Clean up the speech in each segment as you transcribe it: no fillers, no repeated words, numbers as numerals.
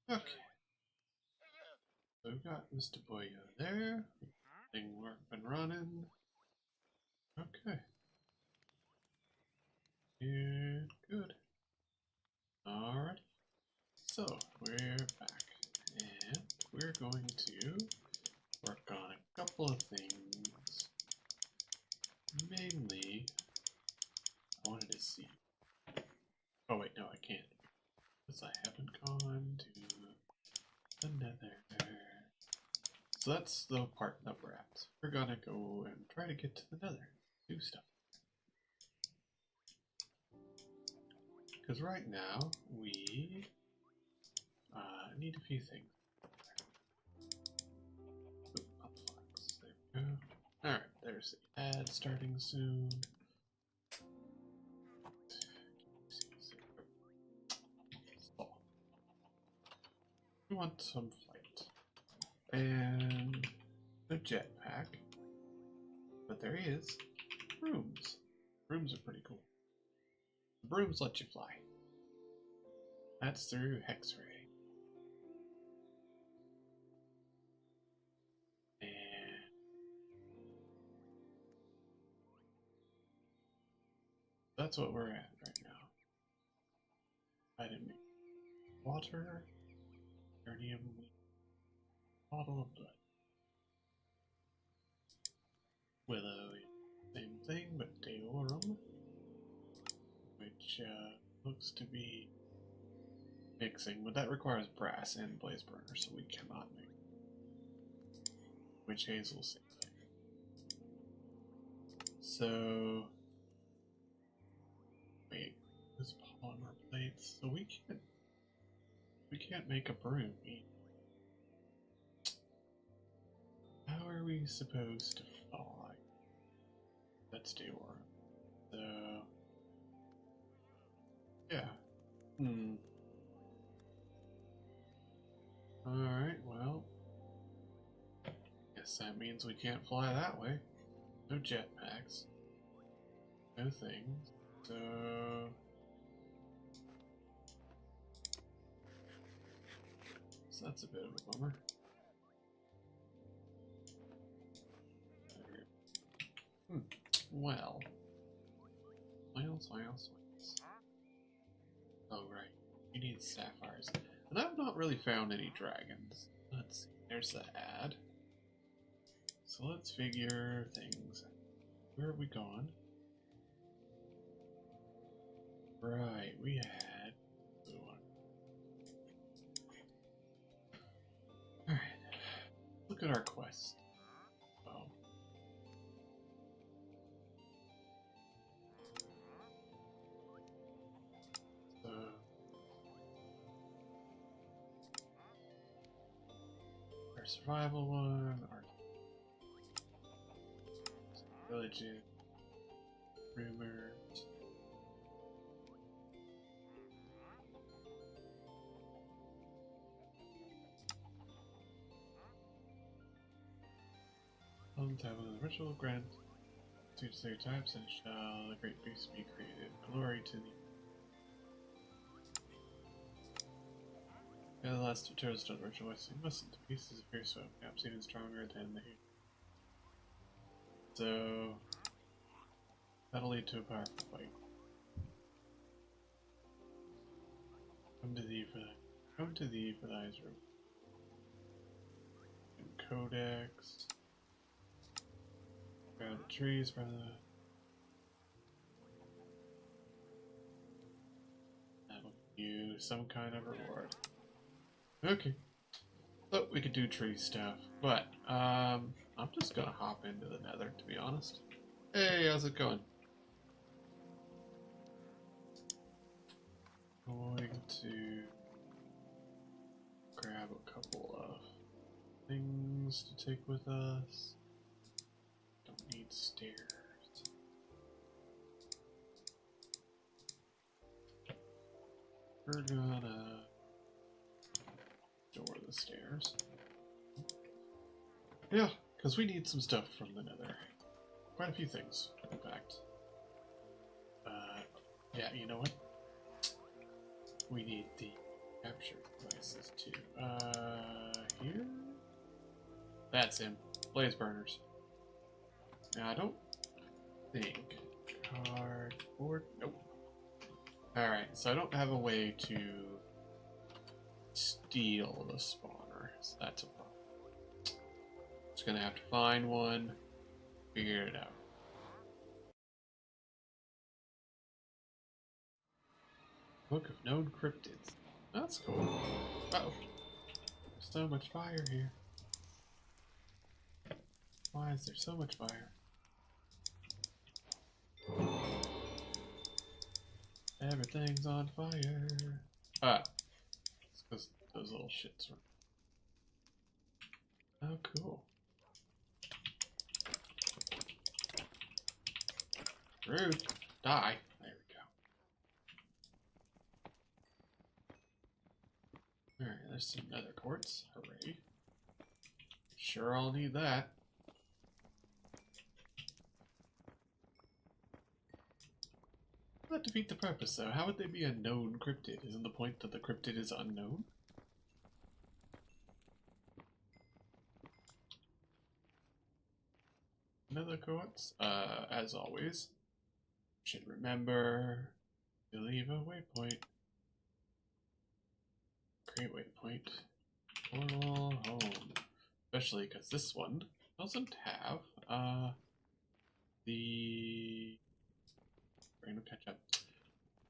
Okay, so we've got Mr. Boyo there. Thing work been running. Okay. Good, good. Alright. So, we're back. And we're going to work on a couple of things. Mainly, I wanted to see. Oh wait, no, I can't. Because I haven't gone to the nether. So that's the part that we're at. We're gonna go and try to get to the nether. Do stuff. Because right now, we need a few things. Oop, there we go. Alright, there's the ad starting soon. We want some flight. And a jetpack. But there is brooms. Brooms are pretty cool. The brooms let you fly. That's through Hex-Ray. And that's what we're at right now. I didn't make water, uranium, bottle of blood. Willow, same thing, but Deorum, which looks to be mixing, but that requires brass and blaze burner, so we cannot make. Witch hazel, same thing. So, wait, this polymer plates, so we can't make a broom. How are we supposed to fly? Let's do one. So, yeah. Alright, well. Guess that means we can't fly that way. No jetpacks. No things. So. So that's a bit of a bummer. Well. Smiles. Oh, right. You need sapphires. And I've not really found any dragons. Let's see. There's the ad. So let's figure things. Where have we gone? Right, we had blue one. Alright. Look at our quest. Oh. So our survival one, our religion, rumors. On time of the ritual grant to stereotypes and shall the great beast be created. Glory to the the last tourist on ritual Western listen to pieces of fierce smoke, perhaps even stronger than the so that'll lead to a powerful fight. Come to thee for thy room. And codex. Grab the trees for the that'll give you some kind of reward. Okay. So we could do tree stuff. But I'm just gonna hop into the nether, to be honest. Hey, how's it going? Going to grab a couple of things to take with us. Don't need stairs. We're gonna door the stairs. Yeah, because we need some stuff from the nether. Quite a few things, in fact. Yeah, you know what? We need the Capture devices too. Here? That's him. Blaze burners. Now I don't think cardboard. Nope. Alright, so I don't have a way to steal the spawner, so that's a problem. Just gonna have to find one, figure it out. Book of known cryptids. That's cool. Uh-oh. So much fire here. Why is there so much fire? Everything's on fire. Ah. It's because those little shits were. Oh, cool. Rude. Die. There we go. Alright, there's some nether quartz. Hooray. Sure, I'll need that. That defeat the purpose, though. How would they be a known cryptid? Isn't the point that the cryptid is unknown? Nether quartz, as always. Should remember to leave a waypoint. Great waypoint. Portal home. Especially because this one doesn't have the random catch up.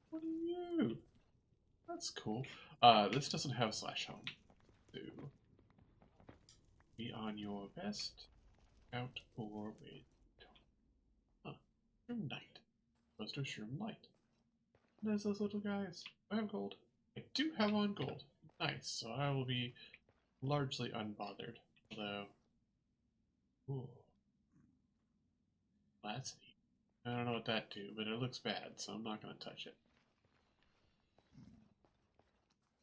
What are you? That's cool. This doesn't have /home. So be on your best out for with. Huh. Shroom Knight. Goes to Shroom Light. There's those little guys. I have gold. I do have on gold. Nice. So I will be largely unbothered. Although, ooh, that's neat. I don't know what that do, but it looks bad, so I'm not going to touch it.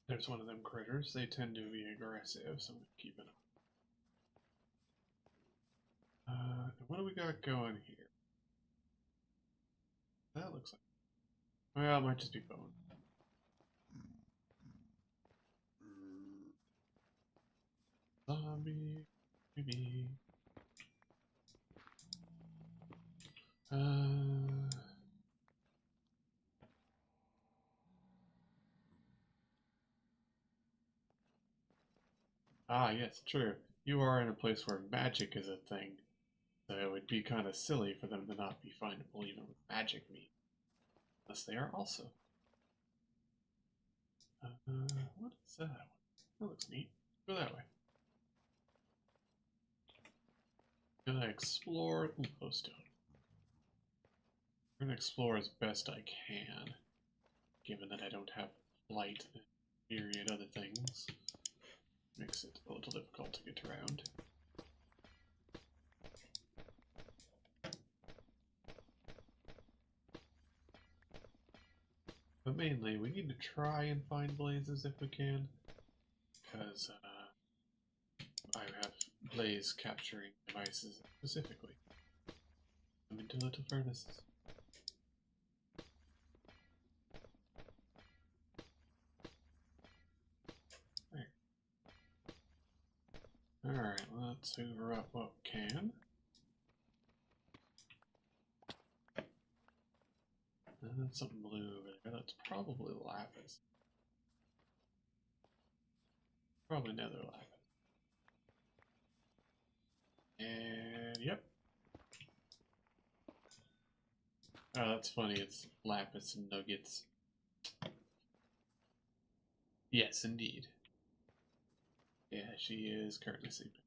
There's one of them critters. They tend to be aggressive, so I'm going to keep it on. What do we got going here? That looks like. Well, it might just be bone. Zombie, maybe. Ah, yes, true. You are in a place where magic is a thing, so it would be kind of silly for them to not be findable even with magic meat. Unless they are also. What is that one? That looks neat. Go that way. Gonna explore. Ooh, glowstone. I'm gonna explore as best I can, given that I don't have light and myriad other things. Makes it a little difficult to get around. But mainly, we need to try and find blazes if we can, because I have blaze capturing devices specifically. I'm into little furnaces. There. Alright, let's hoover up what we can. And then something blue over there. That's probably lapis. Probably nether lapis. And yep. Oh, that's funny. It's lapis and nuggets. Yes, indeed. Yeah, she is currently sleeping.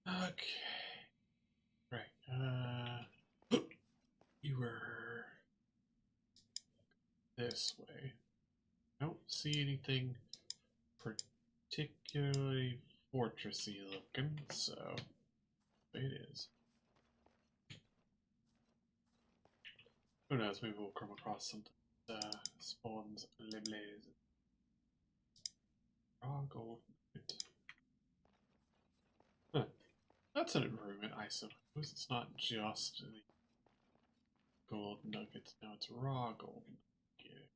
Okay. Right. You were this way. I don't see anything particularly fortressy looking, so it is. Who knows, maybe we'll come across something that spawns Leblaze. Raw gold. Huh. That's an improvement, I suppose. It's not just the gold nuggets. Now it's raw gold nuggets.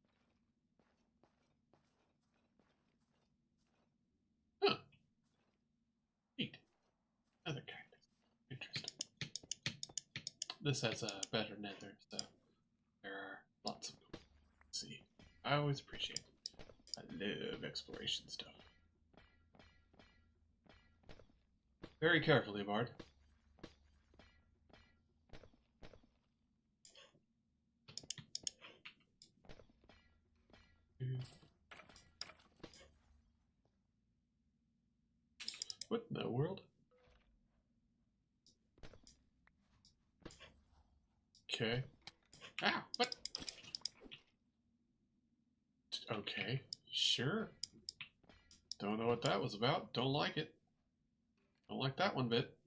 Huh. Neat. Another cactus. Interesting. This has a better nether, so there are lots of gold. See, I always appreciate it. I love exploration stuff. Very carefully, Bard. What in the world? Okay. Ah, what? Okay, sure. Don't know what that was about. Don't like it. Don't like that one bit.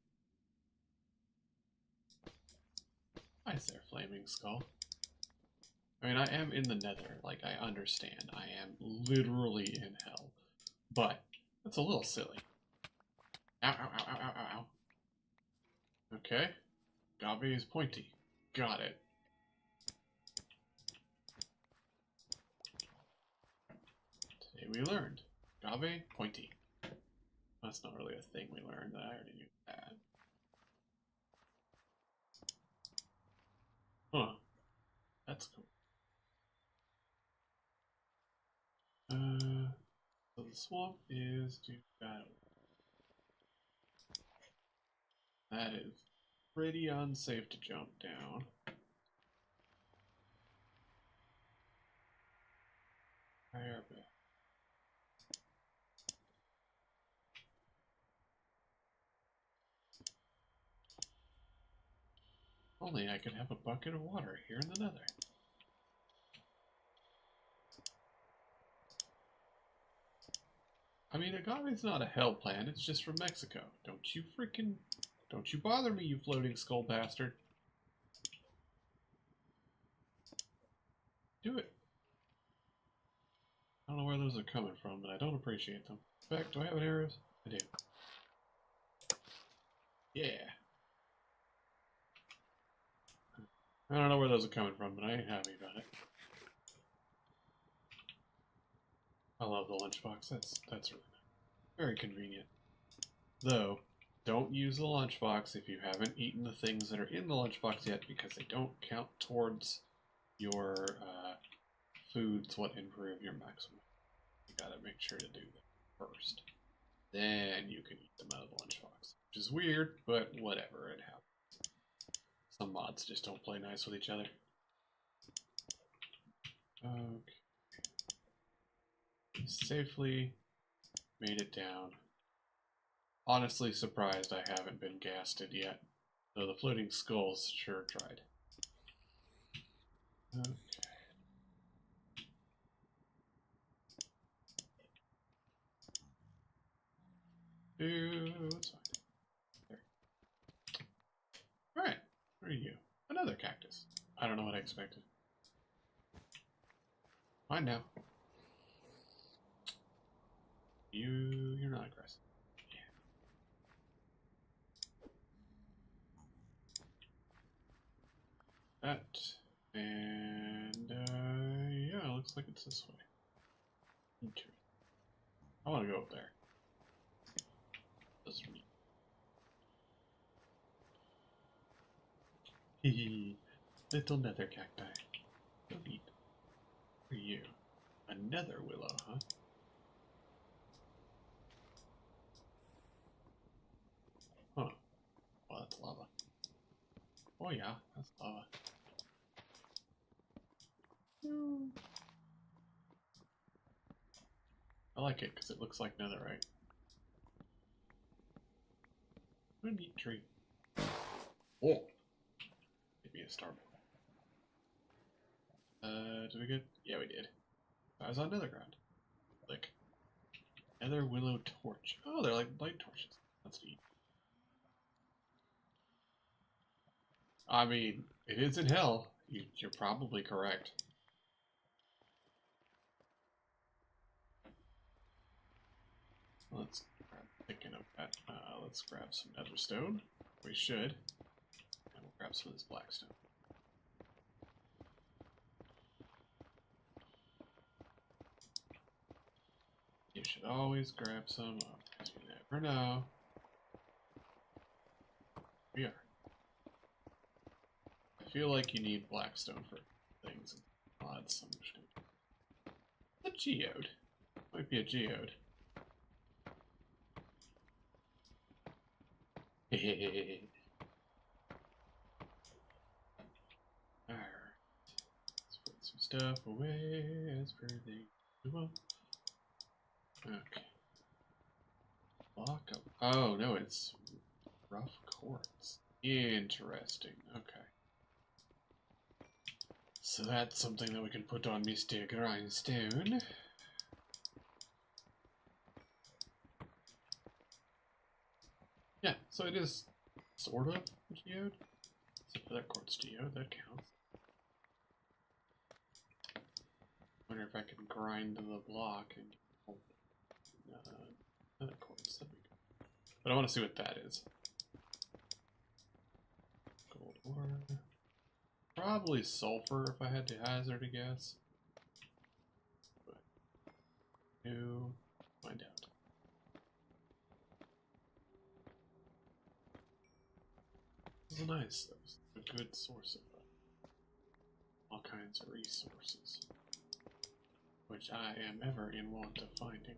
Why is there a flaming skull? I mean, I am in the nether. Like, I understand. I am literally in hell. But, that's a little silly. Ow, ow, ow, ow, ow, ow, ow. Okay. Gabe is pointy. Got it. Today we learned. Gabe, pointy. That's not really a thing we learned. I already knew that. Huh. That's cool. So the swamp is to battle. That is pretty unsafe to jump down. Fire back. Only I could have a bucket of water here in the nether. I mean, agave's not a hell plant, it's just from Mexico. Don't you bother me, you floating skull bastard. Do it. I don't know where those are coming from, but I don't appreciate them. In fact, do I have any arrows? I do. Yeah. I don't know where those are coming from, but I ain't happy about it. I love the lunchbox. That's really nice. Very convenient. Though, don't use the lunchbox if you haven't eaten the things that are in the lunchbox yet, because they don't count towards your foods what improve your maximum. You gotta make sure to do that first. Then you can eat them out of the lunchbox. Which is weird, but whatever, it happens. Some mods just don't play nice with each other. Okay. Safely made it down. Honestly surprised I haven't been gasted yet. Though the floating skulls sure tried. Okay. It's fine. There. Alright, where are you? Another cactus. I don't know what I expected. Fine now. You're not aggressive. Yeah. That. And, yeah, looks like it's this way. Interesting. I want to go up there. That's me. Hehe. Little nether cacti. So neat. For you. A nether willow, huh? Huh. Oh, that's lava. Oh yeah, that's lava. I like it because it looks like netherite. What a neat tree. Oh! Maybe a starboard. Did we get? Yeah, we did. I was on nether ground. Like, nether willow torch. Oh, they're like light torches. That's neat. I mean, it is in hell. You're probably correct. Let's grab, thinking of that. Let's grab some nether stone. We should. And we'll grab some of this black stone. should always grab some up, because you never know. We are. I feel like you need blackstone for things and mods, so I'm just gonna... A geode. Might be a geode. Hehehe. Alright. Let's put some stuff away as per the usual. Okay. Block up. Oh, no, it's rough quartz. Interesting. Okay. So that's something that we can put on Mr. Grindstone. Yeah, so it is sort of a geode. So that quartz geode, that counts. Wonder if I can grind the block and get another quartz. That'd be good. But I want to see what that is. Gold ore. Probably sulfur if I had to hazard a guess. But no, find out. This is nice. That was a good source of all kinds of resources, which I am ever in want of finding.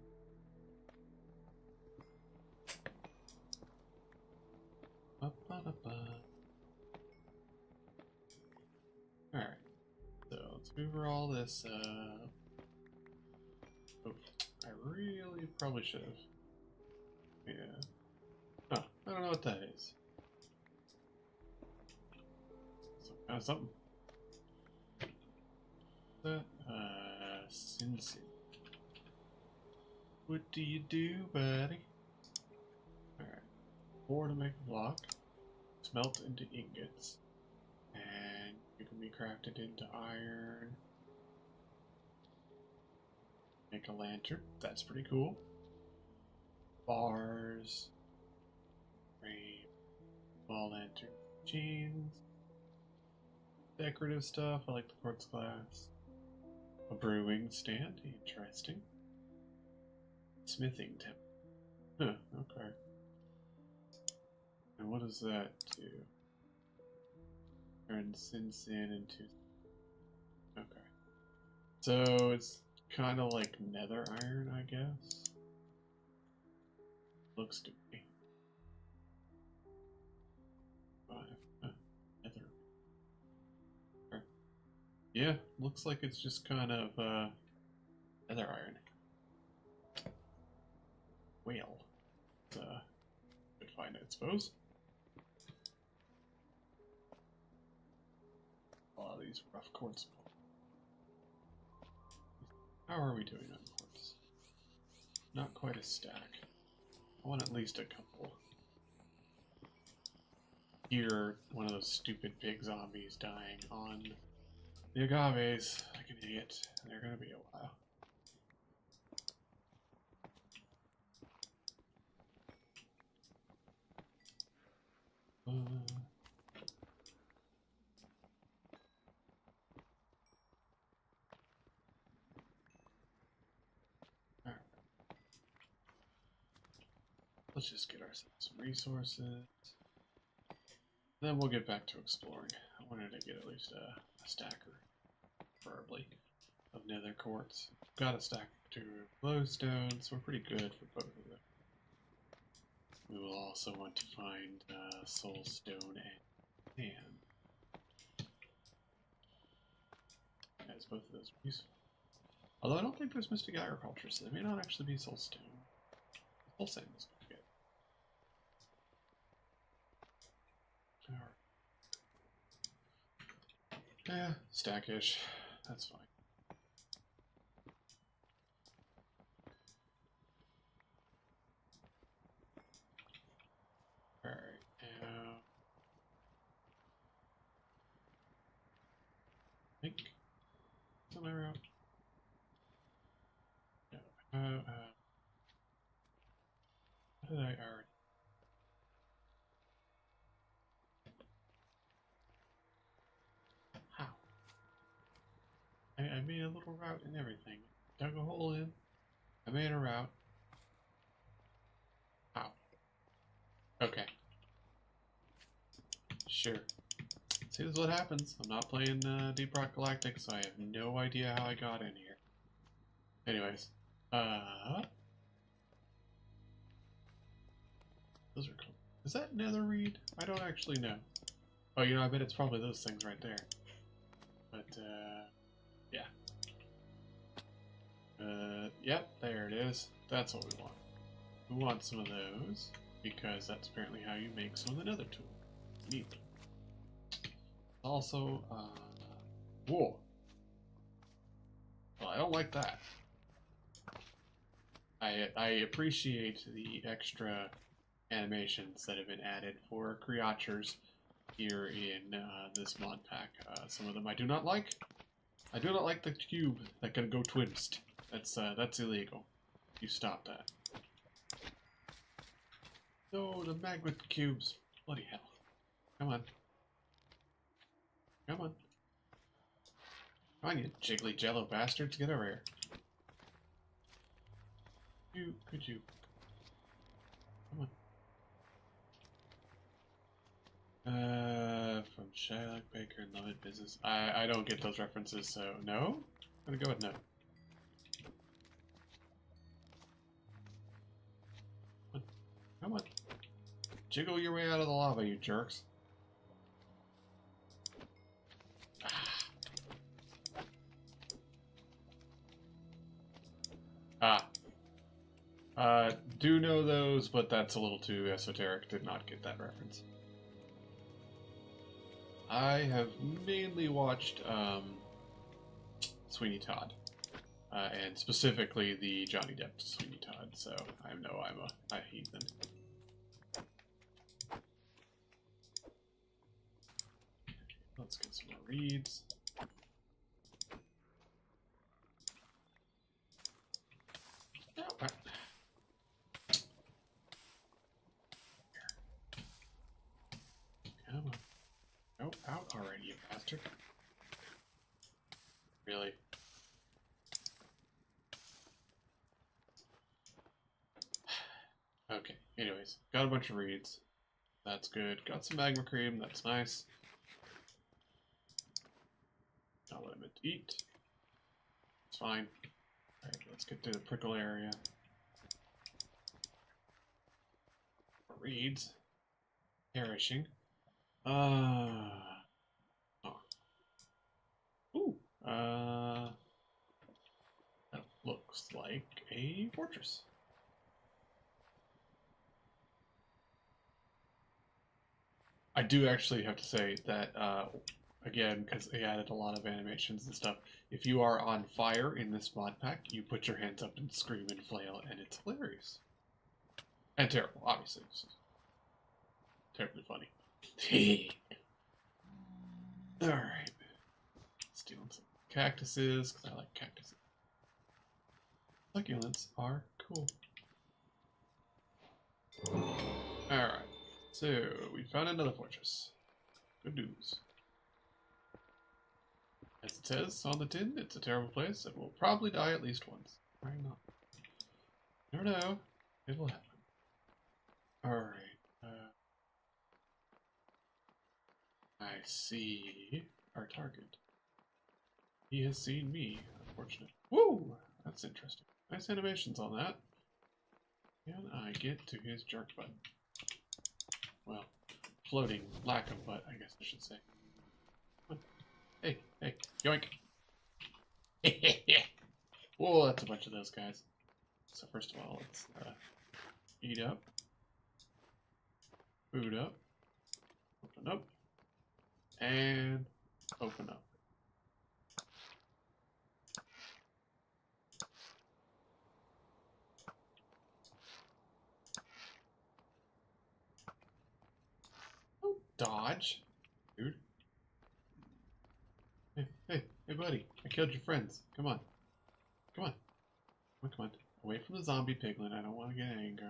Alright, so let's move all this up. Oh, I really probably should have. Yeah. Oh, I don't know what that is. Some kind of something. That, Sinsin. What do you do, buddy? Alright. Ore to make a block. Smelt into ingots. And you can be crafted into iron. Make a lantern. That's pretty cool. Bars. Frame. Small lantern. Chains. Decorative stuff. I like the quartz glass. A brewing stand. Interesting. Smithing temple. Huh, okay. And what does that do? Turn Sinsin into... Okay. So it's kind of like nether iron, I guess. Looks to me. Nether. Okay. Yeah, looks like it's just kind of nether iron. Whale. Could find it, I suppose. A lot of these rough quartz. How are we doing on quartz? Not quite a stack. I want at least a couple. Hear one of those stupid big zombies dying on the agaves like an idiot. They're gonna be a while. Alright. Let's just get ourselves some resources. Then we'll get back to exploring. I wanted to get at least a stacker, preferably, of nether quartz. Got a stack to glowstone, so we're pretty good for both of them. We will also want to find soulstone and sand, as both of those are useful. Although I don't think there's mystic agriculture, so they may not actually be soulstone. Soul sand is good to get. Yeah, stackish. That's fine. Alright, now... I think... Is that my route? No. What did I already... How? I made a little route and everything. Dug a hole in. I made a route. Sure. See, this is what happens. I'm not playing Deep Rock Galactic, so I have no idea how I got in here. Anyways, those are cool. Is that netherreed? I don't actually know. Oh, you know, I bet it's probably those things right there. But, yeah. Yep, there it is. That's what we want. We want some of those, because that's apparently how you make some of the nether tool. Neat. Also, whoa. Well, I don't like that. I appreciate the extra animations that have been added for creatures here in this mod pack. Some of them I do not like. I do not like the cube that can go twist. That's illegal. You stop that. No, the magnet cubes. Bloody hell. Come on. Come on. Come on, you jiggly jello bastards. Get over here. Could you? Come on. From Shylock Baker and Love It Business. I don't get those references, so no? I'm gonna go with no. Come on. Jiggle your way out of the lava, you jerks. Do know those, but that's a little too esoteric. Did not get that reference. I have mainly watched Sweeney Todd, and specifically the Johnny Depp Sweeney Todd, so I know I'm a heathen. Let's get some more reeds. Oh, come on. Oh, out already, you bastard. Really? Okay, anyways, got a bunch of reeds. That's good. Got some magma cream, that's nice. Not what I meant to eat. It's fine. Alright, let's get to the prickle area. Reeds. Perishing. Oh. Ooh. That looks like a fortress. I do actually have to say that, again, because they added a lot of animations and stuff, if you are on fire in this mod pack, you put your hands up and scream and flail, and it's hilarious. And terrible, obviously. It's terribly funny. Alright. Stealing some cactuses, because I like cactuses. Succulents are cool. Alright. So, we found another fortress. Good news. As it says on the tin, it's a terrible place and we'll probably die at least once. Why not? Never know. It will happen. Alright. I see our target. He has seen me, unfortunately. Woo! That's interesting. Nice animations on that. Can I get to his jerk butt? Well, floating lack of butt, I guess I should say. Hey, hey, yoink! Whoa, that's a bunch of those guys. So first of all, let's eat up, food up, open up, and open up. Don't dodge, dude. Hey, buddy. I killed your friends. Come on. Come on. Come on. Away from the zombie piglin. I don't want to get angry.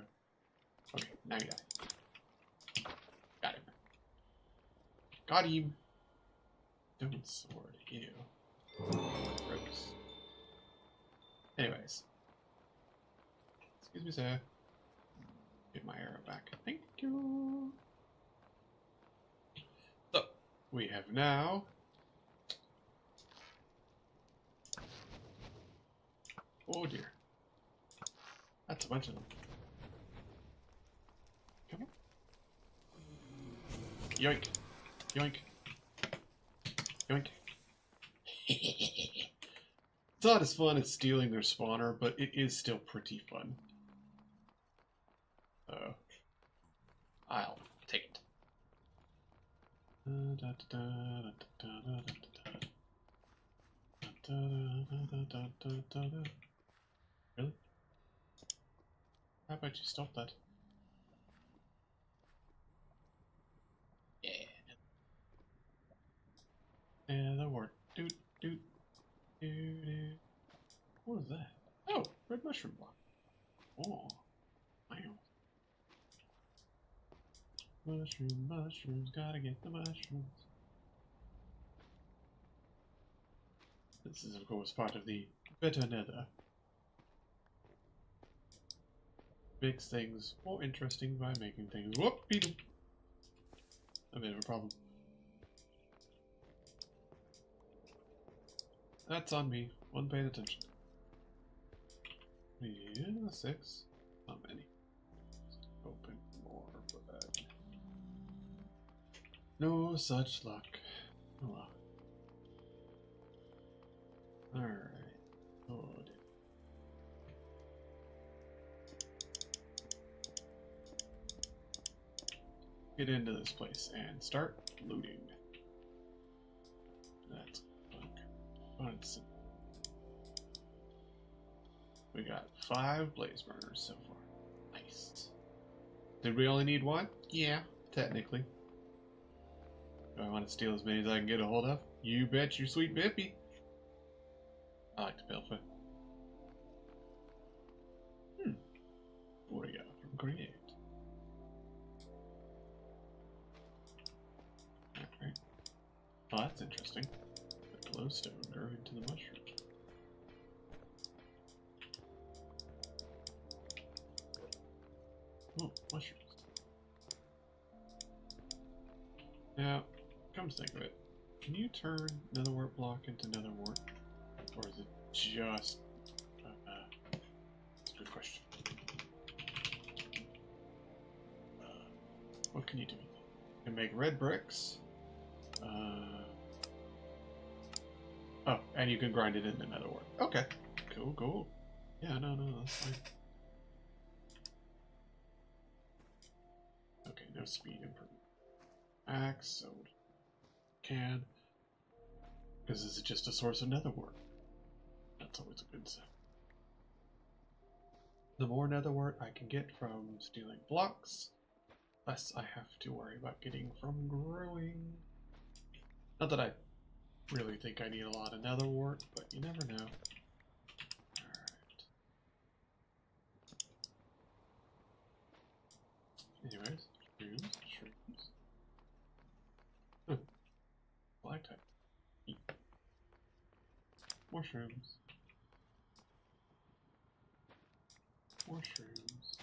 Okay, now you die. Got him. Got him. Don't sword. Ew. Gross. Anyways. Excuse me, sir. Get my arrow back. Thank you. We have now oh dear. That's a bunch of them. Come on. Yoink. Yoink. Yoink. It's not as fun as stealing their spawner, but it is still pretty fun. I'll take it. Really? How about you stop that? Yeah. Yeah, that worked. Doot, doot, doot, doot. What is that? Oh, red mushroom block. Oh, wow. Mushrooms, gotta get the mushrooms. This is, of course, part of the better nether. Makes things more interesting by making things. Whoop, beetle! A bit of a problem. That's on me. Wasn't paying attention. Yeah, 6. Not many. Open more, but no such luck. Oh well. Alright. Oh dear. Get into this place and start looting. That's fun. We got 5 blaze burners so far. Nice. Did we only need 1? Yeah, technically. Do I want to steal as many as I can get a hold of? You bet your sweet bippy. I like to pilfer. What do we got from create? Alright. Oh, that's interesting. The glowstone grew into the mushroom. Oh, mushrooms. Now, come to think of it, can you turn netherwort block into netherwort? Or is it just... that's a good question. What can you do with it? You can make red bricks. Oh, and you can grind it into netherwort. Okay. Cool, cool. Yeah, no, that's fine. Okay, no speed improvement. Axe, so can. Because this is just a source of netherwort. That's always a good sign. The more netherwort I can get from stealing blocks, less I have to worry about getting from growing. Not that I really think I need a lot of netherwort, but you never know. Alright. Anyways, shrooms. Black type. Mushrooms. Mushrooms.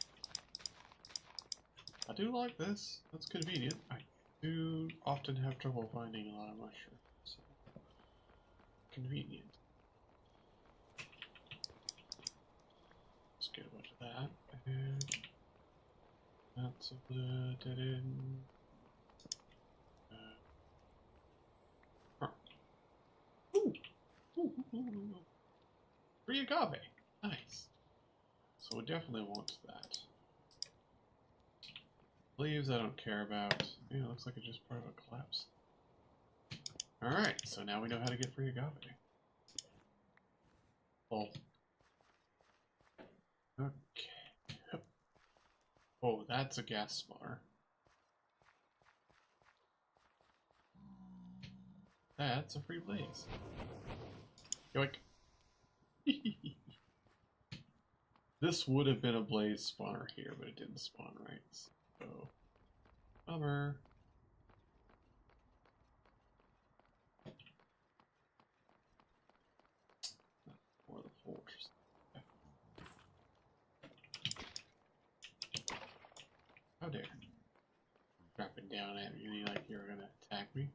I do like this. That's convenient. I do often have trouble finding a lot of mushrooms. So. Convenient. Let's get a bunch of that. And that's a dead end. Ooh. Free agave. Nice. So we definitely want that. Leaves I don't care about. Yeah, it looks like it's just part of a collapse. Alright, so now we know how to get free agave. Oh. Okay. Oh, that's a gas spawner. That's a free blaze. Yoink. This would have been a blaze spawner here, but it didn't spawn right. So, bummer. Or the fortress. How dare. Dropping down at me like you're gonna attack me.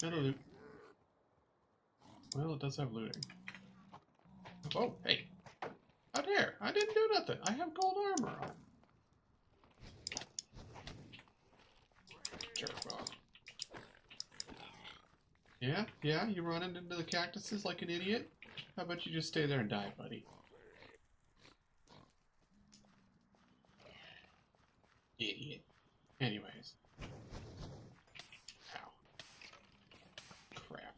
Another loot. Well, it does have looting. Oh, hey. How dare! I didn't do nothing. I have gold armor on. Jerk off. Yeah? Yeah? You running into the cactuses like an idiot? How about you just stay there and die, buddy? Idiot. Anyways. Ow. Crap.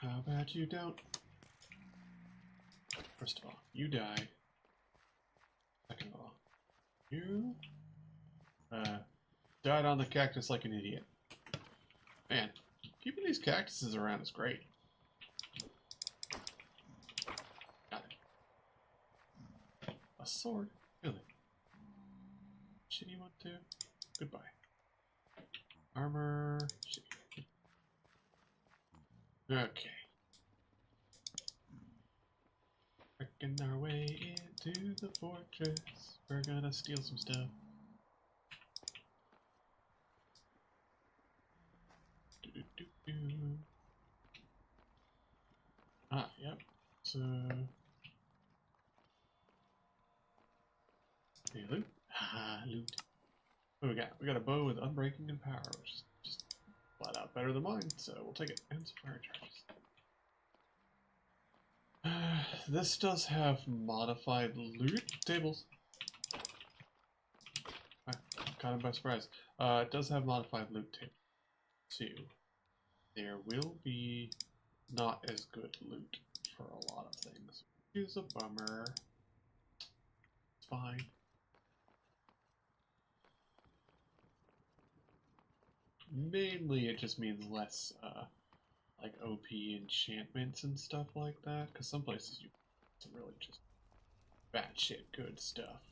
How about you don't? First of all, you die. Second of all, you died on the cactus like an idiot. Man, keeping these cactuses around is great. Got it. A sword? Really? Shitty one too? Goodbye. Armor. Shitty. Okay. Working our way into the fortress. We're gonna steal some stuff. Ah, yep. So, hey, loot. Ah, loot. What do we got? We got a bow with unbreaking and power, which is just flat out better than mine. So we'll take it. And some fire charges. This does have modified loot tables. I caught him by surprise. It does have modified loot tables too. There will be not as good loot for a lot of things. Which is a bummer. It's fine. Mainly it just means less like OP enchantments and stuff like that, because some places you it's really just batshit good stuff.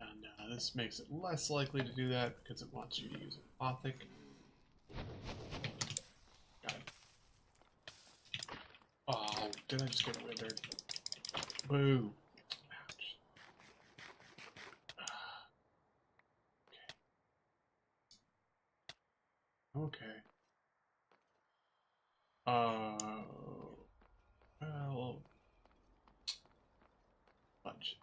And this makes it less likely to do that because it wants you to use Apothic. Got it. Oh, did I just get withered? Boo. Ouch. Okay. Well, bunch.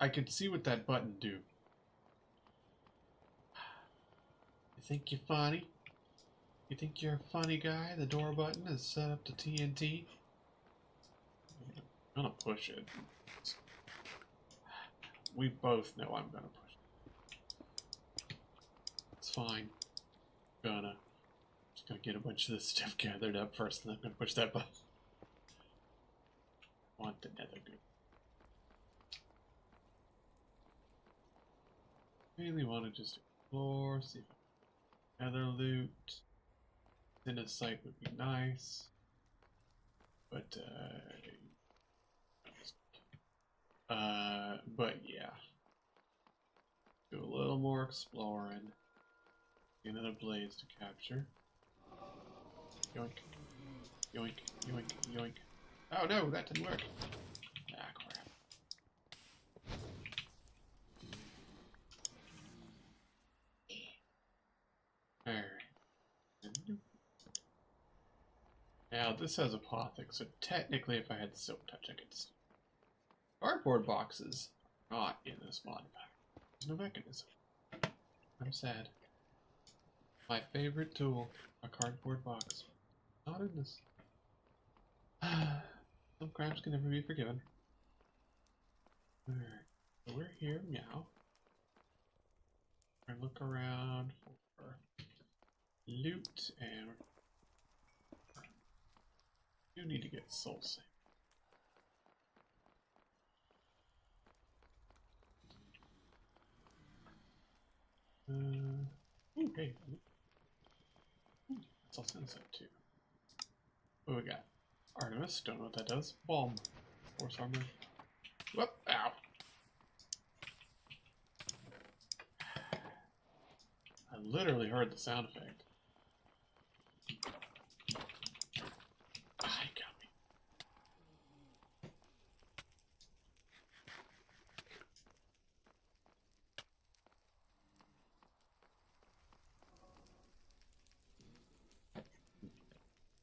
I could see what that button do. You think you're funny? You think you're a funny guy? The door button is set up to TNT. I'm gonna push it. We both know I'm gonna push it. It's fine. Just gonna get a bunch of this stuff gathered up first, and then I'm gonna push that button. Want the nether goo. Mainly want to just explore, see if nether loot. In a site would be nice, but yeah, do a little more exploring. Another blaze to capture. Yoink, yoink, yoink, yoink. Oh no, that didn't work. Ah, crap. Alright. Now this has Apothic, so technically if I had Silk Touch I could steal. Cardboard boxes are not in this mod pack. There's no mechanism. I'm sad. My favorite tool, a cardboard box. Not in this. Some crimes can never be forgiven. Alright, so we're here now. We're gonna look around for loot, and you need to get soul save. Ooh, hey. Ooh, that's all sunset too. What we got? Artemis, don't know what that does. Bomb. Force armor. Whoop, ow. I literally heard the sound effect. Ah, he got me.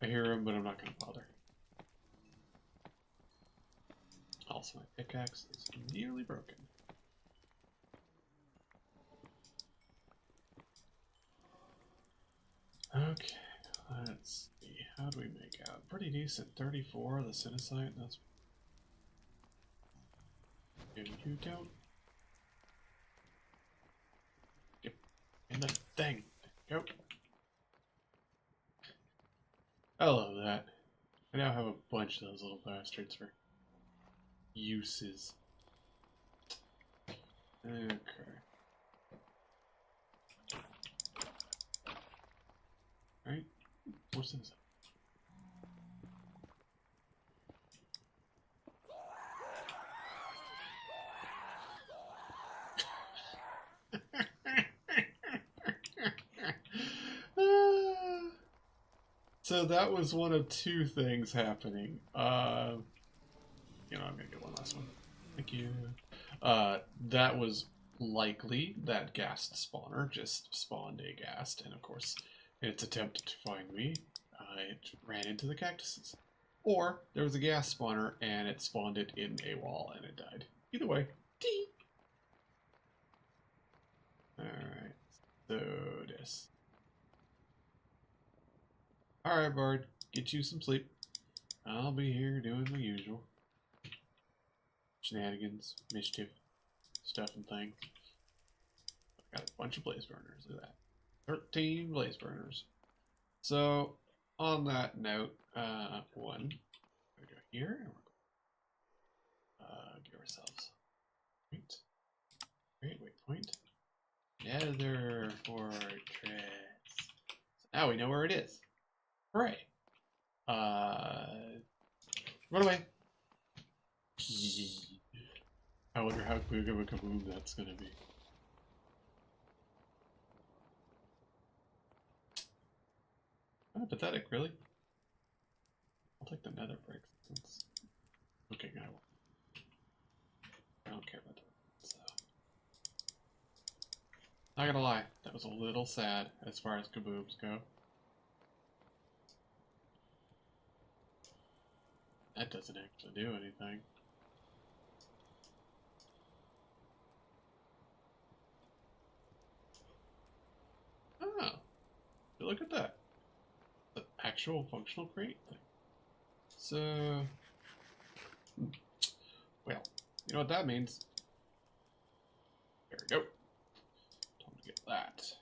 hear him, but I'm not going to bother. Also, my pickaxe is nearly broken. Okay, let's see. How do we make out? Pretty decent. 34, the Sinicite. That's... You don't... Get in the thing. Go. I love that. I now have a bunch of those little bastards for uses. Okay. Alright. What's this? So that was one of two things happening. I'm gonna get one last one. Thank you. That was likely that ghast spawner just spawned a ghast, and of course, in its attempt to find me, it ran into the cactuses. Or there was a ghast spawner and it spawned it in a wall and it died. Either way, tee. Alright, so this. Alright, Bard, get you some sleep. I'll be here doing my usual shenanigans, mischief, stuff and things. I got a bunch of blaze burners, look at that. 13 blaze burners. So, on that note, one, we're gonna go here, and we're going to give ourselves point. Great, waypoint. Nether fortress. So now we know where it is. Hooray. Run away. I wonder how big of a kaboom that's gonna be. Kind of pathetic, really. I'll take the nether bricks. It's... Okay, I don't care about that. So. Not gonna lie, that was a little sad as far as kabooms go. That doesn't actually do anything. Oh, look at that. The actual functional crate thing. So, well, you know what that means? There we go. Time to get that.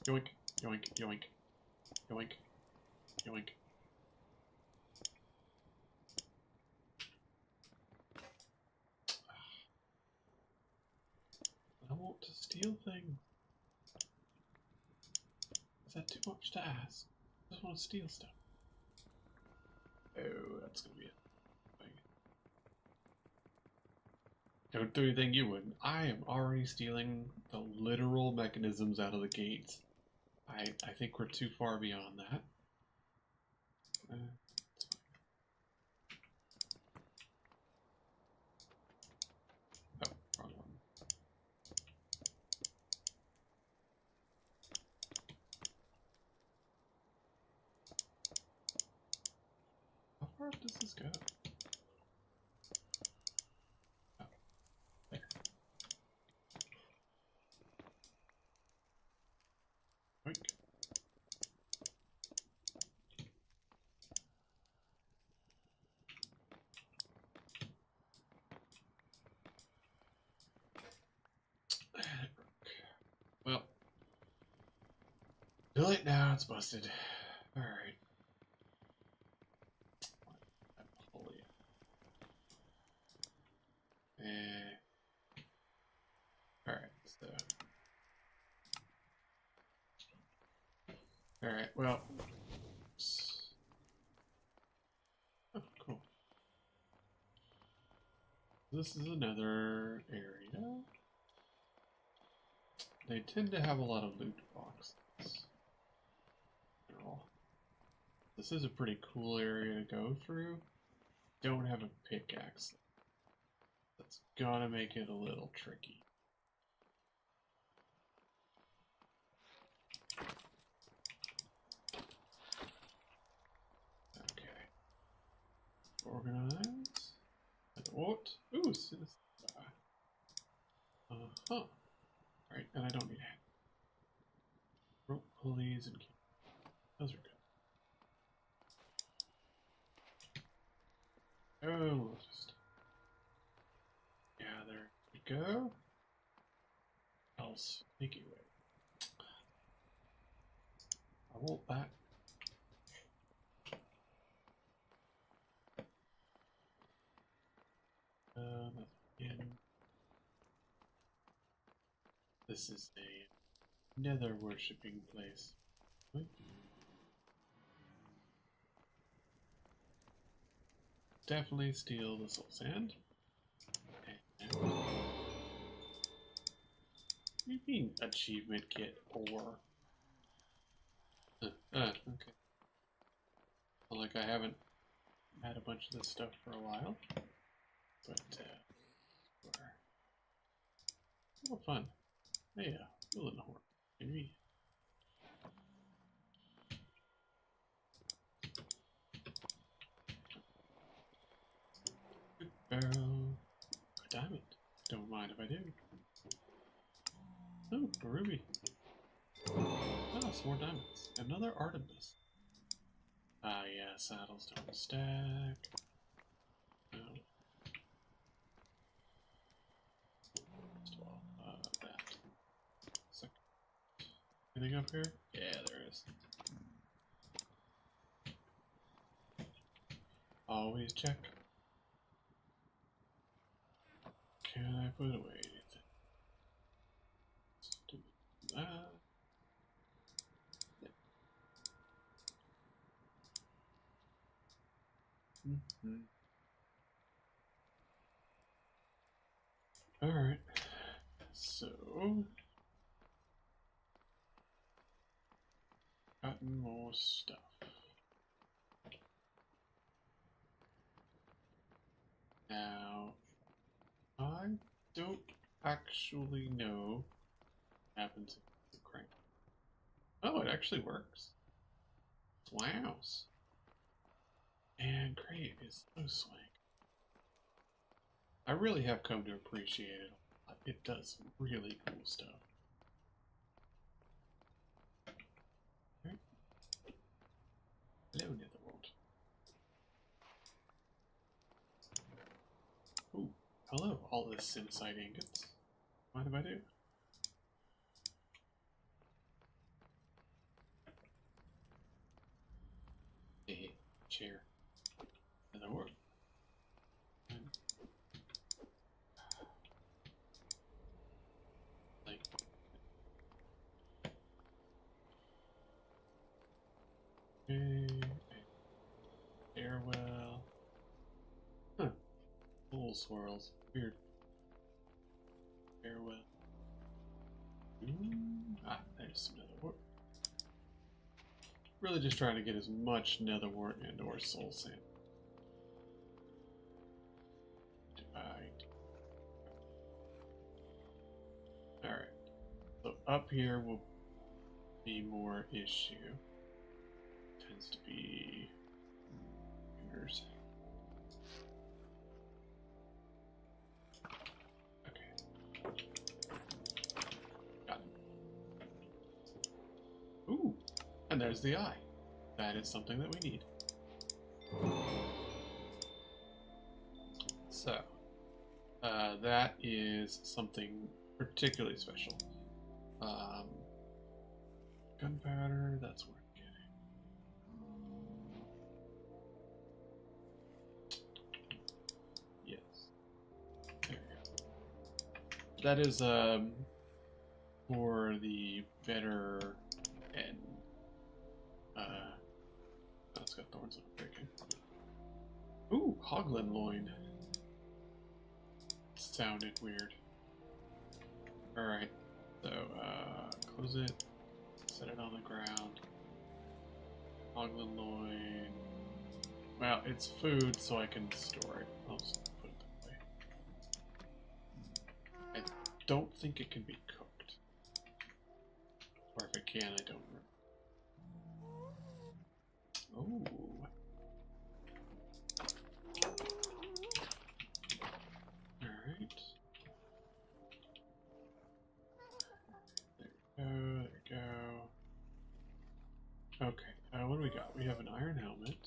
Yoink, yoink, yoink, yoink, yoink. I want to steal things. Is that too much to ask? I just want to steal stuff. Oh, that's gonna be it. Don't do anything you wouldn't. I am already stealing the literal mechanisms out of the gates. I think we're too far beyond that. Oh, wrong one. How far up does this go? Oh, there. Oink. Well, too late now, it's busted. Alright. Alright, so. Alright, well. Oh, cool. This is another area. They tend to have a lot of loot boxes. This is a pretty cool area to go through. Don't have a pickaxe. That's gonna make it a little tricky. Organize. What? Ooh, citizen. Uh-huh. Right, and I don't need rope pulleys and those are good. Oh, we'll just there we go. Else, make it way. I want that. Again. This is a nether worshipping place. Definitely steal the soul sand. And what do you mean achievement kit or? Okay. Well, like I haven't had a bunch of this stuff for a while, but oh, fun. Yeah, wheeling horn. Can we? Good barrel. A diamond. Don't mind if I do. Oh, a ruby. Oh, some more diamonds. Another Artemis. Ah, yeah, saddles don't stack. No. First of all, that. Second. Anything up here? Yeah, there is. Always check. Can I put away anything? Let's do that. Alright, so gotten more stuff. Now, I don't actually know what happens if the crank. Oh, it actually works. Wow. And great is so swank. I really have come to appreciate it a lot. It does really cool stuff. Right. Hello, Netherworld. Ooh, hello, all this Simsite ingots. Mind if I do? Hey, chair. Netherworld. Like, okay, airwell. Huh. Full swirls. Weird. Airwell. Ah, there's some netherwort. Really just trying to get as much netherwort and or soul sand. Alright. So up here will be more issue. Tends to be fingers. Okay. Got it. Ooh! And there's the eye. That is something that we need. So, that is something particularly special. Gunpowder, that's worth getting. Yes. There we go. That is for the better and oh, it's got thorns on it. Breaking. Ooh, hoglin loin. Sounded weird. Alright, so close it, set it on the ground. Hoglin loin. Well, it's food, so I can store it. I'll just put it that way. I don't think it can be cooked. Or if it can, I don't remember. Oh. what do we got? We have an iron helmet,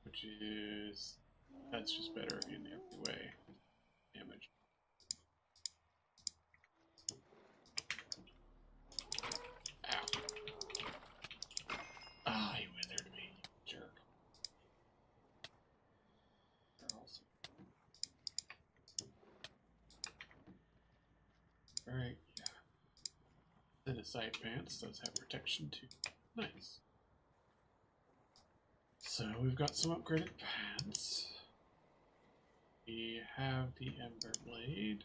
which is... that's just better in every way. Damage. Ow. Ah, he withered me, jerk. Alright, yeah. Then a side pants does have protection too. Nice. So we've got some upgraded pants. We have the Ember Blade.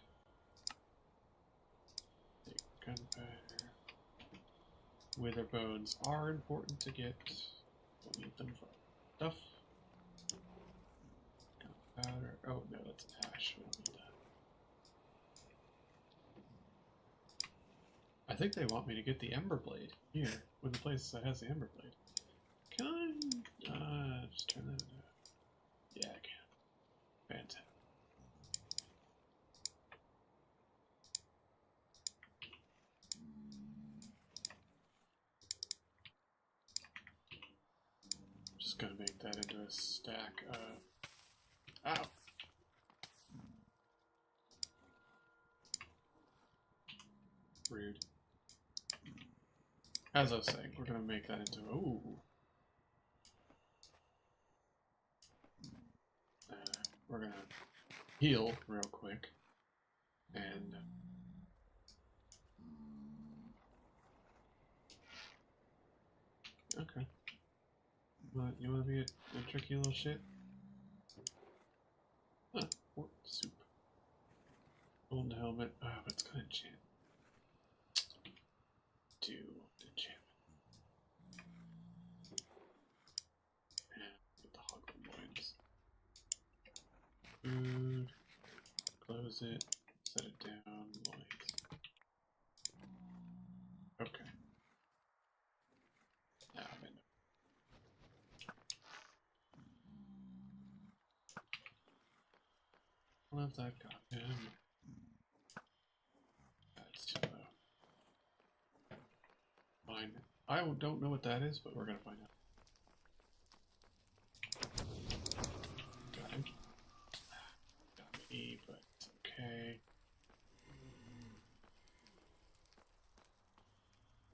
Gunpowder. Wither bones are important to get. We'll need them for stuff. Gunpowder. Oh no, that's ash. We don't need that. I think they want me to get the Ember Blade here, with the place that has the Ember Blade. Can I just turn that into... yeah, I can. Fantastic. I'm just gonna make that into a stack of... ow! Rude. As I was saying, we're gonna make that into... ooh! We're gonna heal real quick. And... okay. You wanna be a tricky little shit? Huh, what soup? Golden helmet. Oh, but it's gonna enchant. Do enchantment. And get the hog loins. Food. Close it. Set it down. Loins. Okay. Now I'm in. Love that goddamn. That's too low. Fine. I don't know what that is, but we're gonna find out. Got him. Got me, but it's okay.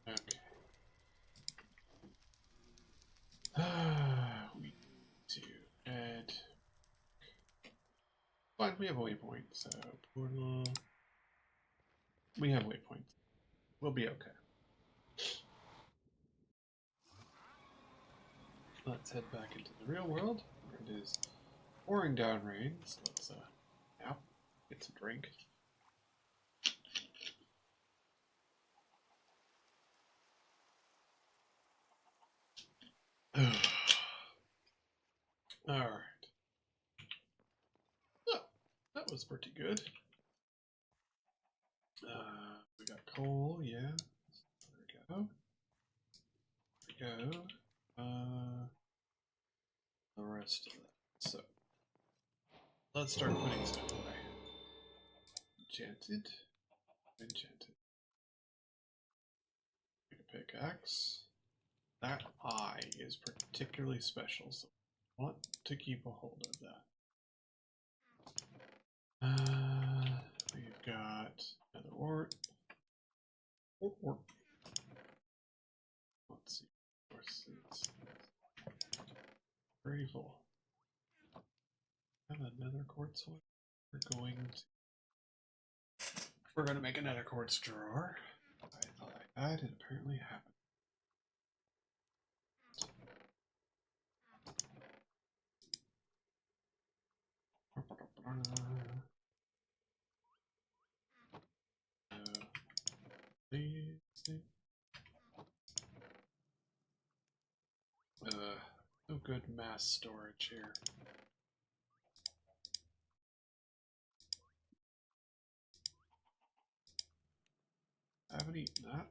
Okay. We need to add... fine, we have a waypoint, so portal... we have waypoints. We'll be okay. Let's head back into the real world, where it is pouring down rain, so let's now get some drink. Alright. Oh, that was pretty good. We got coal, yeah. There we go. There we go. The rest of that. So, let's start putting stuff away. Enchanted. Enchanted. Make a pickaxe. That eye is particularly special, so I want to keep a hold of that. We've got another ort. Ort. Let's see. Of course, it's very full. Have another quartz one. We're going to make another quartz drawer. I thought I had, it apparently happened. No good mass storage here. I haven't eaten that.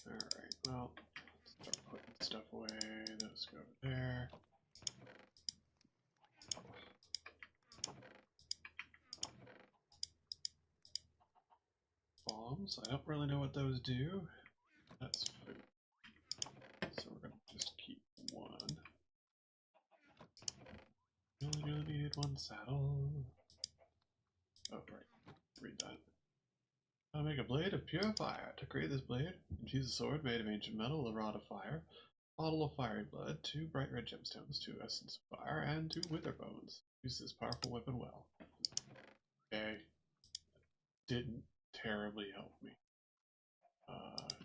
Alright, well, let's start putting stuff away. Those go over there. Bomb. apples. I don't really know what those do. That's food. So we're gonna just keep one. We only really needed one saddle. Oh, right. Read that. I'll make a blade of pure fire. To create this blade, use a sword made of ancient metal, a rod of fire, a bottle of fiery blood, 2 bright red gemstones, 2 essence of fire, and 2 wither bones. Use this powerful weapon well. Okay. Didn't terribly help me.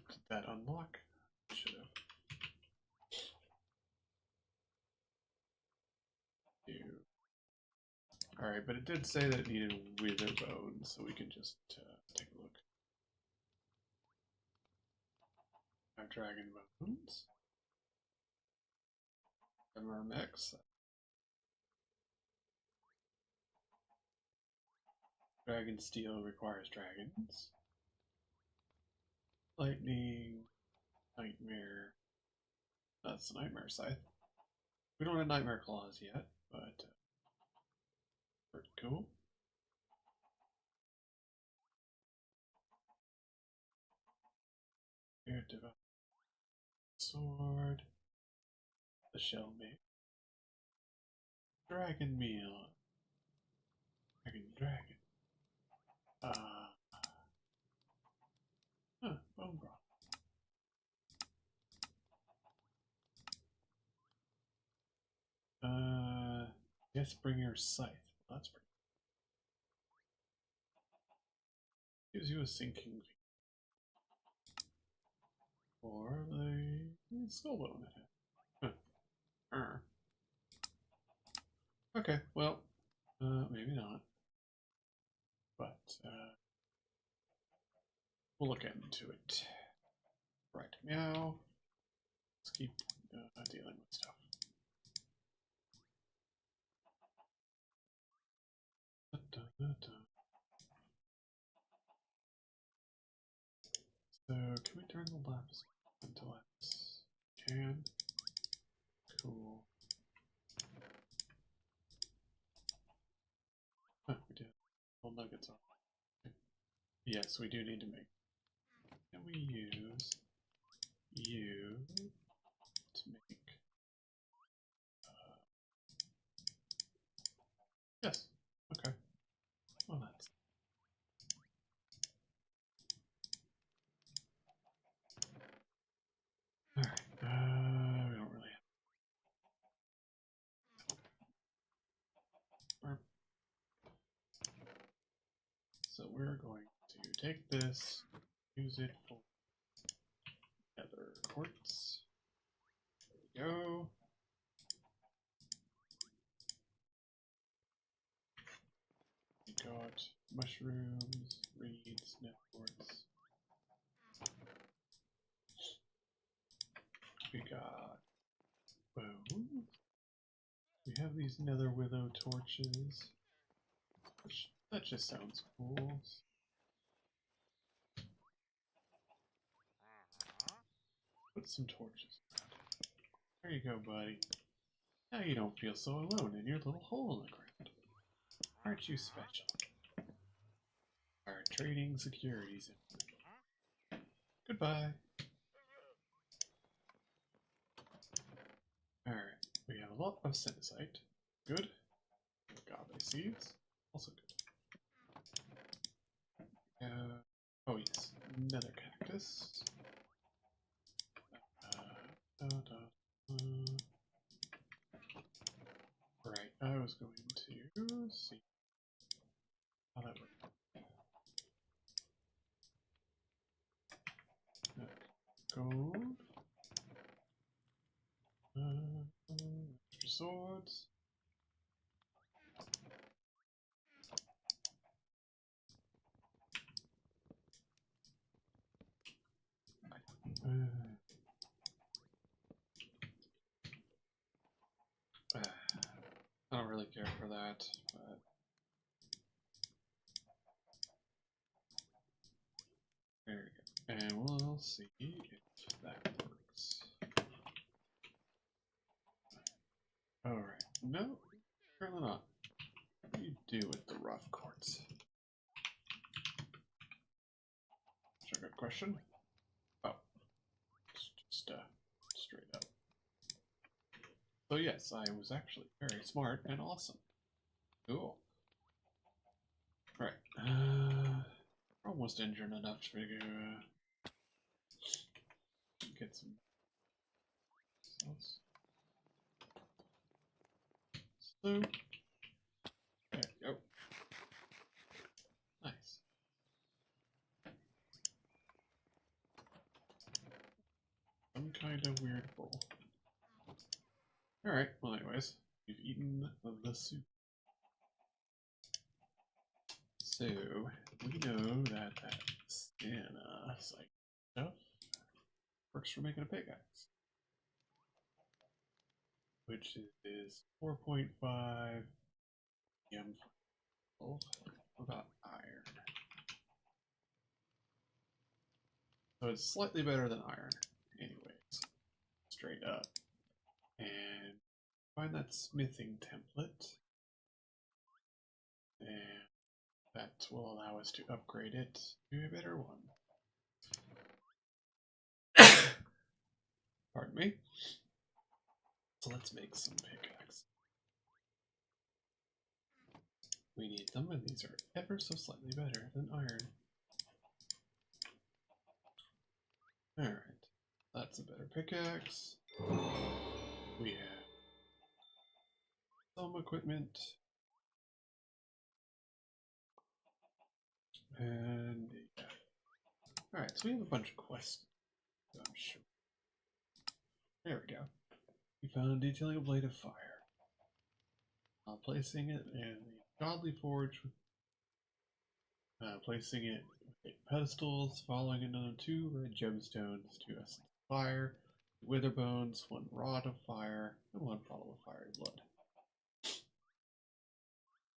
Did that unlock? Should have. Alright, but it did say that it needed wither bones, so we can just take a look. Our dragon bones. MRMX. Dragon steel requires dragons. Lightning. Nightmare. That's the nightmare scythe. We don't have nightmare claws yet, but pretty cool. Here, develop sword. The shell mate. Dragon meal. Dragon. Bone broth. Yes, bring your scythe. Well, that's pretty. Gives you a sinking or the skull bone ahead. Huh. Okay, well, maybe not. But we'll look into it. Right, meow. Let's keep dealing with stuff. So, can we turn the lapis into lapis? Can. Cool. Huh, we did. Well, nuggets on. Yes, we do need to make. Can we use you to make? Yes. Okay. Well, that's. All right. We don't really have. So we're going to take this, use it for nether quartz. There we go. We got mushrooms, reeds, nether quartz. We got bones. We have these nether willow torches. That just sounds cool. Put some torches. There you go, buddy. Now you don't feel so alone in your little hole in the ground. Aren't you special? Our trading securities. Goodbye. Alright, we have a lot of synthesite. Good. Agave seeds. Also good. Oh yes, nether cactus. Right, I was going to see how that works. Gold. Extra swords. I don't really care for that, but there we go. And we'll see if that works. Alright, no, apparently not. What do you do with the rough quartz? question. Oh, it's just straight up. So yes, I was actually very smart and awesome. Cool. Right. We're almost injured enough to figure get some cells. So there we go. Nice. Some kind of weird bowl. Alright, well anyways, we've eaten the soup. So, we know that stamina psych stuff works for making a pickaxe. Which is 4.5 M12. What about iron? So it's slightly better than iron, anyways. Straight up. And find that smithing template. And that will allow us to upgrade it to a better one. Pardon me. So let's make some pickaxes. We need them, and these are ever so slightly better than iron. Alright, that's a better pickaxe. We have some equipment. And yeah. Alright, so we have a bunch of quests, I'm sure. There we go. We found detailing a blade of fire. Placing it in the godly forge, placing it with 8 pedestals, following it on 2 red gemstones, 2 essence of fire, wither bones, 1 rod of fire, and 1 bottle of fiery blood.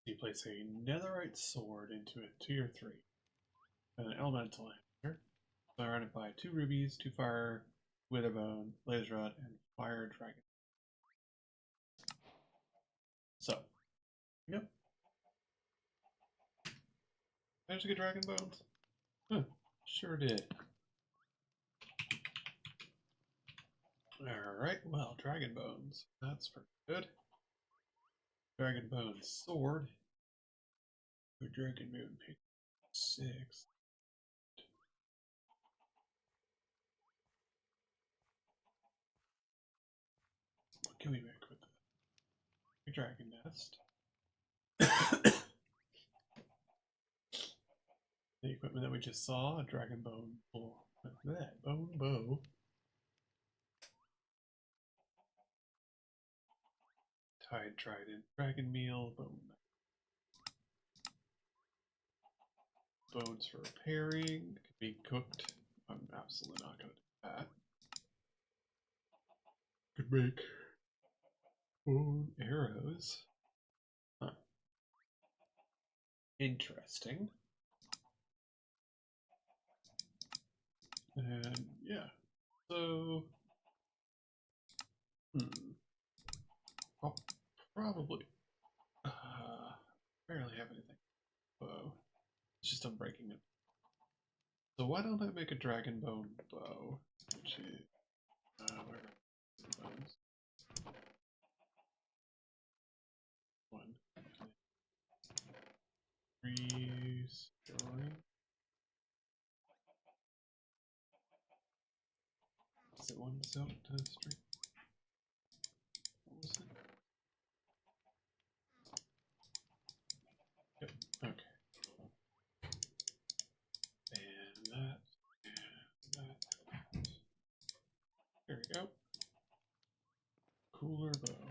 You place a netherite sword into a tier 3, and an elemental hammer, surrounded by 2 rubies, 2 fire, witherbone, blaze rod, and fire dragon. So, yep. Managed to get dragon bones? Huh, sure did. Alright, well, dragon bones. That's pretty good. Dragon bone sword. Dragon bone pick 6. What can we make with that? A dragon nest. The equipment that we just saw, a dragon bone bow. That bone bow. Tide trident, dragon meal, bone. Bones for repairing, can be cooked. I'm absolutely not gonna do that. Could make bone arrows. Huh. Interesting. And yeah, so I'll probably barely have anything. Bow. It's just I'm breaking it. So why don't I make a dragon bone bow? Which is where are the bones? 1, 3, story. Is it 1 silk to the street? What was it? Yep, okay. And that, and that. There we go. Cooler bow.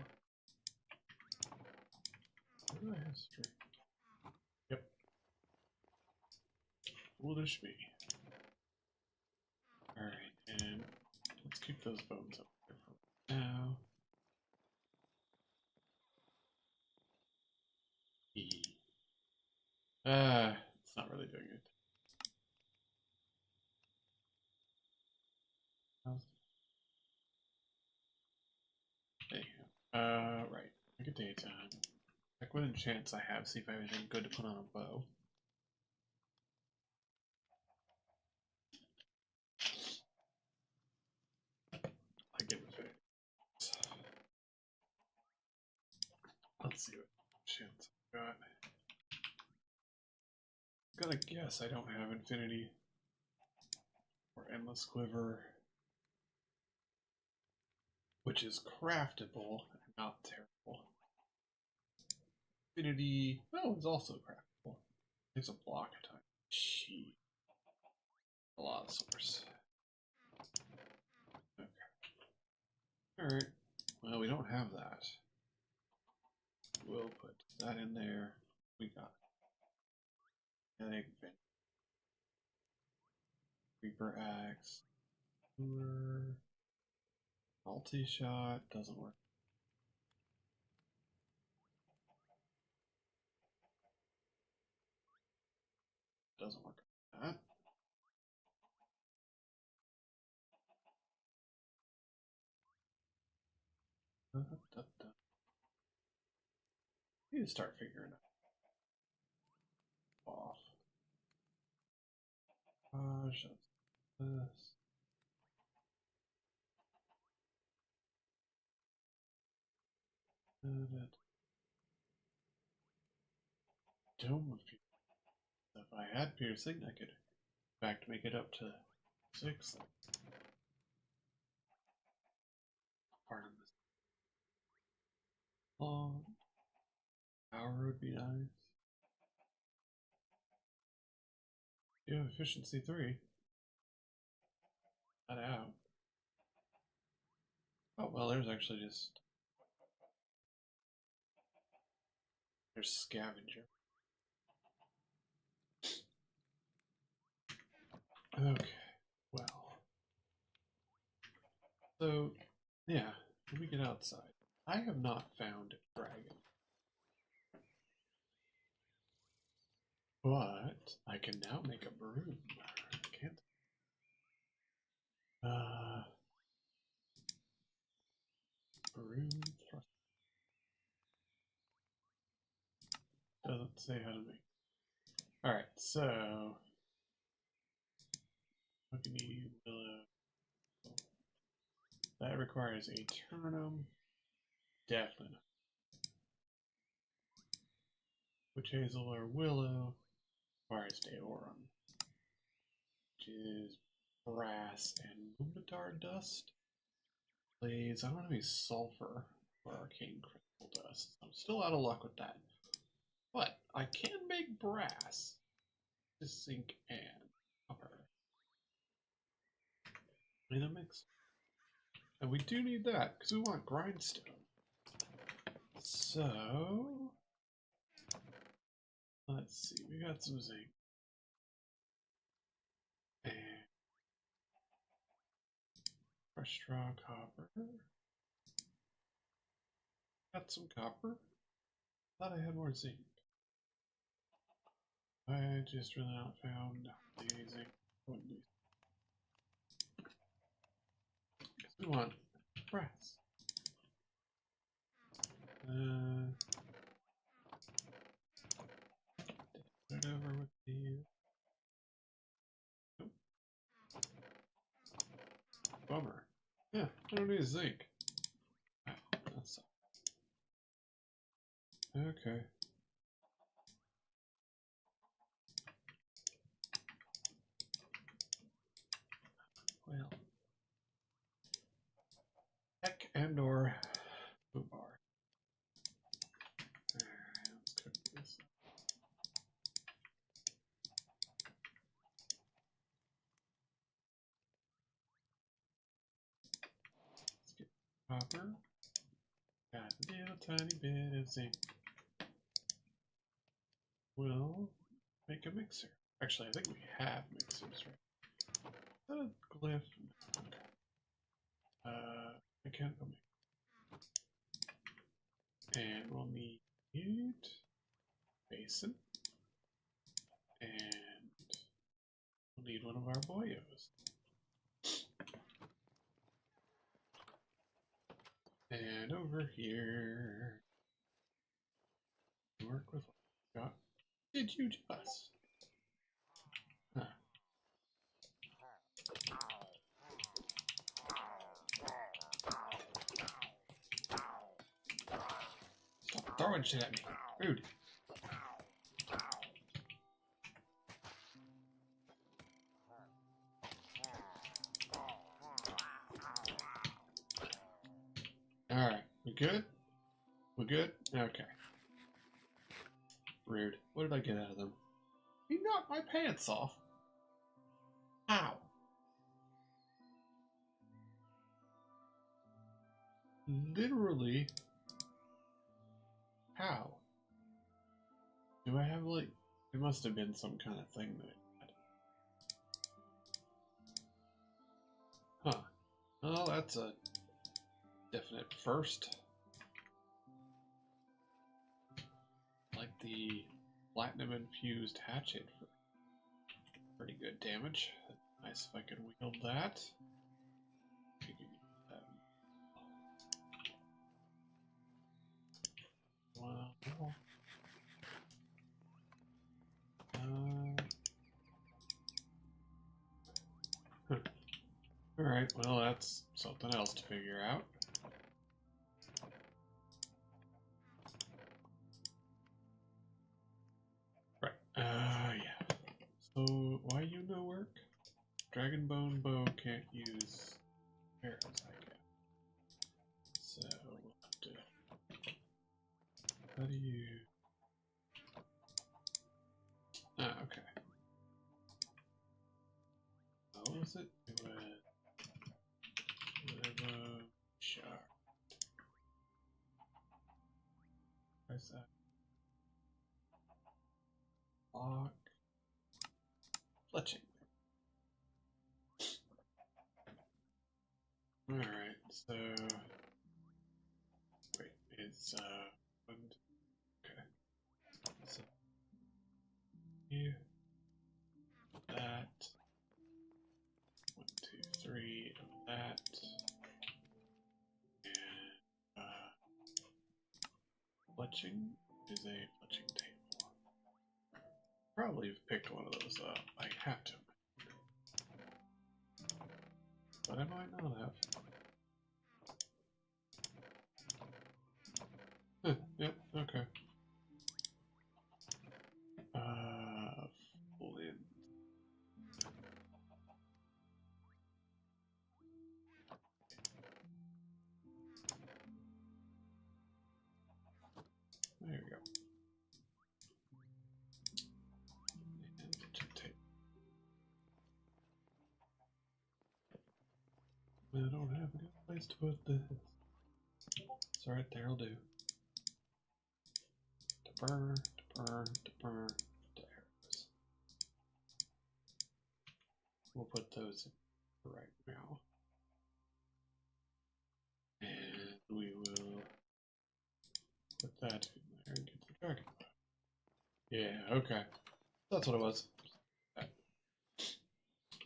Where do I have string? Yep. Foolish me. Alright, and let's keep those bones up there for now. It's not really doing it. Right. Make a daytime. Check what enchants I have, see if I have anything good to put on a bow. I'm gonna guess I don't have infinity or endless quiver, which is craftable and not terrible. Infinity, oh, it's also craftable. It's a block at a time. Sheet. A lot of source. Okay. Alright. Well, we don't have that. We'll put that in there. We got egg, Reaper axe, multi-shot, doesn't work. Doesn't work on that. Need to start figuring it off. Gosh, that's this. Dome of Piercing. If I had piercing, I could, in fact, make it up to 6. Part of this. Long. Power would be nice. You have efficiency 3. Not out. Oh, well, there's actually just... There's scavenger. Okay, well. So, yeah, when we get outside, I have not found a dragon. But I can now make a broom. Can't broom thrust. Doesn't say how to make. Alright, so Hookany Willow. That requires a turnum. Definitely not. Witch Hazel or Willow requires Deorum, which is brass and Luminar dust. Blaze, I don't have any sulfur or arcane crystal dust. I'm still out of luck with that. But I can make brass, zinc, and copper in a mix. And we do need that because we want grindstone. So let's see, we got some zinc. And fresh straw copper. Got some copper. Thought I had more zinc. I just really not found any zinc. Because we want brass. Put it over with the... Nope. Bummer. Yeah, I don't need zinc. That's... Okay. Well. Heck and or foobar. Alright, let's cook this. Let's get copper. Got a little tiny bit of zinc. We'll make a mixer. Actually, I think we have mixers, right? Is that a glyph? Okay. Mechanical mix. And we'll need basin. And we'll need one of our boyos. And over here, work with what we got. Did you just? Huh. Stop throwing shit at me. Rude. We good? We good? Okay. Rude. What did I get out of them? He knocked my pants off. How? Literally. How? Do I have like... It must have been some kind of thing that I had. Huh. Well, that's a definite first. Like the platinum infused hatchet for pretty good damage. Nice if I could wield that. Wow. Alright, well that's something else to figure out. Right, yeah. So, why you no work? Dragonbone bow can't use arrows, I guess. So, we'll have to... How do you... Ah, okay. What was it? It was... Shark. Where's that? Lock. Fletching. Alright, so... Wait, it's, one, okay. So, here. That. 1, 2, 3 of that. And, fletching is a fletching table. Probably have picked one of those up. I have to. But I might not have. Huh, yep, okay. Flint. There we go. And tape. I don't have a good place to put this. It's alright, there'll do. Burr, burr, burr, arrows. We'll put those in right now. And we will put that in there and get the dragon. Yeah, okay. That's what it was.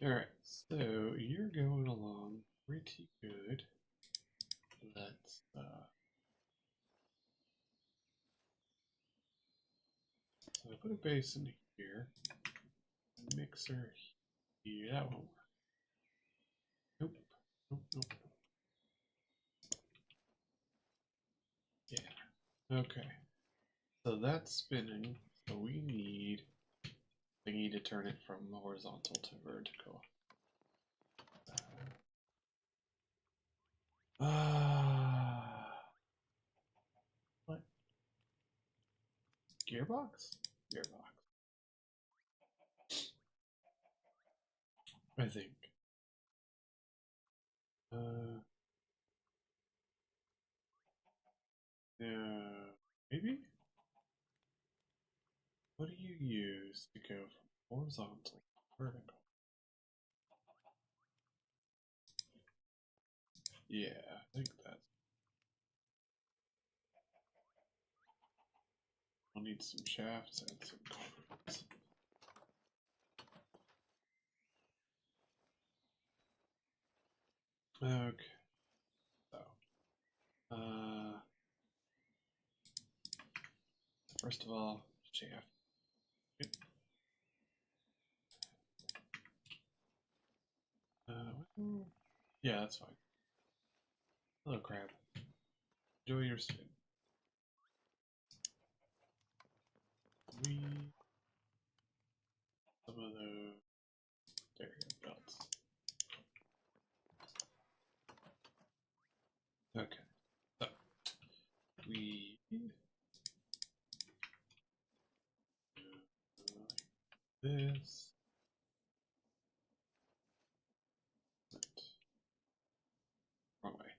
Alright, so you're going along pretty good. Let's so put a basin here. Mixer here. That won't work. Nope. Nope, nope, nope. Yeah. Okay. So that's spinning. So we need thingy to turn it from horizontal to vertical. What? Gearbox? Gearbox. I think. Yeah, maybe? What do you use to go from horizontal to vertical? Yeah, I think that's... I'll need some shafts and some cords. Okay. So, first of all, shaft. Yep. Yeah, that's fine. Hello, crab. Enjoy your spin. Some of those. There you go, belts. Okay. So, this. Wrong way.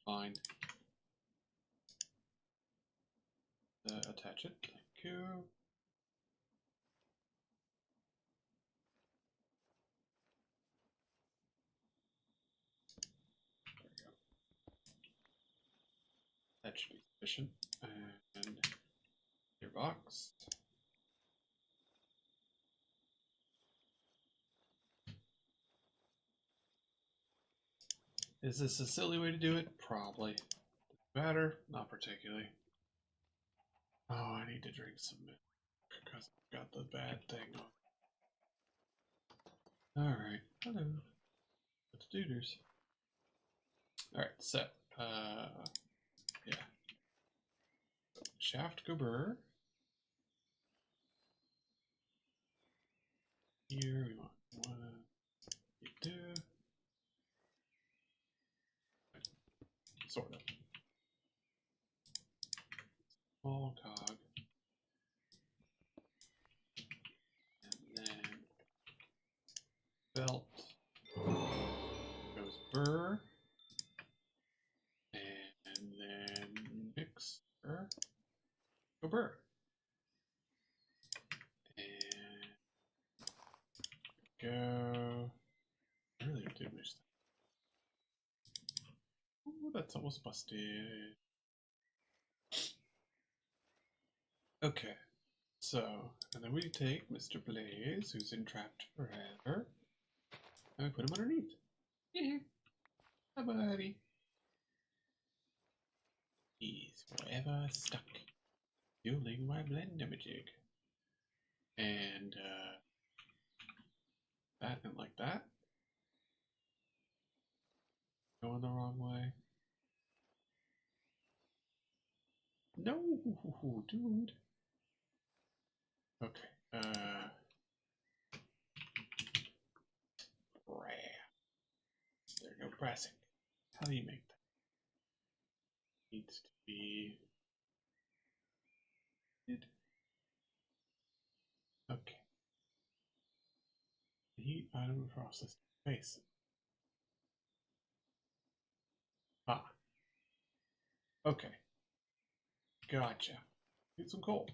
Fine. Attach it. Thank you. There we go. That should be sufficient. And your box. Is this a silly way to do it? Probably. Matter? Not particularly. Oh, I need to drink some milk because I've got the bad thing on. Alright. Hello. Let's do this. Alright, so yeah. Shaft Gober. Here we want one, two, sort of. Small cog. And then belt goes burr. And then mixer go burr. And go. I really do wish that. Ooh, that's almost busted. Okay, so, and then we take Mr. Blaze, who's entrapped forever, and we put him underneath. Yeah. Hi, buddy. He's forever stuck, fueling my blender magic. And, that and like that. Going the wrong way. No, dude. Okay, there you go, pressing. How do you make that? Needs to be. Okay. Heat item process base. Ah. Okay. Gotcha. Get some coal.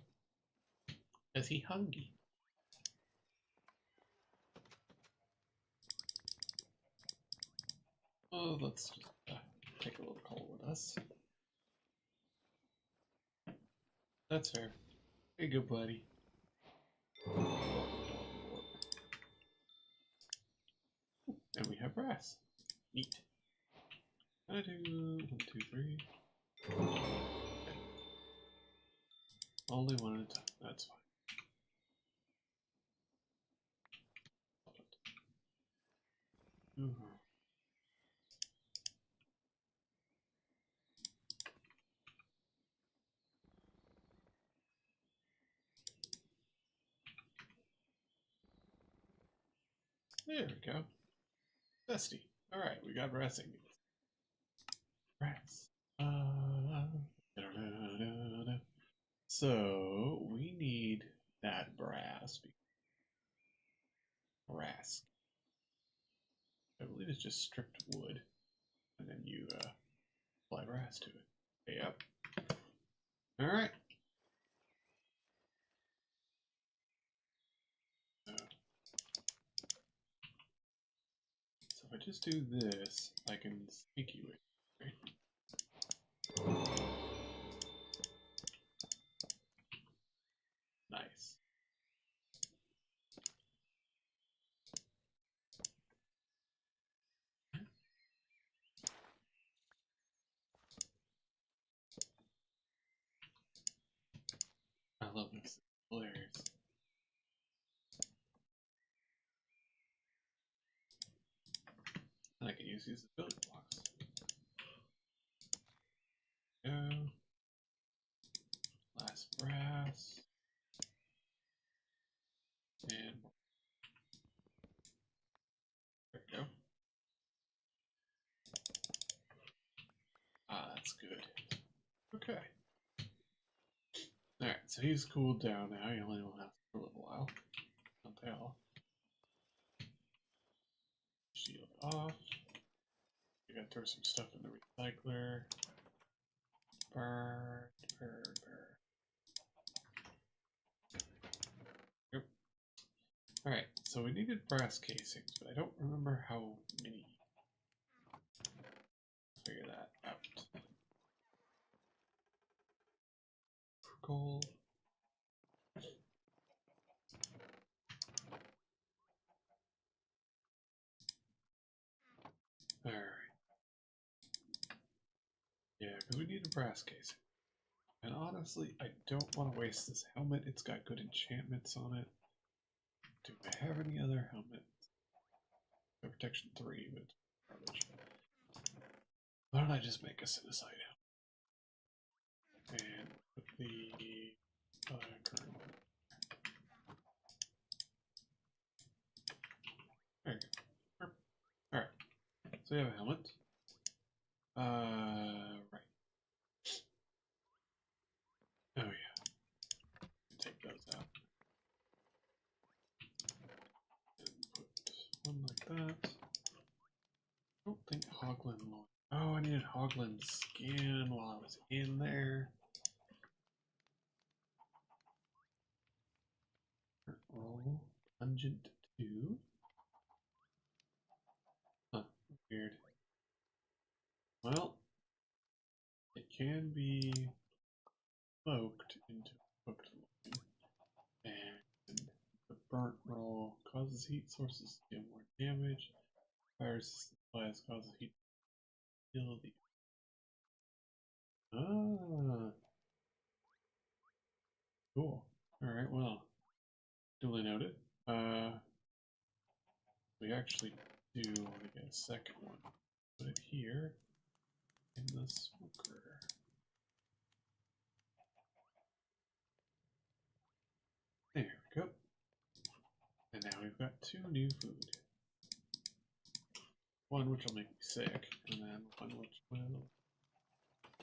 Is he hungry? Oh, let's just take a little coal with us. That's fair. Hey, good buddy. And we have brass. Neat. I do 1, 2, 3. Okay. Only one at a time. That's fine. There we go. Dusty. Alright, we got brass ingots. Brass. So we need that brass. Brass. I believe it's just stripped wood, and then you apply brass to it. Yep. All right. So if I just do this, I can sneaky with it. Right? Nice. I love this. It's hilarious. And I can use these as building blocks. Go. Last brass. And there we go. Ah, that's good. Okay. Alright, so he's cooled down now. He only will last for a little while. Not they all. Shield off. You gotta throw some stuff in the recycler. Burn, burn, burn. Yep. Alright, so we needed brass casings, but I don't remember how many. Figure that out. Gold. Alright. Yeah, because we need a brass casing. And honestly, I don't want to waste this helmet. It's got good enchantments on it. Do I have any other helmets? Protection 3, but garbage. Why don't I just make a Sinicide helmet? And put the current one. There you go. Alright. So we have a helmet. Right. Oh yeah. Take those out. And put one like that. I don't think Hoglin loin. Oh, I needed Hoglin's skin while I was in there. Roll pungent 2. Huh, weird. Well, it can be smoked into cooked loin, and the burnt roll causes heat sources to deal more damage. Fire resistant supplies causes heat to kill the. Ah, cool. All right, well, duly noted. We actually do want to get a second one. Put it here in the smoker. There we go. And now we've got 2 new food. One which will make me sick, and then one which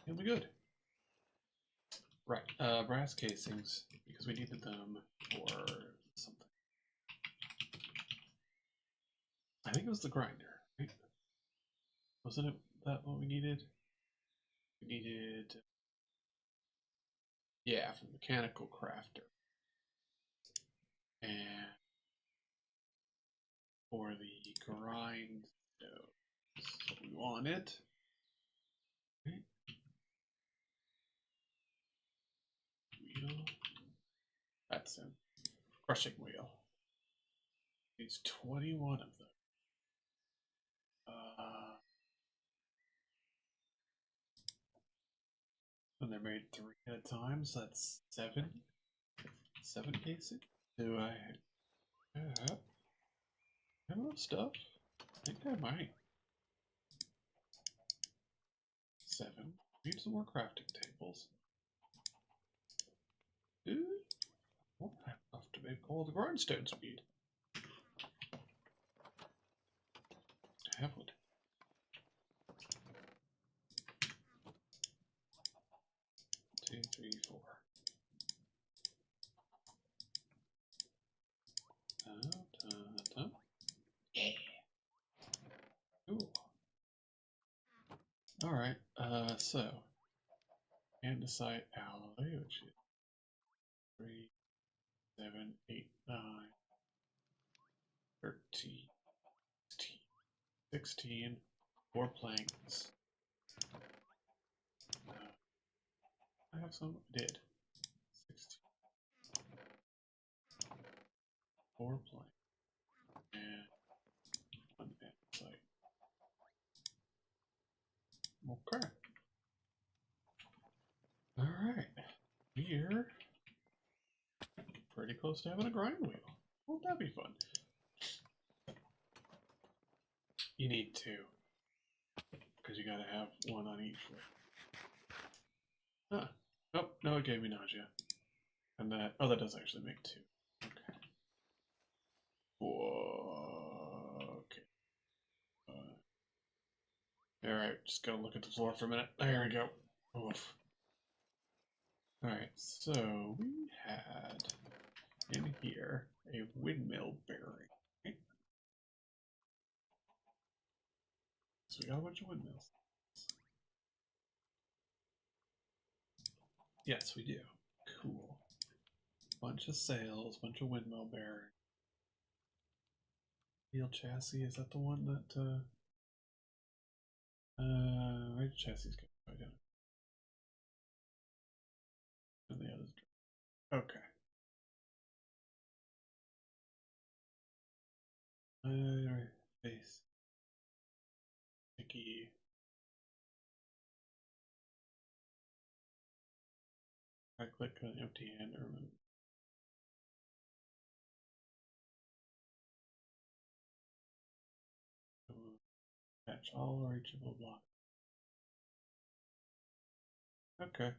will be good. Right, brass casings, because we needed them for something. I think it was the grinder, right? Wasn't it that what we needed? We needed, yeah, for the mechanical crafter. And for the grind, so we want it. Right. Wheel. That's him. Crushing wheel. Needs 21 of them. And they're made 3 at a time, so that's 7. 7 casing. Do I have enough stuff? I think I might. 7. Need some more crafting tables. Dude, I won't have enough to make all the grindstones we need. I have wood. 2, 3, 4. Yeah. Cool. Alright, so andesite alloy, which is 3, 7, 8, 9, 13, 16, 16, 4 planks. I have some, I did. 16, 4 planks, and 1 andesite. Okay. Alright, we're pretty close to having a grind wheel. Won't that be fun? You need 2, because you gotta have 1 on each foot. Huh. Oh, no, it gave me nausea. And that, oh, that does actually make 2. Okay. Whoa. Okay. Alright, just gotta look at the floor for a minute. There we go. Oof. Alright, so we had in here a windmill bearing. Right? So we got a bunch of windmills. Yes, we do. Cool. Bunch of sails, bunch of windmill bearing. Wheel chassis, is that the one that right chassis is good. Right, and the others. Okay. Base. Sticky. Right click on empty hand or remove. Catch all reachable blocks. Okay.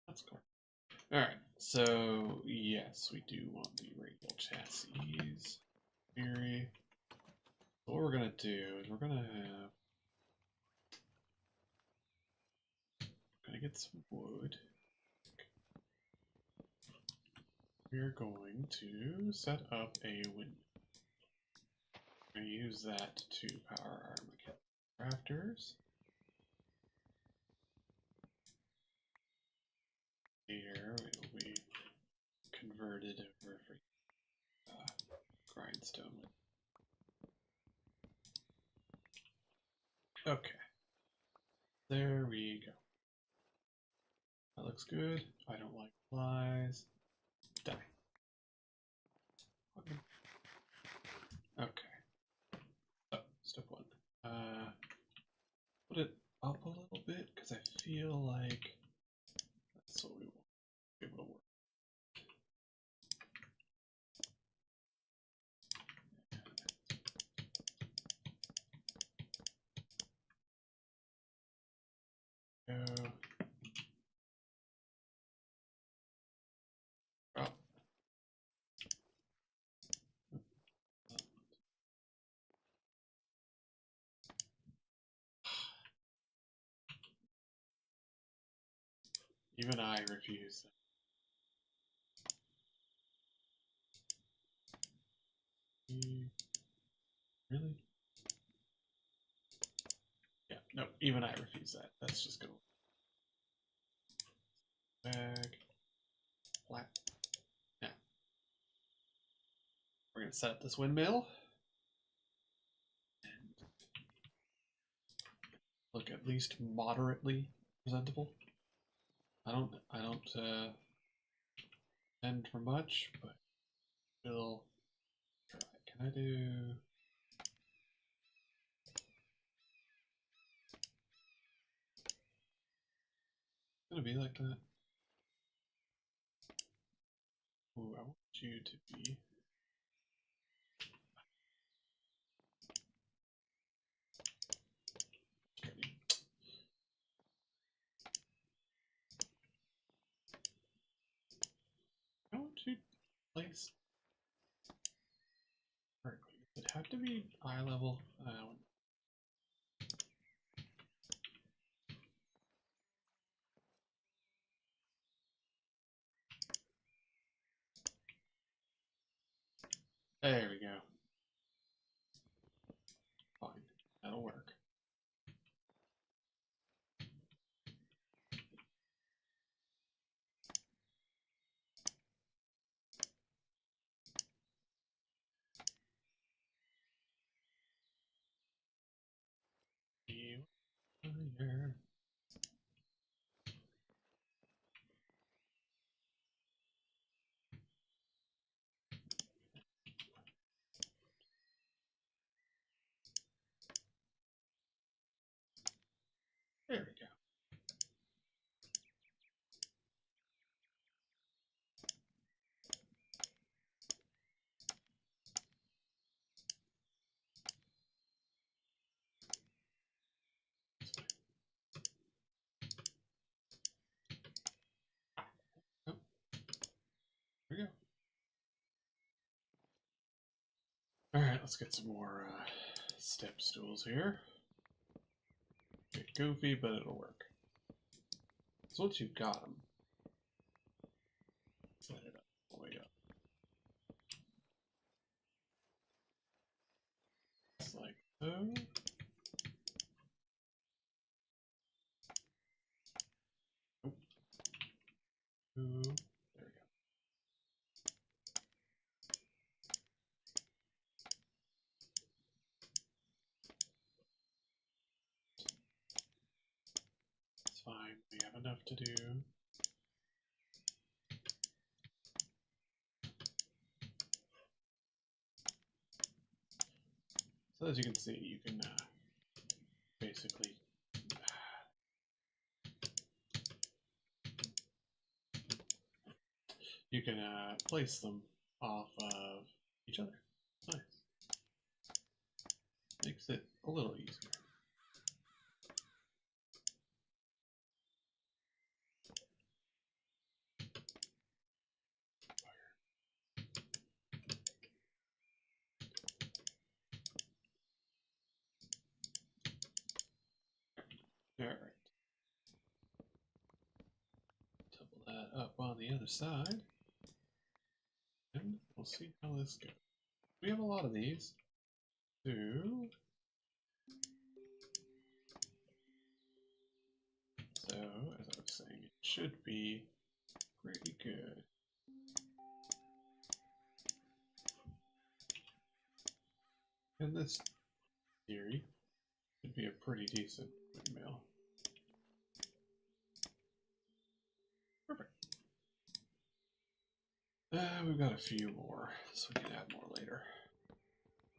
That's cool. Alright, so yes, we do want the radial chassis. Theory. So what we're gonna do is we're gonna get some wood. We're going to set up a windmill. We're going to use that to power our mechanical crafters. Later, it will be converted over for grindstone. Okay. There we go. That looks good. I don't like flies. Die. Okay. Oh, step one. Put it up a little bit because I feel like that's what we want to be able to work. Go. Oh. Even I refuse. Really? Yeah, no, even I refuse that. That's just gonna bag flat. Now we're gonna set up this windmill and look at least moderately presentable. I don't intend for much, but we'll try. Can I do? It's gonna be like that. Ooh, I want you to be. I want you to place vertically. Does it have to be eye level? There we go. Fine, that'll work. Fire. There we go. Oh, there we go. All right, let's get some more step stools here. bit goofy, but it'll work. So once you've got them, set it up all the way up. Just like so. There we go. It's fine. We have enough to do. So as you can see, you can basically place them off of each other. Nice. Makes it a little easier. Alright. Double that up on the other side. And we'll see how this goes. We have a lot of these. Two. So, as I was saying, it should be pretty good. And this theory should be a pretty decent windmill. Perfect. We've got a few more, so we can add more later.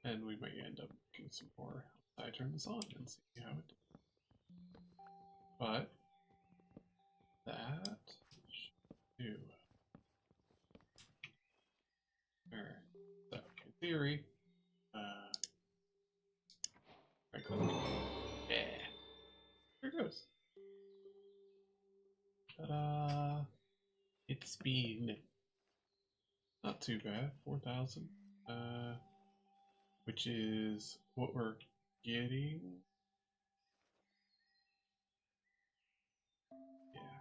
And we may end up making some more. I turn this on and see how it does. But that should do. Alright, so in theory, right click. Yeah. There it goes. Ta-da! It's been not too bad, 4,000. Which is what we're getting. Yeah.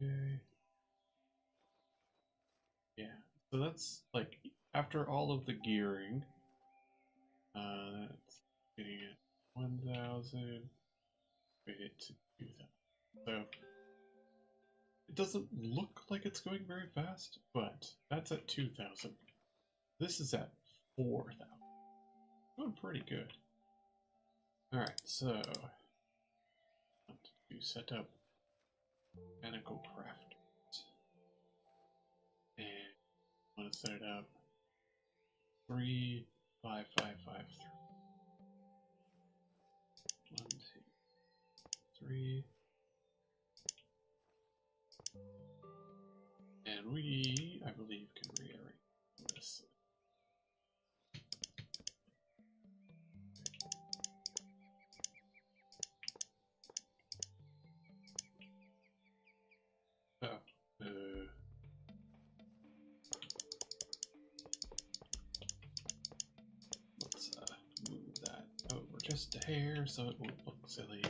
Okay. Yeah. So that's like after all of the gearing, that's getting it 1,000. Made it to 2,000. So it doesn't look like it's going very fast, but that's at 2,000. This is at 4,000. Going pretty good. Alright, so to set up mechanical crafters. And I want to set it up 3, 5, 5, 5, 3. 1, 2, 3. And we, I believe, can rearrange this. Oh, let's move that over just a hair so it won't look silly.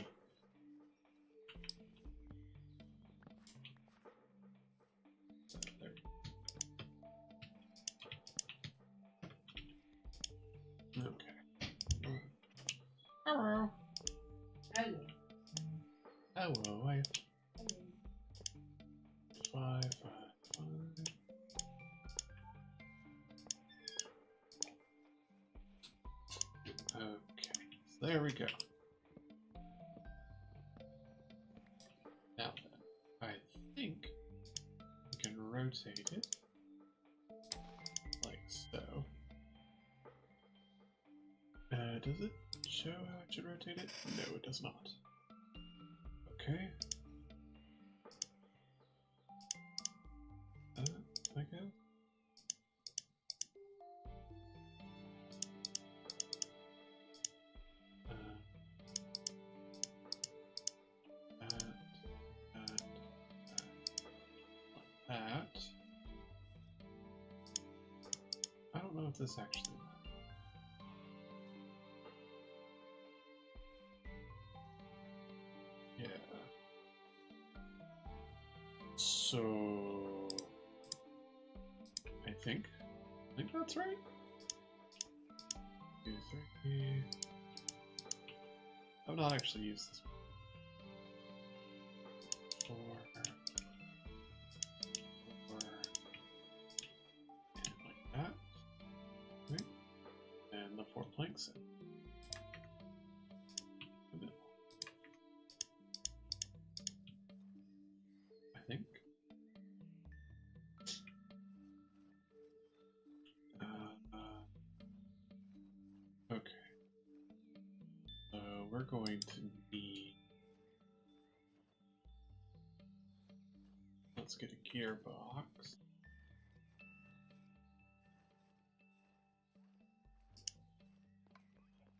Okay. Hello. Hello. Hello. I have 5, 5, 5. Okay, so there we go. Now then, I think we can rotate it like so. Does it show how I should rotate it? No, it does not. Okay. I guess. That. I don't know if this actually. So I think that's right. 2, 3. I've not actually used this before. 4, and like that. Okay. And the 4 planks in the middle. I think. Okay. So we're going to need. Let's get a gearbox.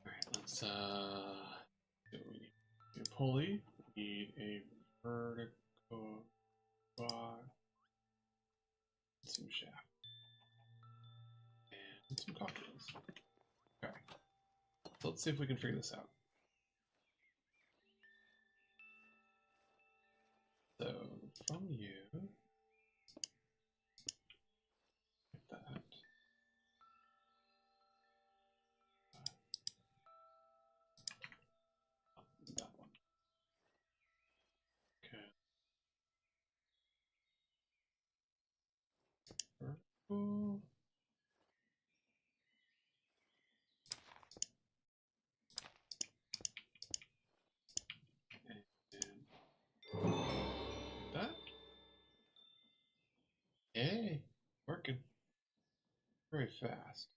Alright, let's we need a pulley, we need a vertical bar, some shaft, and some cocktails. Okay. So let's see if we can figure this out. So from you, like that. That one. Okay. Vertical. And like that. Hey, working very fast.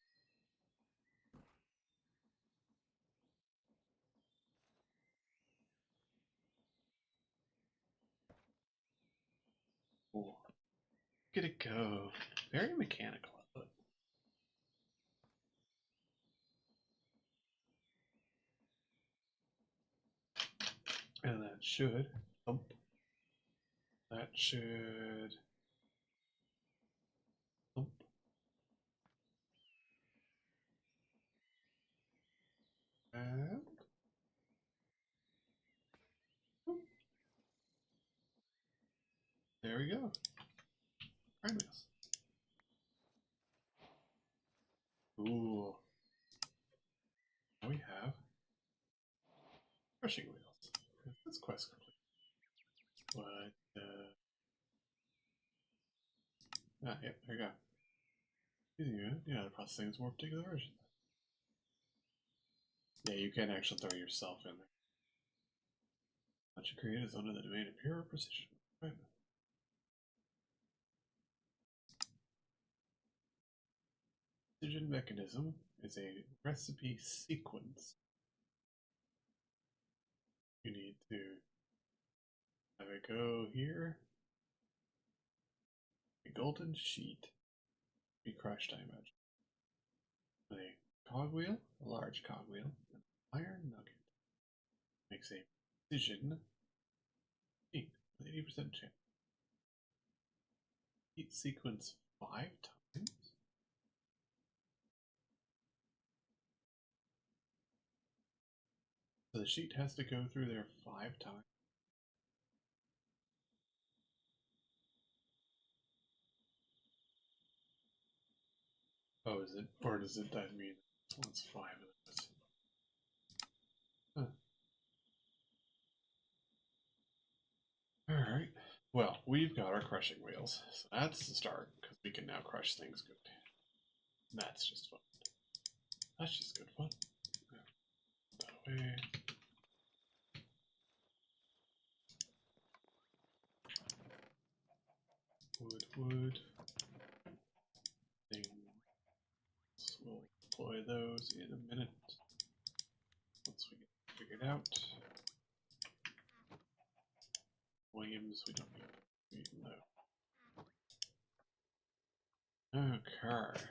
Ooh. Look at it go. Very mechanical. And that should thump. That should thump. And thump. There we go. Very nice. Ooh. Now we have crushing wheels. That's quest complete. But yeah, there you go. Yeah, the processing is more particular version. Yeah, you can actually throw yourself in there. What you create is under the domain of pure precision. Right. Precision mechanism is a recipe sequence. You need to have it go here. A golden sheet be crushed, I imagine. A cogwheel, a large cogwheel, an iron nugget makes a precision sheet with 80% chance. Heat sequence 5 times. So the sheet has to go through there 5 times. Oh, is it? Or does it that mean this one's 5 of this? Huh. Alright. Well, we've got our crushing wheels. So that's the start, because we can now crush things good. That's just fun. That's just good fun. That way. Wood. Things. We'll deploy those in a minute. Once we get it figured out. Williams, we don't need no. Okay.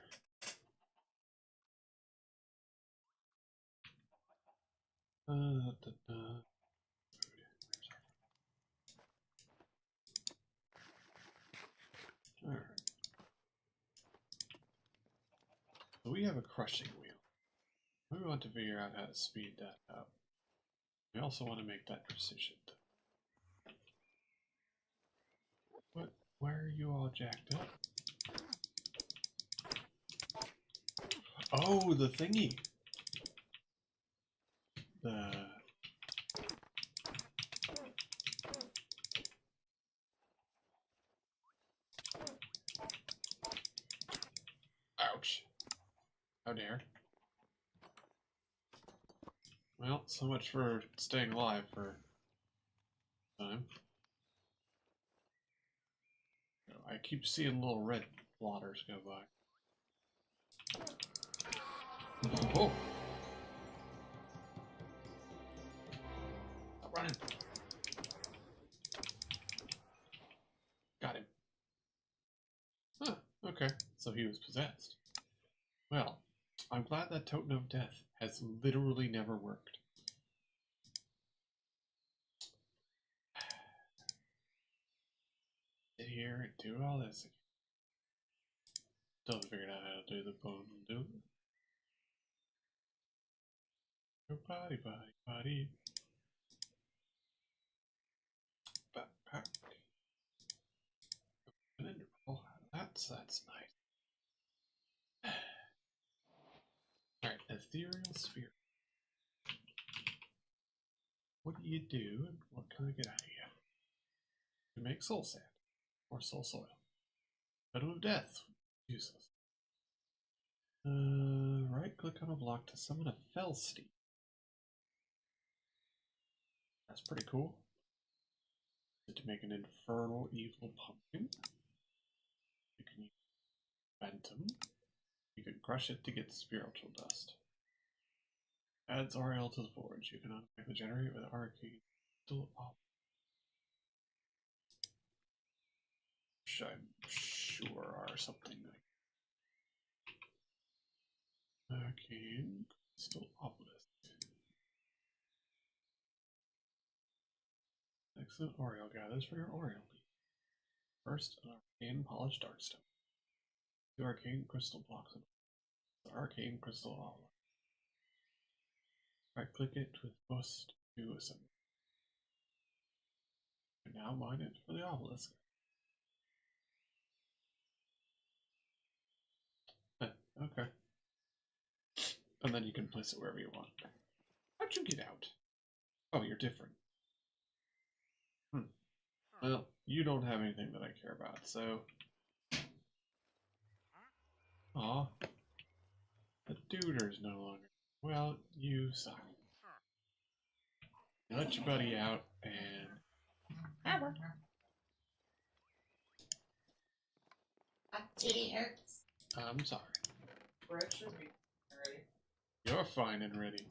Alright. So we have a crushing wheel. We want to figure out how to speed that up. We also want to make that precision. What Why are you all jacked up? Oh, the thingy. The... Ouch. How dare. Well, so much for staying alive for time. I keep seeing little red blotters go by. Oh! Stop running. Got him. Huh, okay. So he was possessed. Well, I'm glad that totem of death has literally never worked. Sit here and do all this again. Still haven't figured out how to do the bone do it. Go body, body, body. Backpack. Oh, that's nice. Alright, ethereal sphere. What do you do and what can I get out of you? You make soul sand or soul soil. Totem of death. Useless. Right click on a block to summon a fell steed. That's pretty cool. To make an infernal evil pumpkin. You can use phantom. You can crush it to get spiritual dust. Adds RL to the forge. You can unpack the generate with arcane. Still off. I'm sure are something like arcane crystal obelisk. Excellent Oriole gathers for your Oriole leaf. First, an arcane polished darkstone. 2 arcane crystal blocks of the arcane crystal obelisk. Right click it with most to assemble. And now mine it for the obelisk. Okay. And then you can place it wherever you want. How'd you get out? Oh, you're different. Well, you don't have anything that I care about, so... Aw. The duder's no longer... Well, you suck. You let your buddy out, and... My titty hurts. I'm sorry. Bread should be ready. You're fine and ready.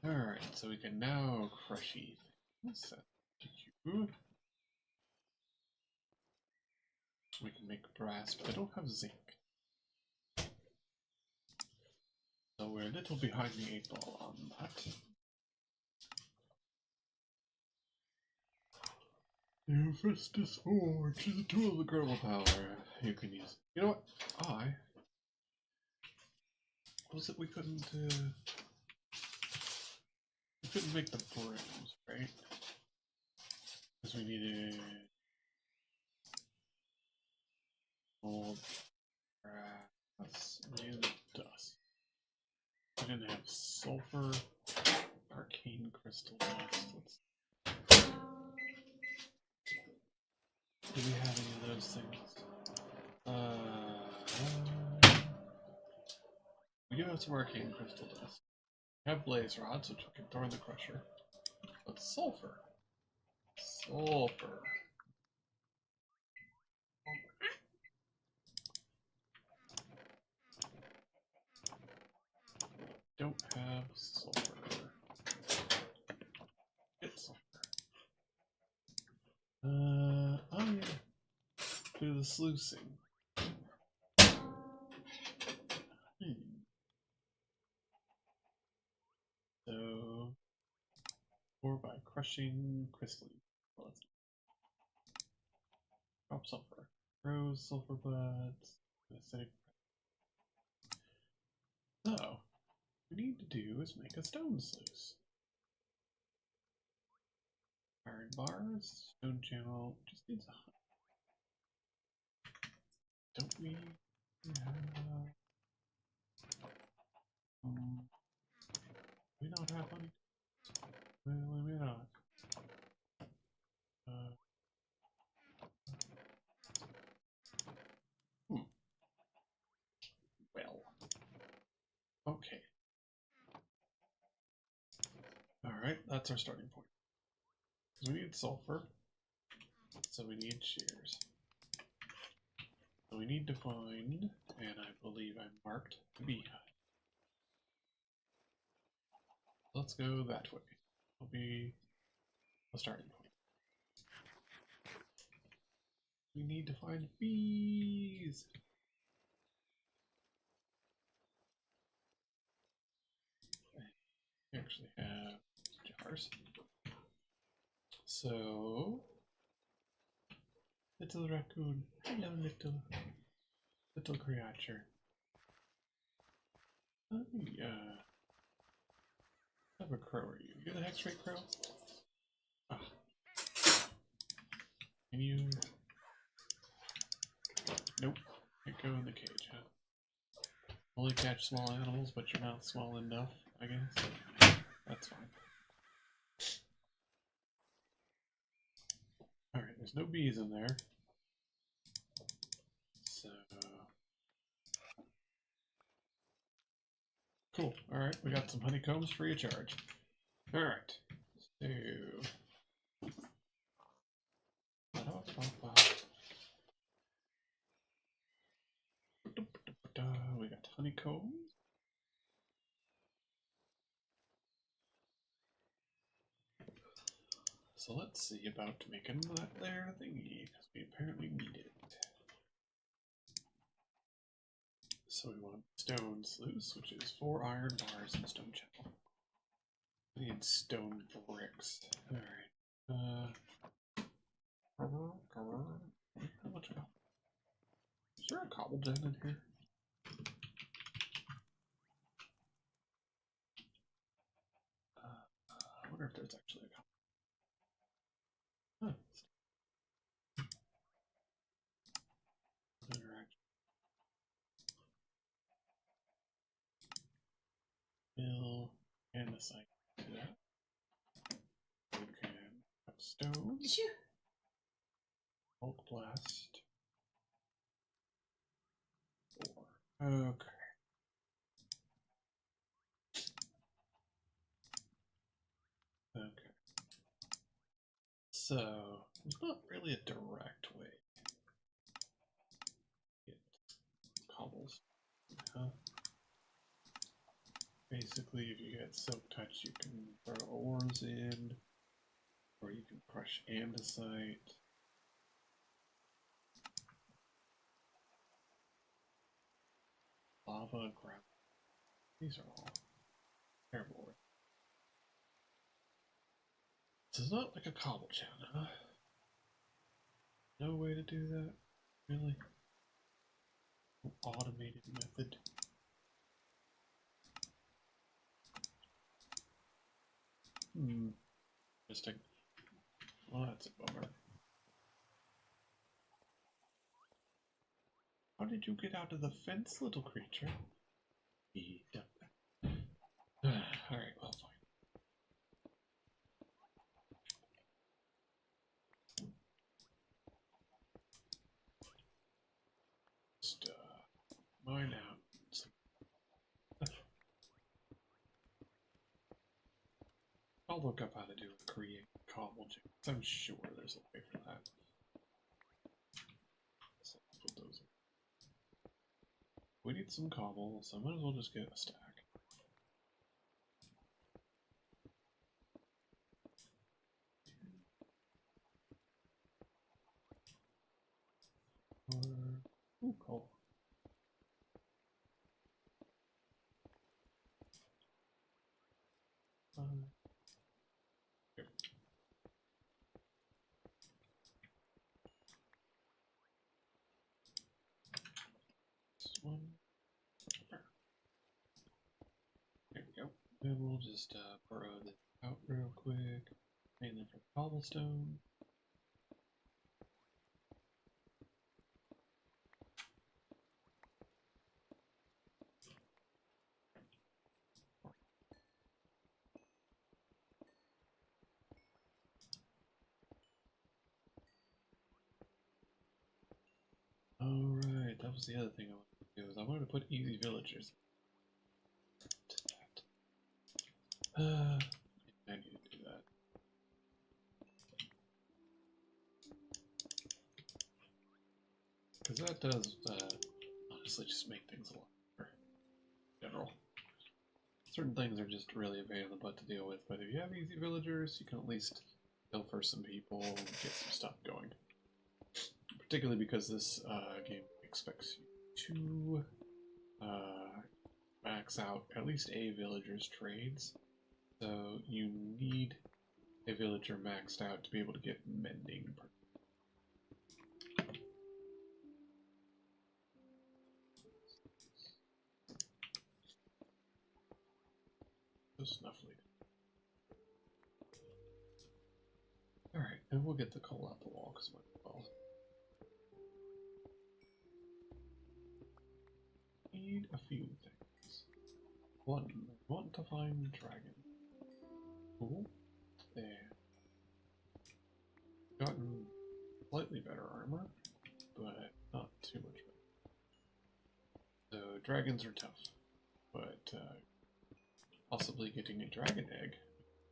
Alright, so we can now crushy things. We can make brass, but I don't have zinc. So we're a little behind the 8 ball on that. Your fist is forged is a tool of incredible power. You can use. You know what? Was it we couldn't make the brooms, right? Because we needed old brass and dust. We didn't have sulfur, arcane crystal dust. Do we have any of those things? We do have some arcane crystal dust. We have blaze rods, which we can throw in the crusher. But sulfur. Sulfur. Don't have sulfur. Get sulfur. Oh yeah. Do the sluicing. So, or by crushing crystalline. Well, drop sulfur. Rose sulfur buds. Acidic. So, what we need to do is make a stone sluice. Iron bars, stone channel, just needs a honey. Don't we have... we don't have honey? Well, we may not. Well. Okay. Alright, that's our starting point. We need sulfur, so we need shears. So we need to find, and I believe I marked the beehive. Let's go that way. It'll be a starting point. We need to find bees! We actually have jars. So, little raccoon, hello little creature. Have a crow, are you? You're the hex rate crow? Ah. Can you... Nope. Can't go in the cage, huh? Only catch small animals, but you're not small enough, I guess. That's fine. Alright, there's no bees in there. So... Cool. Alright, we got some honeycombs free of charge. Alright. So... We got honeycombs. So let's see about making that there thingy, because we apparently need it. So we want stone sluice, which is 4 iron bars and stone channel. We need stone bricks. Alright. How much cobble? Is there a cobble gen in here? I wonder if there's actually a cobble. Huh. Mill and the site. Do that. We can have stone. Bulk blast. 4. Okay. Okay. So there's not really a direct way to get cobbles. Basically, if you get silk touch, you can throw ores in, or you can crush andesite. Lava, gravel. These are all terrible. This is not like a cobble channel, huh? No way to do that? Really? An automated method? Interesting. Well, that's a bummer. How did you get out of the fence, little creature? Alright, well, fine. Just, mine out. I'll look up how to do a create cobble gen. I'm sure there's a way for that. So let's put those in. We need some cobble, so I might as well just get a stack. Ooh, coal. Here. This one. There we go. Then we'll just burrow this out real quick. Mainly for cobblestone. Alright, that was the other thing I wanted to do, is I wanted to put easy villagers. I need to do that. Because that does, honestly, just make things a lot better in general. Certain things are just really a pain in the butt to deal with, but if you have easy villagers, you can at least kill for some people and get some stuff going. Particularly because this game expects you to max out at least a villager's trades. So you need a villager maxed out to be able to get mending. So snuffly. Alright, and we'll get the coal out the wall because well. Need a few things. One, I want to find dragon. Cool. There. Gotten slightly better armor, but not too much better. So dragons are tough, but possibly getting a dragon egg,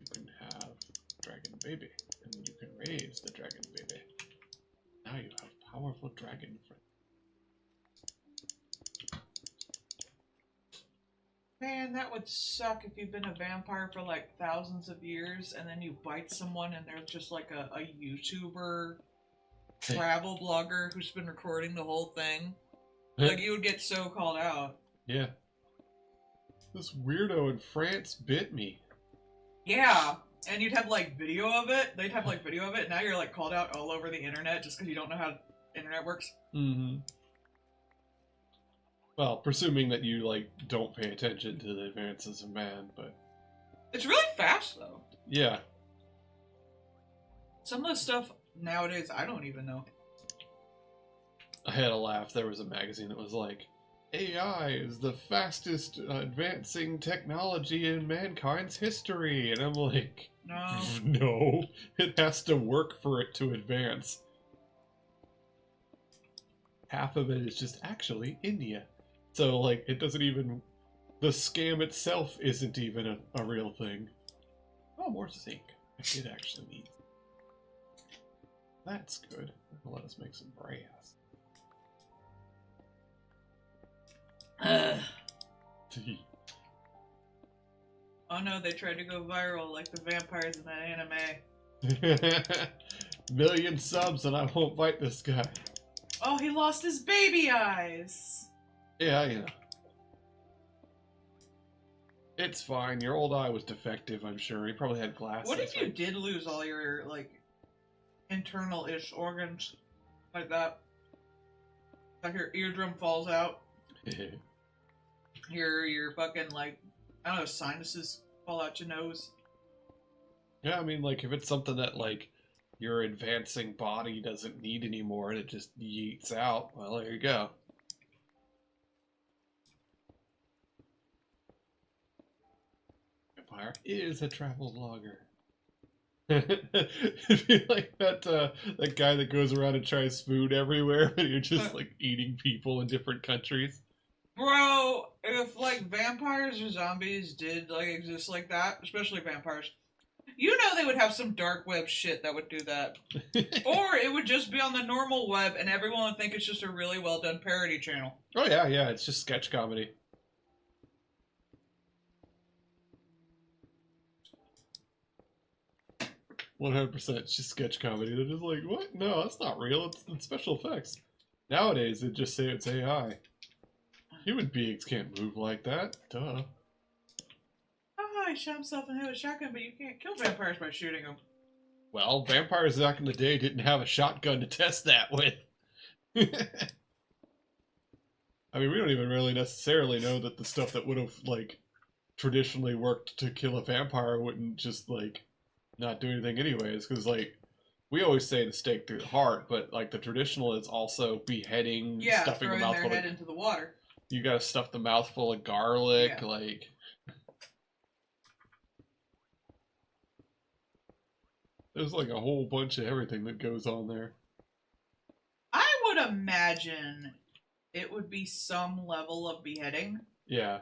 you can have a dragon baby, and you can raise the dragon baby. Now you have powerful dragon friends. Man, that would suck if you've been a vampire for like thousands of years and then you bite someone and they're just like a YouTuber, travel blogger who's been recording the whole thing. Like, you would get so called out. Yeah. This weirdo in France bit me. Yeah, and you'd have like video of it. They'd have like video of it. Now you're like called out all over the internet just because you don't know how the internet works. Mm-hmm. Well, presuming that you, like, don't pay attention to the advances of man, but... It's really fast, though. Yeah. Some of the stuff nowadays, I don't even know. I had a laugh. There was a magazine that was like, AI is the fastest advancing technology in mankind's history. And I'm like, No. No. It has to work for it to advance. Half of it is just actually India. So, like, it doesn't even... The scam itself isn't even a real thing. Oh, more zinc. I did actually need... That's good. That'll let us make some brass. Oh no, they tried to go viral like the vampires in that anime. Million subs and I won't fight this guy. Oh, he lost his baby eyes! Yeah, you know. It's fine. Your old eye was defective, I'm sure. He probably had glasses. What if you did lose all your, like, internal-ish organs? Like that? Like your eardrum falls out? your fucking, like, I don't know, sinuses fall out your nose? Yeah, I mean, like, if it's something that, like, your advancing body doesn't need anymore and it just yeets out, well, there you go. Vampire is a travel vlogger. It'd be like that guy that goes around and tries food everywhere, and you're just like eating people in different countries. Bro, if like vampires or zombies did like exist like that, especially vampires, you know they would have some dark web shit that would do that. Or it would just be on the normal web and everyone would think it's just a really well done parody channel. Oh yeah, yeah, it's just sketch comedy. $100%, it's just sketch comedy. They're just like, what? No, that's not real. It's special effects. Nowadays, they just say it's AI. Human beings can't move like that. Duh. Oh, he shot himself in the head with a shotgun, but you can't kill vampires by shooting them. Well, vampires back in the day didn't have a shotgun to test that with. I mean, we don't even really necessarily know that the stuff that would have, like, traditionally worked to kill a vampire wouldn't just, like, not do anything anyways, because like we always say the stake through the heart, but like the traditional is also beheading, Yeah, stuffing a throwing their mouthful head of. into the water. You gotta stuff the mouth full of garlic, Yeah. like. There's like a whole bunch of everything that goes on there. I would imagine it would be some level of beheading. Yeah.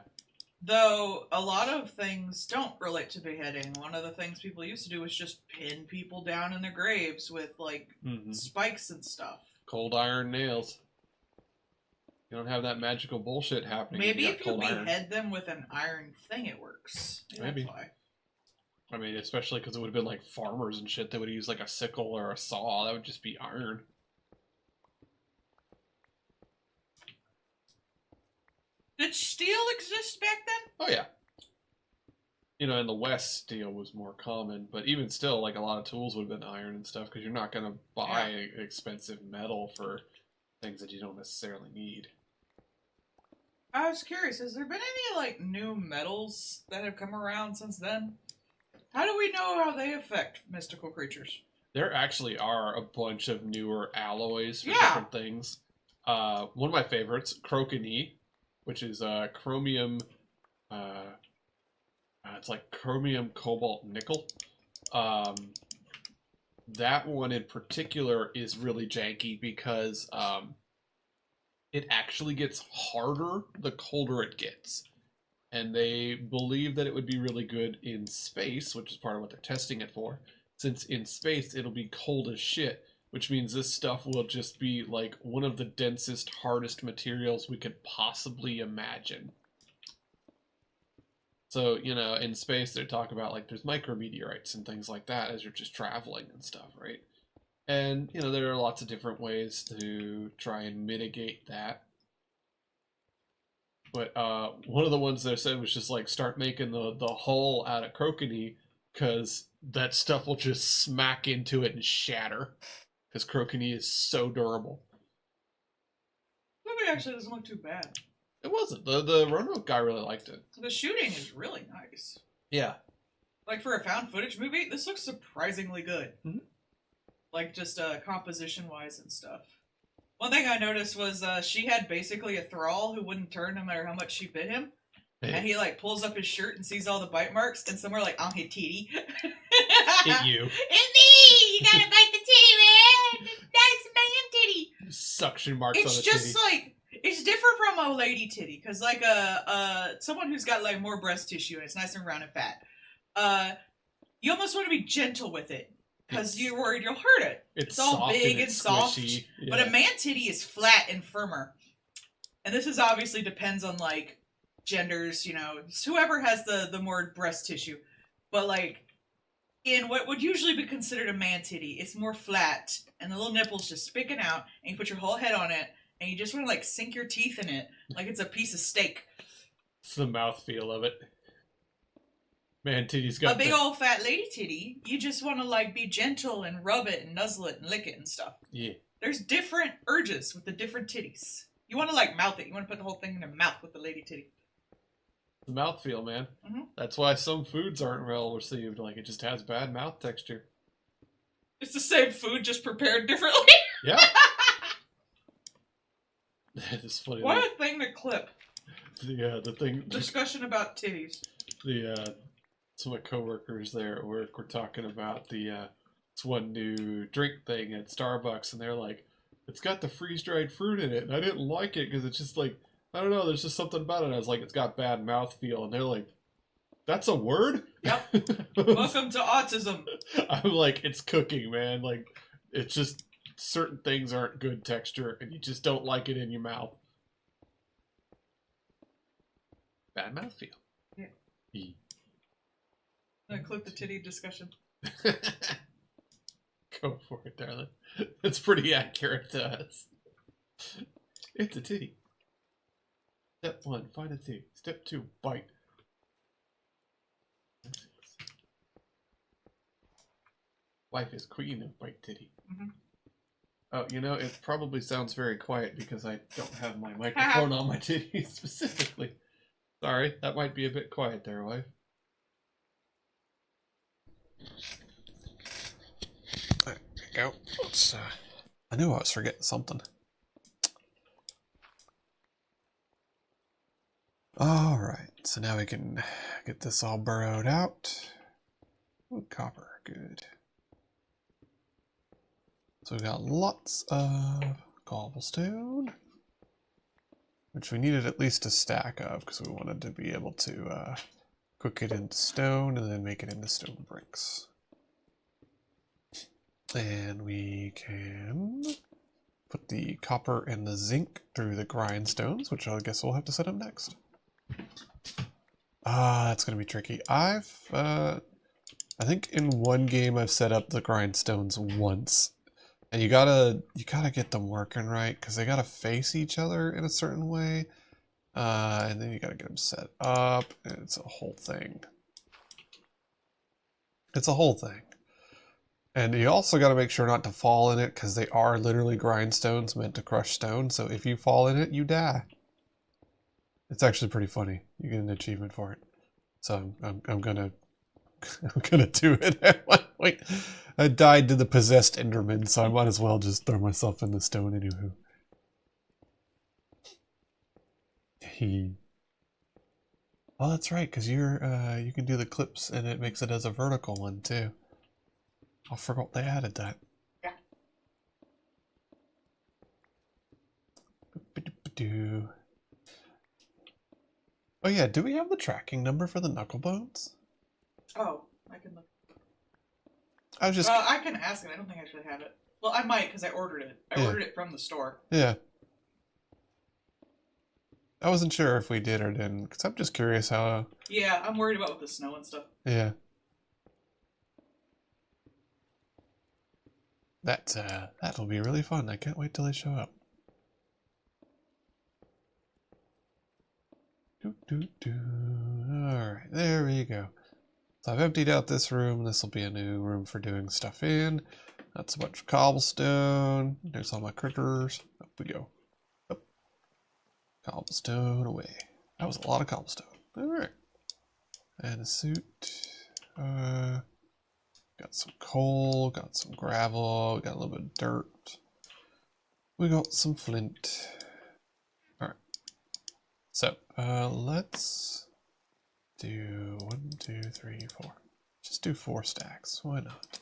Though a lot of things don't relate to beheading. One of the things people used to do was just pin people down in their graves with like spikes and stuff. Cold iron nails. You don't have that magical bullshit happening. Maybe if you behead iron. Them with an iron thing, it works. Maybe. That's why. I mean, especially because it would have been like farmers and shit that would use like a sickle or a saw. That would just be iron. Did steel exist back then? Oh yeah. You know, in the West, steel was more common, but even still, like a lot of tools would have been iron and stuff because you're not going to buy expensive metal for things that you don't necessarily need. I was curious, has there been any like new metals that have come around since then? How do we know how they affect mystical creatures? There actually are a bunch of newer alloys for different things. One of my favorites, Croconee, which is chromium. It's like chromium, cobalt, nickel. That one in particular is really janky because it actually gets harder the colder it gets. And they believe that it would be really good in space, which is part of what they're testing it for. Since in space, it'll be cold as shit, which means this stuff will just be like one of the densest, hardest materials we could possibly imagine. So, you know, in space, they talk about like there's micrometeorites and things like that as you're just traveling and stuff, right? And, you know, there are lots of different ways to try and mitigate that. But one of the ones they said was just like start making the hull out of Croconee because that stuff will just smack into it and shatter because Croconee is so durable. Movie actually doesn't look too bad. It wasn't. The Roanoke guy really liked it. The shooting is really nice. Yeah. Like for a found footage movie, this looks surprisingly good. Mm-hmm. Like just composition wise and stuff. One thing I noticed was she had basically a thrall who wouldn't turn no matter how much she bit him. Hey. And he like pulls up his shirt and sees all the bite marks and somewhere like on his titty. Hit you. It's me! You gotta bite the titty, man! That's man titty! Suction marks on the titty. It's just like, it's different from a lady titty. Because like someone who's got like more breast tissue and it's nice and round and fat. You almost want to be gentle with it. Because you're worried you'll hurt it. It's all big and soft. Yeah. But a man titty is flat and firmer. And this is obviously depends on like genders, you know, it's whoever has the more breast tissue. But like in what would usually be considered a man titty, it's more flat and the little nipples just sticking out and you put your whole head on it and you just want to like sink your teeth in it like it's a piece of steak. It's the mouthfeel of it. Man, titty's got a big old fat lady titty. You just want to like be gentle and rub it and nuzzle it and lick it and stuff. Yeah. There's different urges with the different titties. You want to like mouth it. You want to put the whole thing in your mouth with the lady titty. The mouthfeel, man. Mm-hmm. That's why some foods aren't well received. Like it just has bad mouth texture. It's the same food, just prepared differently. Yeah. That is funny. What a thing to clip. The thing. Discussion about titties. Some of my coworkers there at work were talking about this one new drink thing at Starbucks, and they're like, "It's got the freeze-dried fruit in it," and I didn't like it because it's just like, I don't know, there's just something about it. And I was like, it's got bad mouthfeel, and they're like, "That's a word?" Yep. Welcome to autism. I'm like, it's cooking, man. Like, it's just certain things aren't good texture, and you just don't like it in your mouth. Bad mouthfeel. Yeah. I'm gonna clip the titty discussion. Go for it, darling. That's pretty accurate to us. It's a titty. Step 1, find a titty. Step 2, bite. Wife is queen of bite titty. Mm-hmm. Oh, you know, it probably sounds very quiet because I don't have my microphone on my titty specifically. Sorry, that might be a bit quiet there, wife. go. Let's, I knew I was forgetting something. Alright, so now we can get this all burrowed out. Ooh, copper, good. So we got lots of cobblestone, which we needed at least a stack of because we wanted to be able to cook it into stone and then make it into stone bricks. And we can put the copper and the zinc through the grindstones, which I guess we'll have to set up next. That's gonna be tricky. I think in one game I've set up the grindstones once, and you gotta get them working right because they gotta face each other in a certain way, and then you gotta get them set up, and it's a whole thing. It's a whole thing. And you also got to make sure not to fall in it because they are literally grindstones meant to crush stone. So if you fall in it, you die. It's actually pretty funny. You get an achievement for it. So I'm gonna do it at one point. I died to the possessed Enderman, so I might as well just throw myself in the stone anywho. Oh, that's right, because you can do the clips and it makes it as a vertical one too. I forgot they added that. Yeah. Oh yeah, do we have the tracking number for the knuckle bones? Oh, I can look. I was just. I can ask it. I don't think I actually have it. Well, I might because I ordered it. I ordered it from the store. Yeah. I wasn't sure if we did or didn't because I'm just curious how. Yeah, I'm worried about with the snow and stuff. Yeah. That'll be really fun. I can't wait till they show up. Alright, there we go. So I've emptied out this room. This will be a new room for doing stuff in. That's a bunch of cobblestone. There's all my critters. Up we go. Up. Cobblestone away. That was a lot of cobblestone. Alright. And a suit. Got some coal, got some gravel, got a little bit of dirt. We got some flint. Alright. So, let's do 1, 2, 3, 4. Just do 4 stacks. Why not?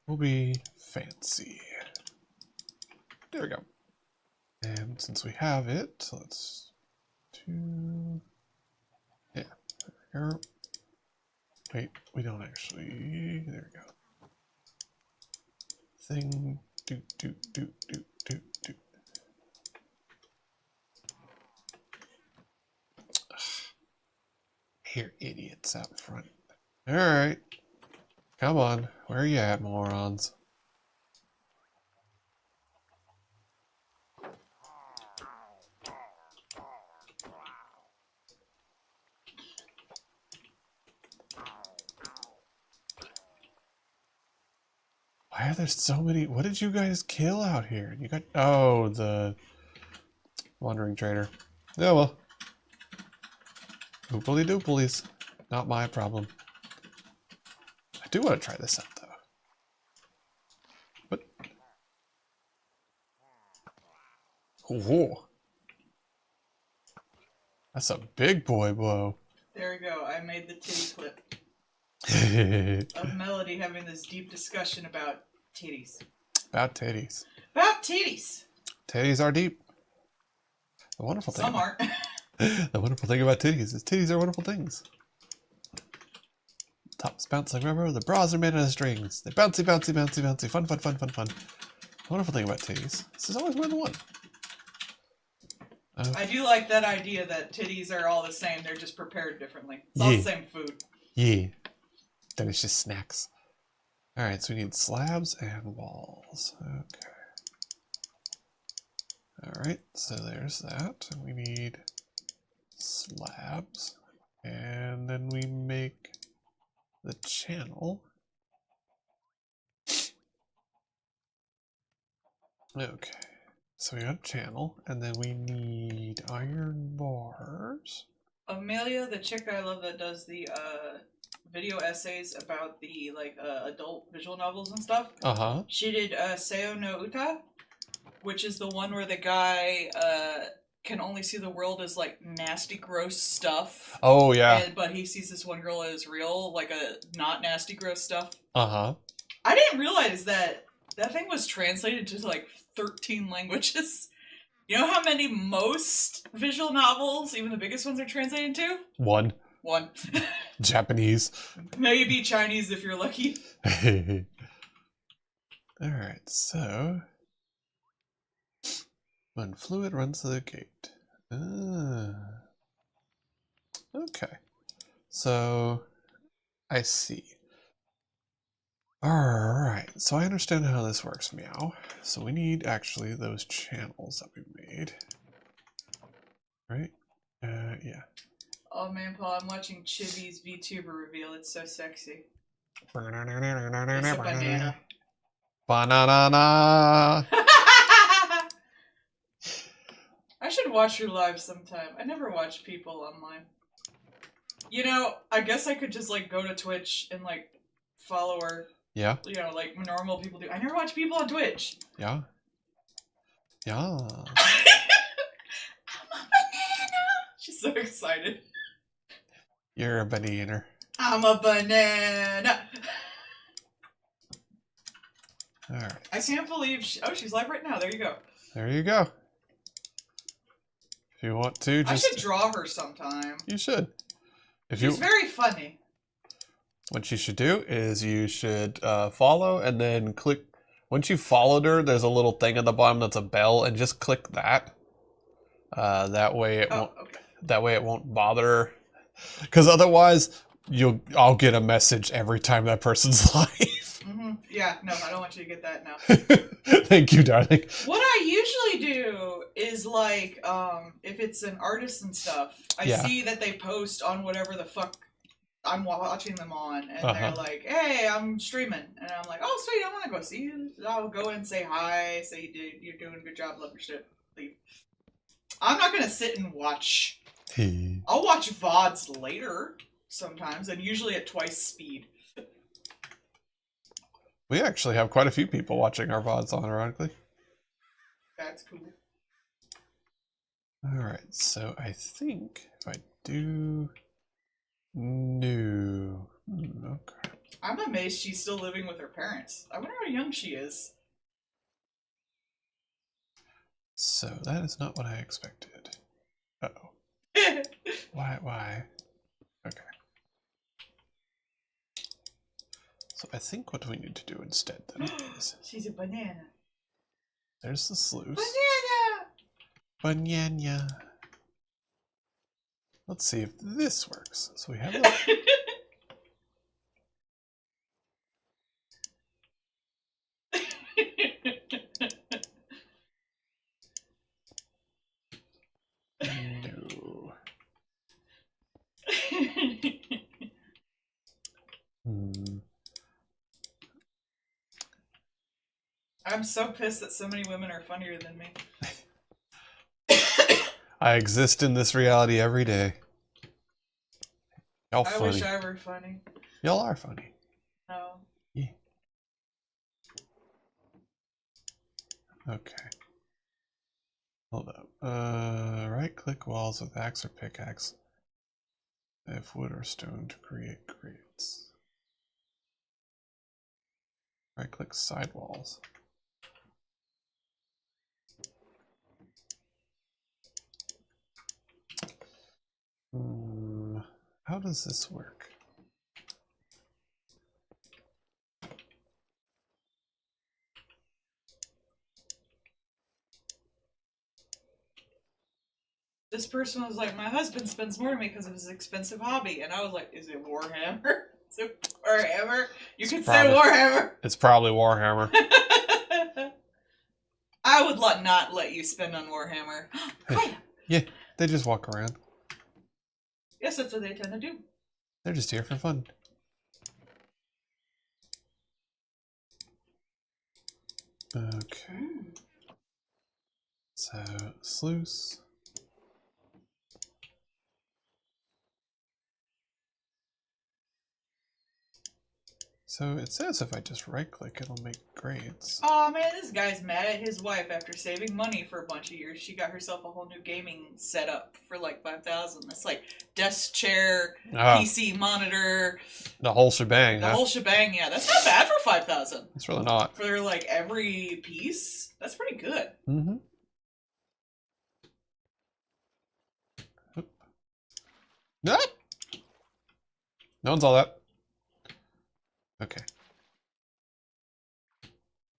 We'll be fancy. There we go. And since we have it, let's do... Yeah, there we go. Wait, we don't actually. There we go. Thing. Do. Ugh. Here, idiots out front. Alright. Come on. Where are you at, morons? Why are there so many? What did you guys kill out here? You got, oh, the wandering trader. Oh well. Oopily dooplies. Not my problem. I do want to try this out though. What? Whoa. That's a big boy blow. There we go. I made the titty clip. Of Melody having this deep discussion about titties. About titties. About titties. Titties are deep. The wonderful thing. Some aren't. The wonderful thing about titties is titties are wonderful things. Tops bounce like rubber. The bras are made out of strings. They bouncy, bouncy, bouncy, bouncy. Fun, fun, fun, fun, fun. The wonderful thing about titties. This is always more than one. I do like that idea that titties are all the same. They're just prepared differently. It's all the same food. Yeah. Then it's just snacks. Alright, so we need slabs and walls. Okay. Alright, so there's that. And we need slabs. And then we make the channel. Okay. So we got a channel, and then we need iron bars. Amelia, the chick I love that does the video essays about the like adult visual novels and stuff. Uh-huh. She did Seo no Uta, which is the one where the guy can only see the world as like nasty, gross stuff. Oh yeah. But he sees this one girl as real, like a not nasty, gross stuff. Uh-huh. I didn't realize that thing was translated to like 13 languages. You know how many most visual novels, even the biggest ones, are translated to? One. Japanese. Japanese. Maybe Chinese if you're lucky. Alright, so... when fluid runs to the gate. Okay. So... I see. Alright, so I understand how this works, Meow. So we need, actually, those channels that we made. Right? Yeah. Oh man, Paul, I'm watching Chibi's VTuber reveal. It's so sexy. It's a banana. Banana. I should watch her live sometime. I never watch people online. You know, I guess I could just like go to Twitch and like follow her. Yeah. You know, like normal people do. I never watch people on Twitch. Yeah. Yeah. I'm a banana. She's so excited. You're a banana. I'm a banana. Alright. I can't believe she's live right now. There you go. There you go. If you want to, just... I should draw her sometime. You should. She's very funny. What you should do is you should follow and then click... Once you've followed her, there's a little thing at the bottom that's a bell, and just click that. That way it won't... Okay. That way it won't bother. Because otherwise, I'll get a message every time that person's live. Mm-hmm. Yeah, no, I don't want you to get that now. Thank you, darling. What I usually do is like, if it's an artist and stuff, I see that they post on whatever the fuck I'm watching them on, and they're like, "Hey, I'm streaming," and I'm like, "Oh, sweet, I want to go see you." I'll go and say hi, say you're doing a good job, love your shit, leave. I'm not gonna sit and watch. I'll watch VODs later sometimes, and usually at twice speed. We actually have quite a few people watching our VODs on, ironically. That's cool. Alright, so I think if I do... No. Okay. I'm amazed she's still living with her parents. I wonder how young she is. So that is not what I expected. Uh-oh. Why? Okay. So I think what we need to do instead then is... She's a banana. There's the sluice. Banana! Banana. Let's see if this works. So we have a... No. I'm so pissed that so many women are funnier than me. I exist in this reality every day. Y'all funny. I wish I were funny. Y'all are funny. No. Yeah. Okay. Hold up. Right click walls with axe or pickaxe. If wood or stone to create grates. Right click side walls. How does this work? This person was like, my husband spends more to me because of his expensive hobby. And I was like, is it Warhammer? Is it Warhammer? You can say Warhammer. It's probably Warhammer. I would not let you spend on Warhammer. Yeah, they just walk around. Yes, that's what they tend to do. They're just here for fun. Okay. So, sluice. So it says if I just right-click, it'll make grades. Oh man, this guy's mad at his wife after saving money for a bunch of years. She got herself a whole new gaming setup for like $5,000. That's like desk chair, PC monitor, the whole shebang. The whole shebang. Yeah, that's not bad for $5,000. It's really not. For like every piece, that's pretty good. Mm-hmm. No one's all that. Okay.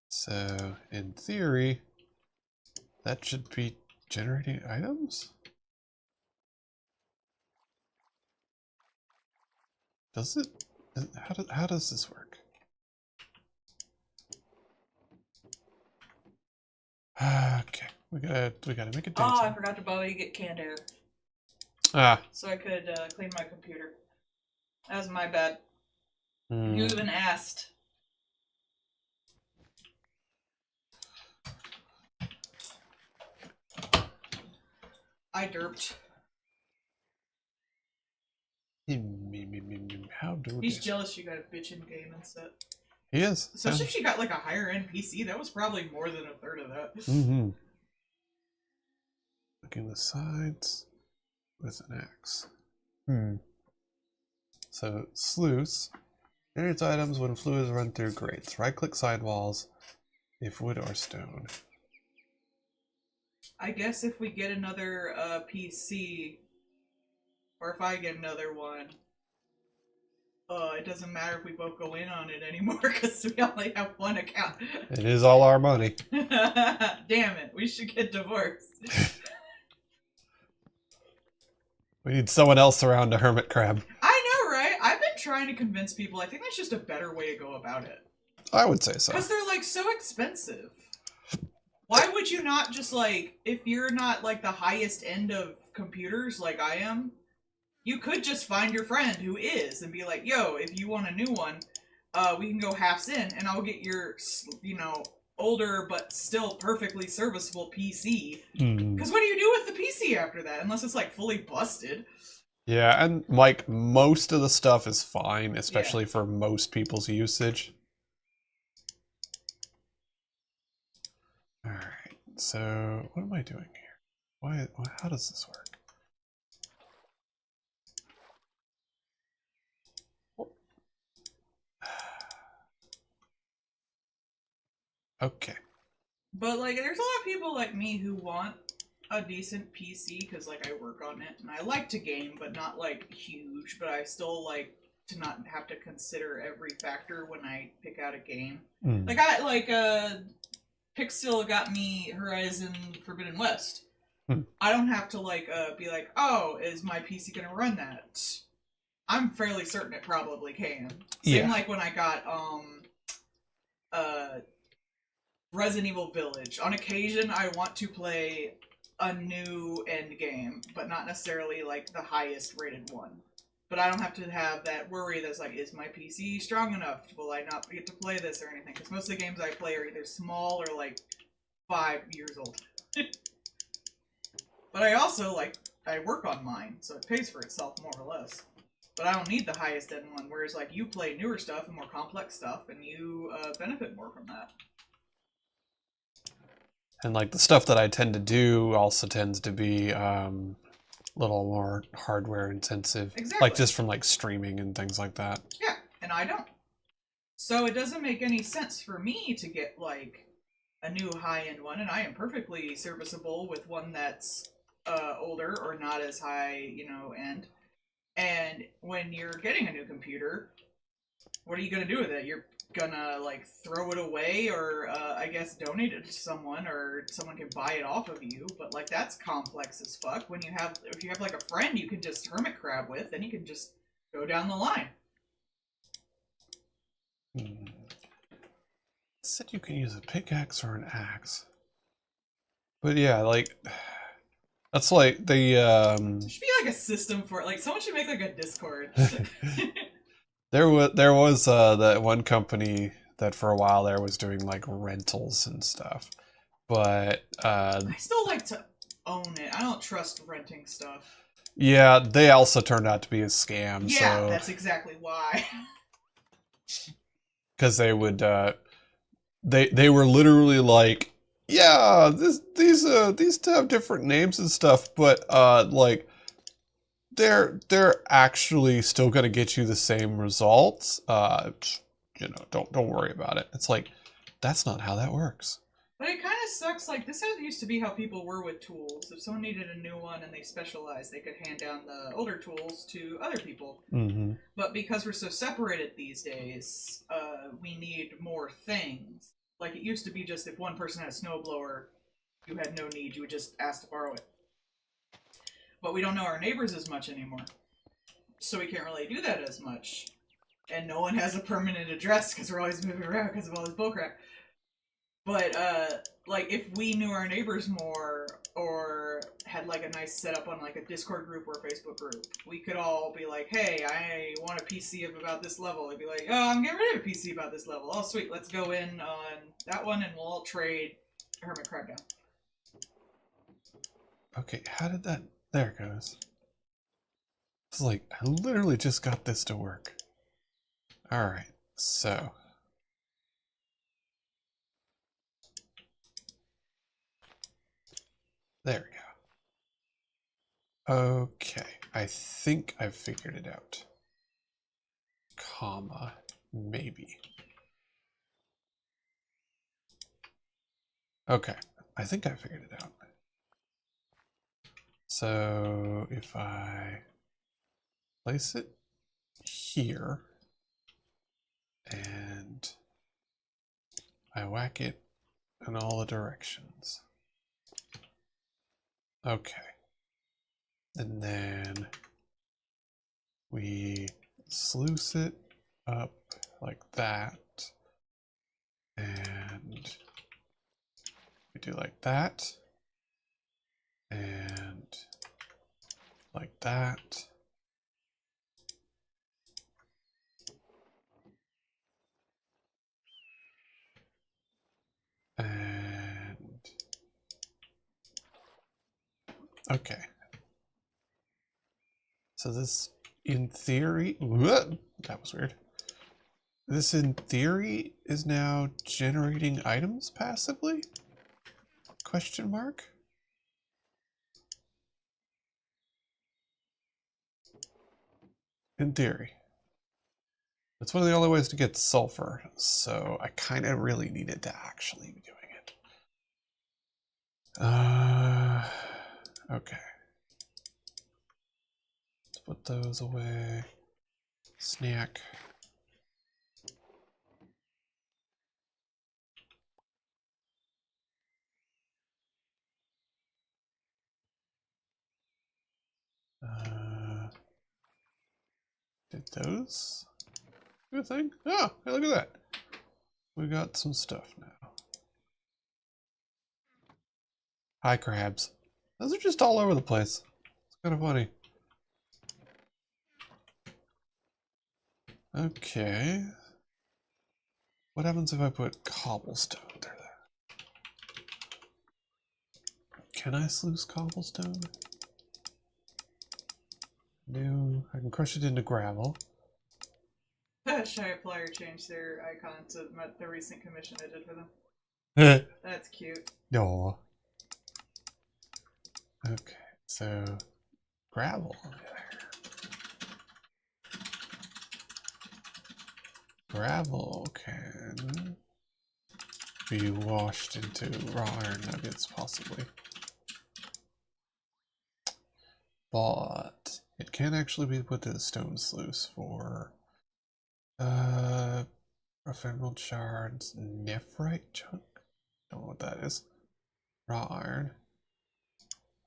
So, in theory, that should be generating items? Does it? How does this work? Okay, we gotta make a date. Oh, I forgot to bother you get canned air. So I could clean my computer. That was my bad. You even asked. I derped. How do He's jealous you got a bitchin' gaming set. He is. Especially if she got like a higher end PC. That was probably more than a third of that. Mm-hmm. Looking the sides with an axe. So sluice. Generates items when fluids run through grates. Right-click sidewalls if wood or stone. I guess if we get another PC, or if I get another one, it doesn't matter if we both go in on it anymore because we only have one account. It is all our money. Damn it, we should get divorced. We need someone else around a hermit crab. I know, right? I've been trying to convince people. I think that's just a better way to go about it. I would say so. Because they're like so expensive. Why would you not just like, if you're not like the highest end of computers like I am, you could just find your friend who is and be like, yo, if you want a new one, we can go halves in and I'll get your, you know, older but still perfectly serviceable PC. Because what do you do with the PC after that? Unless it's like fully busted. Yeah, and like most of the stuff is fine, especially for most people's usage. Alright, so what am I doing here? How does this work? Okay. But like, there's a lot of people like me who want a decent PC because like I work on it and I like to game, but not like huge. But I still like to not have to consider every factor when I pick out a game. Like Pixel got me Horizon Forbidden West. I don't have to like be like, oh, is my PC gonna run that? I'm fairly certain it probably can. Same like when I got Resident Evil Village. On occasion, I want to play a new end game, but not necessarily like the highest rated one. But I don't have to have that worry that's like, is my PC strong enough? Will I not get to play this or anything? Because most of the games I play are either small or like 5 years old. But I also like, I work on mine, so it pays for itself more or less. But I don't need the highest end one, whereas like you play newer stuff and more complex stuff, and you benefit more from that. And like the stuff that I tend to do also tends to be little more hardware intensive. Exactly. Like just from like streaming and things like that. Yeah, and I don't. So it doesn't make any sense for me to get like a new high-end one, and I am perfectly serviceable with one that's older or not as high, you know, end. And when you're getting a new computer, what are you gonna do with it? You're gonna like throw it away, or I guess donate it to someone, or someone can buy it off of you. But like that's complex as fuck. When if you have like a friend you can just hermit crab with, then you can just go down the line. It said you can use a pickaxe or an axe. But yeah, like that's like the There should be like a system for it. Like someone should make like a Discord. There was that one company that for a while there was doing like rentals and stuff, but I still like to own it. I don't trust renting stuff. Yeah, they also turned out to be a scam. Yeah, so that's exactly why. because they would they were literally like, yeah, these have different names and stuff, but like they're actually still gonna get you the same results. You know, don't worry about it. It's like that's not how that works. But it kind of sucks. Like, this used to be how people were with tools. If someone needed a new one and they specialized, they could hand down the older tools to other people. Mm-hmm. But because we're so separated these days, we need more things. Like, it used to be just if one person had a snowblower, you had no need. You would just ask to borrow it. But we don't know our neighbors as much anymore. So we can't really do that as much. And no one has a permanent address because we're always moving around because of all this bullcrap. But, like, if we knew our neighbors more, or had, like, a nice setup on, like, a Discord group or a Facebook group, we could all be like, hey, I want a PC of about this level. They'd be like, oh, I'm getting rid of a PC about this level. Oh, sweet, let's go in on that one, and we'll all trade Hermit Crab down. Okay, how did that... There it goes. It's like, I literally just got this to work. Alright, so... There we go. Okay, I think I've figured it out. Comma, maybe. Okay, I think I figured it out. So if I place it here and I whack it in all the directions. Okay. And then we sluice it up like that. And we do like that. And like that. And okay. So this, in theory, that was weird. This, in theory, is now generating items passively? Question mark? In theory. It's one of the only ways to get sulfur, so I kind of really needed to actually be doing it. Okay. Let's put those away. Snack. Did those do a thing? Oh, hey, look at that. We got some stuff now. Hi, crabs. Those are just all over the place. It's kind of funny. Okay. What happens if I put cobblestone there? Can I sluice cobblestone? No, I can crush it into gravel. Shy Flyer changed their icon to the recent commission I did for them. That's cute. No. Okay, so gravel. Gravel can be washed into raw iron nuggets, possibly. But it can actually be put to the stone sluice for rough emerald shards, nephrite chunk. Don't know what that is. Raw iron.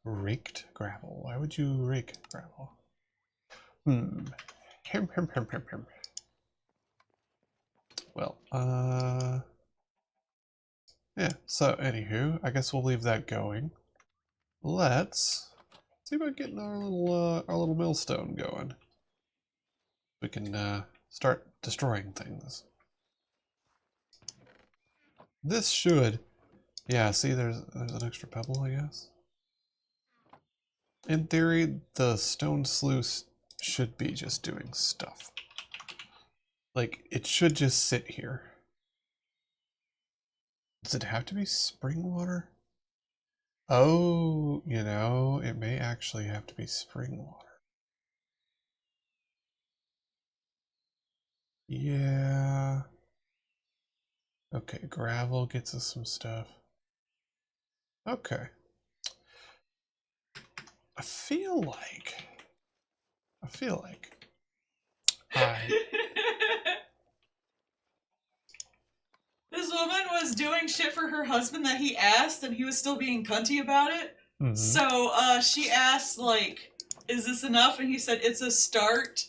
Raked gravel. Why would you rake gravel? Well, yeah, so anywho, I guess we'll leave that going. Let's see about getting our little millstone going. We can start destroying things. This should, yeah, see there's an extra pebble, I guess. In theory, the stone sluice should be just doing stuff. Like, it should just sit here. Does it have to be spring water? Oh, you know, it may actually have to be spring water. Yeah. Okay, gravel gets us some stuff. Okay. I feel like I This woman was doing shit for her husband that he asked, and he was still being cunty about it. Mhm. So she asked, like, is this enough? And he said it's a start,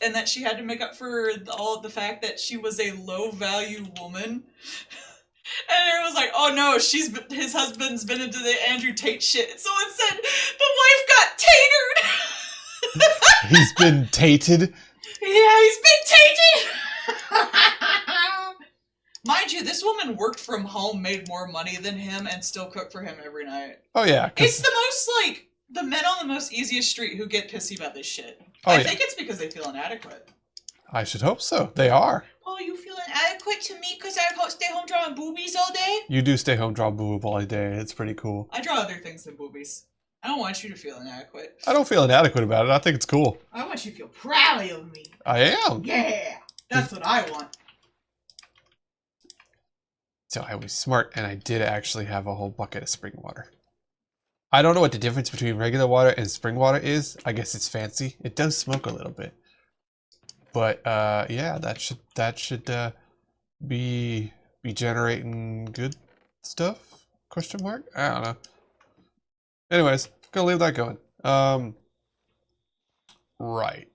and that she had to make up for all the fact that she was a low-value woman. And everyone was like, oh no, his husband's been into the Andrew Tate shit. And someone said, the wife got tatered! He's been tated. Yeah, he's been tated! Mind you, this woman worked from home, made more money than him, and still cooked for him every night. Oh yeah, It's the most, like, the men on the most easiest street who get pissy about this shit. I think it's because they feel inadequate. I should hope so. They are. Oh, you feel inadequate to me because I stay home drawing boobies all day? You do stay home, draw boob all day. It's pretty cool. I draw other things than boobies. I don't want you to feel inadequate. I don't feel inadequate about it. I think it's cool. I want you to feel proud of me. I am. Yeah, that's what I want. So I was smart, and I did actually have a whole bucket of spring water. I don't know what the difference between regular water and spring water is. I guess it's fancy. It does smoke a little bit. But yeah, that should be generating good stuff? Question mark? I don't know. Anyways, gonna leave that going. Right.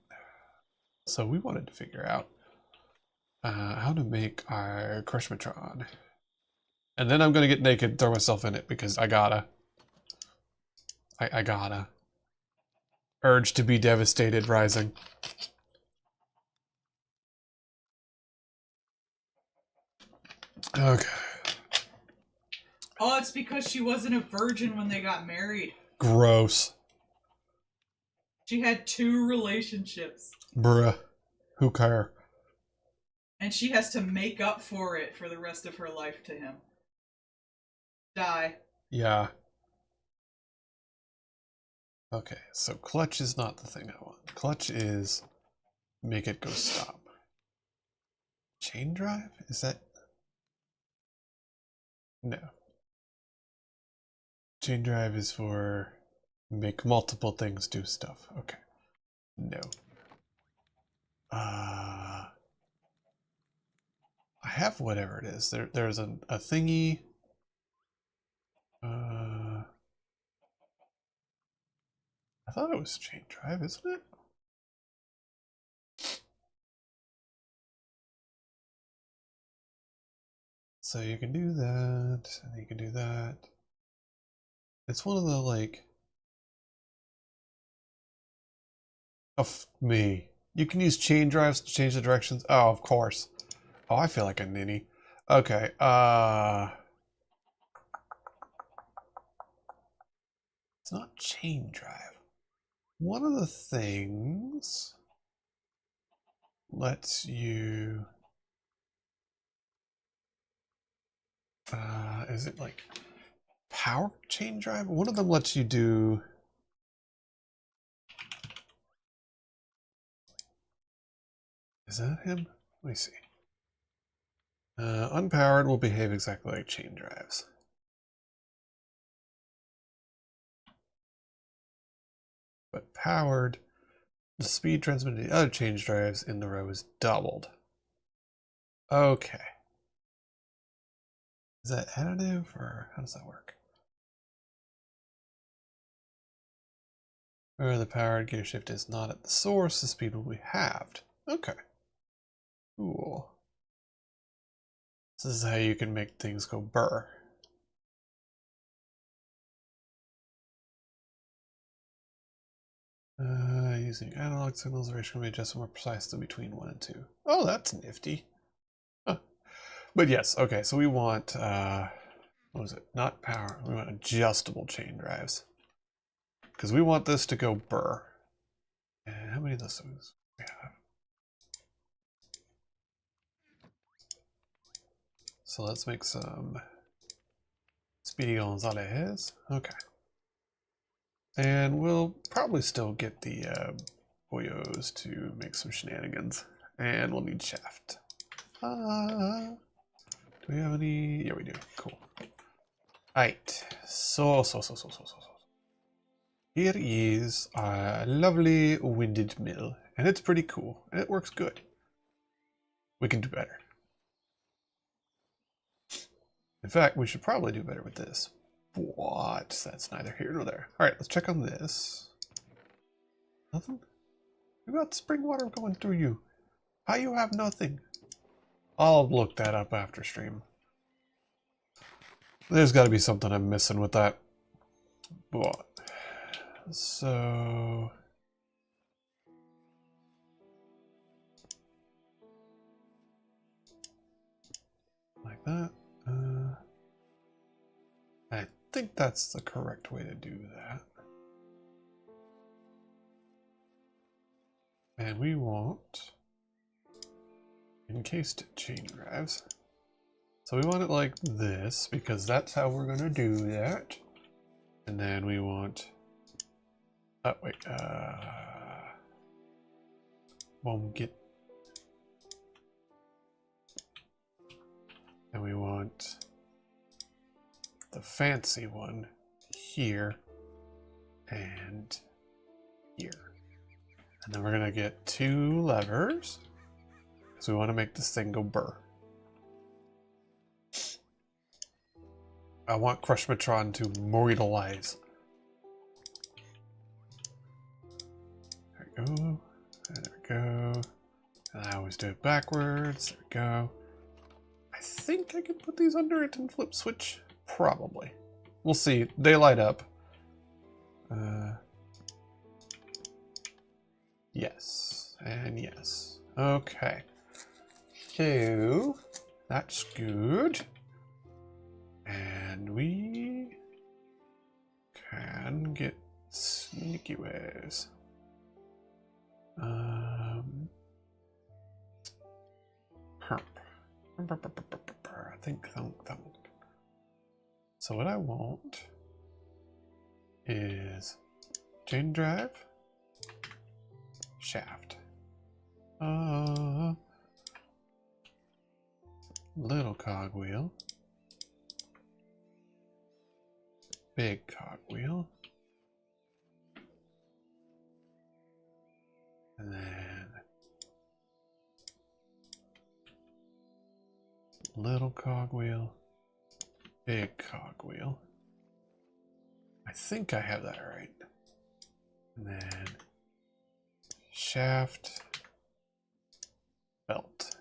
So we wanted to figure out how to make our Crushmatron. And then I'm gonna get naked, throw myself in it because I gotta. I gotta. Urge to be devastated rising. Okay. Oh, it's because she wasn't a virgin when they got married. Gross. She had 2 relationships. Bruh. Who care? And she has to make up for it for the rest of her life to him. Die. Yeah. Okay, so clutch is not the thing I want. Clutch is make it go stop. Chain drive? Is that... No. Chain drive is for make multiple things do stuff. Okay. No. I have whatever it is. There's a thingy. I thought it was chain drive, isn't it? So you can do that, and you can do that. It's one of the, like... Of me. You can use chain drives to change the directions. Oh, of course. Oh, I feel like a ninny. Okay, it's not chain drive. One of the things lets you... is it like power chain drive? One of them lets you do... Is that him? Let me see. Unpowered will behave exactly like chain drives. But powered, the speed transmitted to the other chain drives in the row is doubled. Okay. Is that additive, or how does that work? Where the powered gear shift is not at the source, the speed will be halved. Okay. Cool. This is how you can make things go burr. Using analog signals, the ratio can be adjusted more precisely between 1 and 2. Oh, that's nifty. Huh. But yes, okay, so we want, what was it? Not power, we want adjustable chain drives. Because we want this to go burr. And how many of those things we have? So let's make some Speedy Gonzalez. Okay. And we'll probably still get the boyos to make some shenanigans. And we'll need Shaft. Do we have any? Yeah, we do. Cool. Alright. So. Here is a lovely winded mill. And it's pretty cool. And it works good. We can do better. In fact, we should probably do better with this. What? That's neither here nor there. Alright, let's check on this. Nothing? You got spring water going through you. How you have nothing? I'll look that up after stream. There's got to be something I'm missing with that. What? So... like that. I think that's the correct way to do that. And we want encased chain drives. So we want it like this because that's how we're gonna do that. And then we want, oh wait, won't get, and we want the fancy one here and here. And then we're gonna get 2 levers because we want to make this thing go burr. I want Crushmatron to mortalize. There we go. There we go. And I always do it backwards. There we go. I think I can put these under it and flip switch. Probably. We'll see. They light up. Yes. And yes. Okay. So, that's good. And we can get sneaky ways. Herp. Think. So what I want is chain drive, shaft, little cogwheel, big cogwheel, and then little cogwheel, big cogwheel. I think I have that right. And then shaft, belt.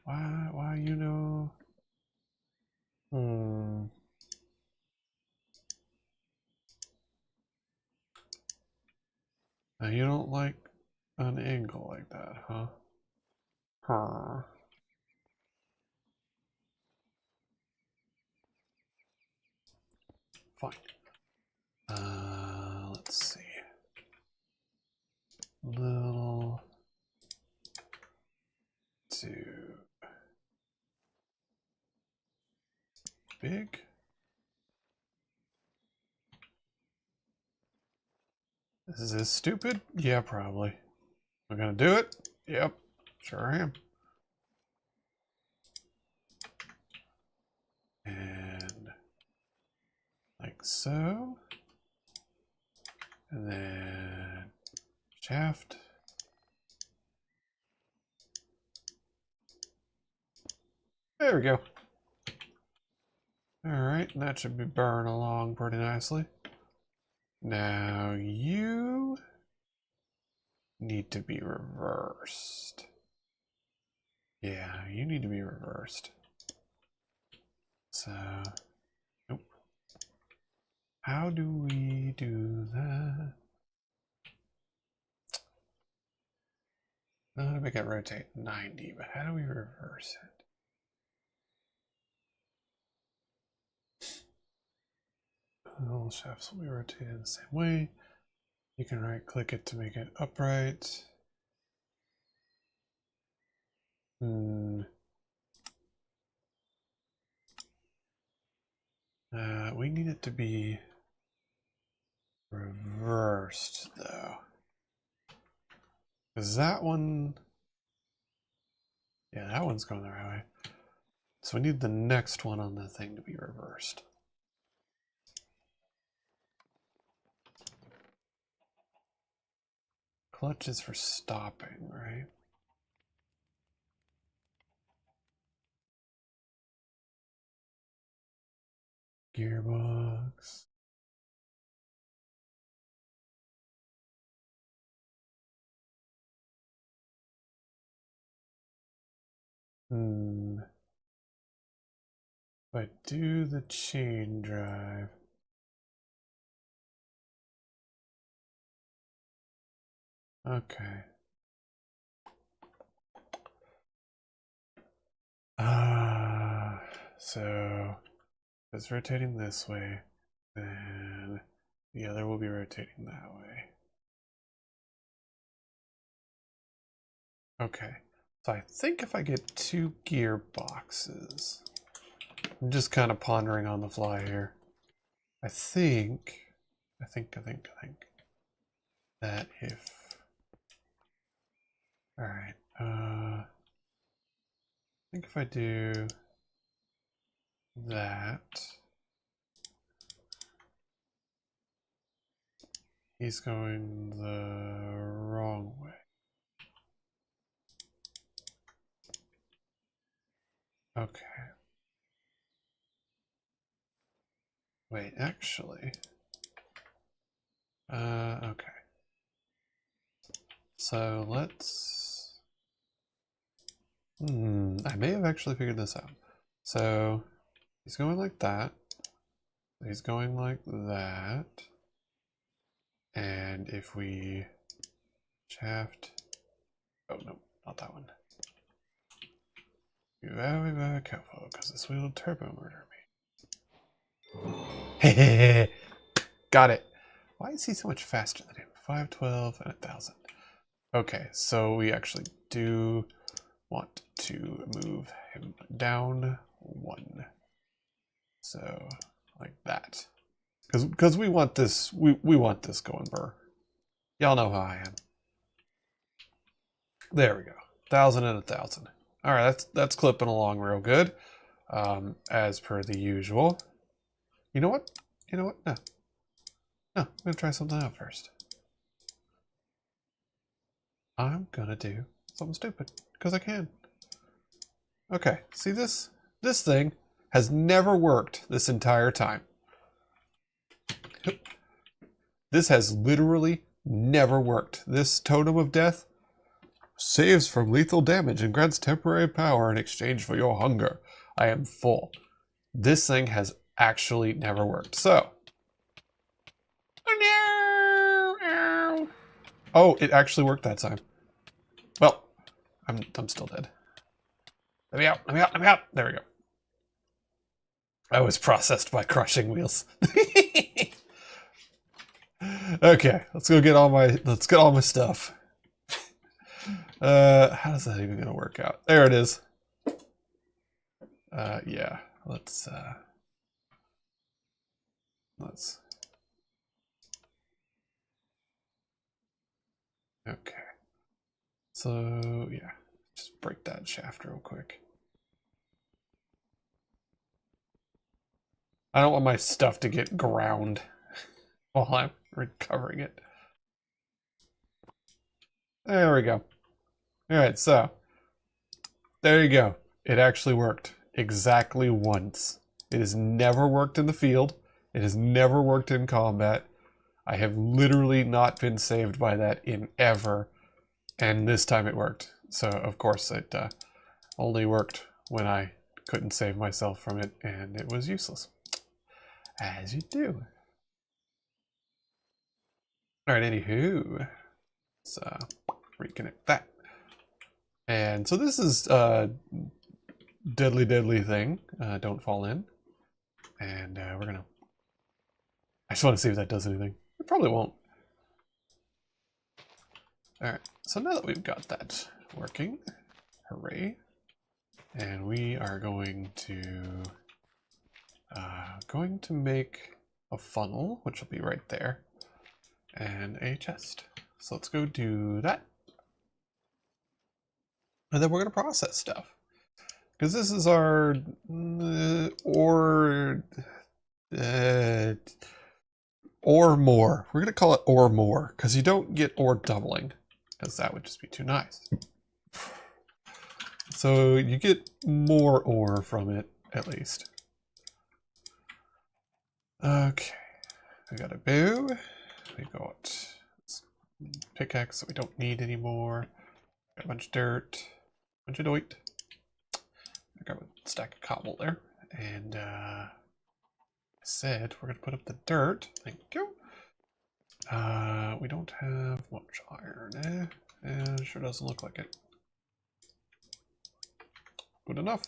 Why you know? Now you don't like an angle like that, huh? Huh. Fine. Let's see. Little to big. Is this stupid? Yeah, probably. I'm gonna do it? Yep, sure am. And like so. And then shaft. There we go. Alright, that should be burning along pretty nicely. Now you need to be reversed. Yeah, you need to be reversed. So, nope. How do we do that? I know how to make it rotate 90, but how do we reverse it? All shafts will be rotated the same way. You can right click it to make it upright. Hmm. We need it to be reversed, though. Because that one... Yeah, that one's going the right way. So we need the next one on the thing to be reversed. Clutch is for stopping, right? Gearbox. If I do the chain drive. Okay. So it's rotating this way, then the other will be rotating that way. Okay. So I think if I get 2 gearboxes, I'm just kind of pondering on the fly here. I think that if, all right, I think if I do that, he's going the wrong way. Okay. Wait, actually, okay. So let's, I may have actually figured this out. So he's going like that. He's going like that. And if we shaft, oh no, not that one. Be very, very careful because this will turbo murder me. Got it. Why is he so much faster than him? 512 and 1,000. Okay, so we actually do want to move him down 1. So like that. Because we want this, we want this going burr. Y'all know how I am. There we go. 1,000 and 1,000. All right, that's clipping along real good, as per the usual. You know what? You know what? No. No, I'm gonna try something out first. I'm gonna do something stupid because I can. Okay, see this? This thing has never worked this entire time. This has literally never worked. This totem of death saves from lethal damage and grants temporary power in exchange for your hunger. I am full. This thing has actually never worked. So. Oh, it actually worked that time. Well, I'm still dead. Let me out, let me out, let me out. There we go. I was processed by crushing wheels. Okay, let's get all my stuff. How is that even gonna work out? There it is. Yeah, let's okay. So yeah, just break that shaft real quick. I don't want my stuff to get ground while I'm recovering it. There we go. All right, so there you go. It actually worked exactly once. It has never worked in the field. It has never worked in combat. I have literally not been saved by that in ever. And this time it worked. So, of course, it only worked when I couldn't save myself from it, and it was useless. As you do. Alright, anywho. Let's reconnect that. And so this is deadly thing. Don't fall in. And we're gonna... I just want to see if that does anything. It probably won't. Alright, so now that we've got that working, hooray. And we are going to make a funnel, which will be right there, and a chest. So let's go do that. And then we're going to process stuff. Because this is our or more. We're going to call it or more, because you don't get ore doubling, because that would just be too nice. So you get more ore from it, at least. Okay, we got a bow. We got pickaxe that we don't need anymore. Got a bunch of dirt, bunch of doit. I got a stack of cobble there, and I said we're gonna put up the dirt. Thank you. We don't have much iron, eh? Sure doesn't look like it. Good enough.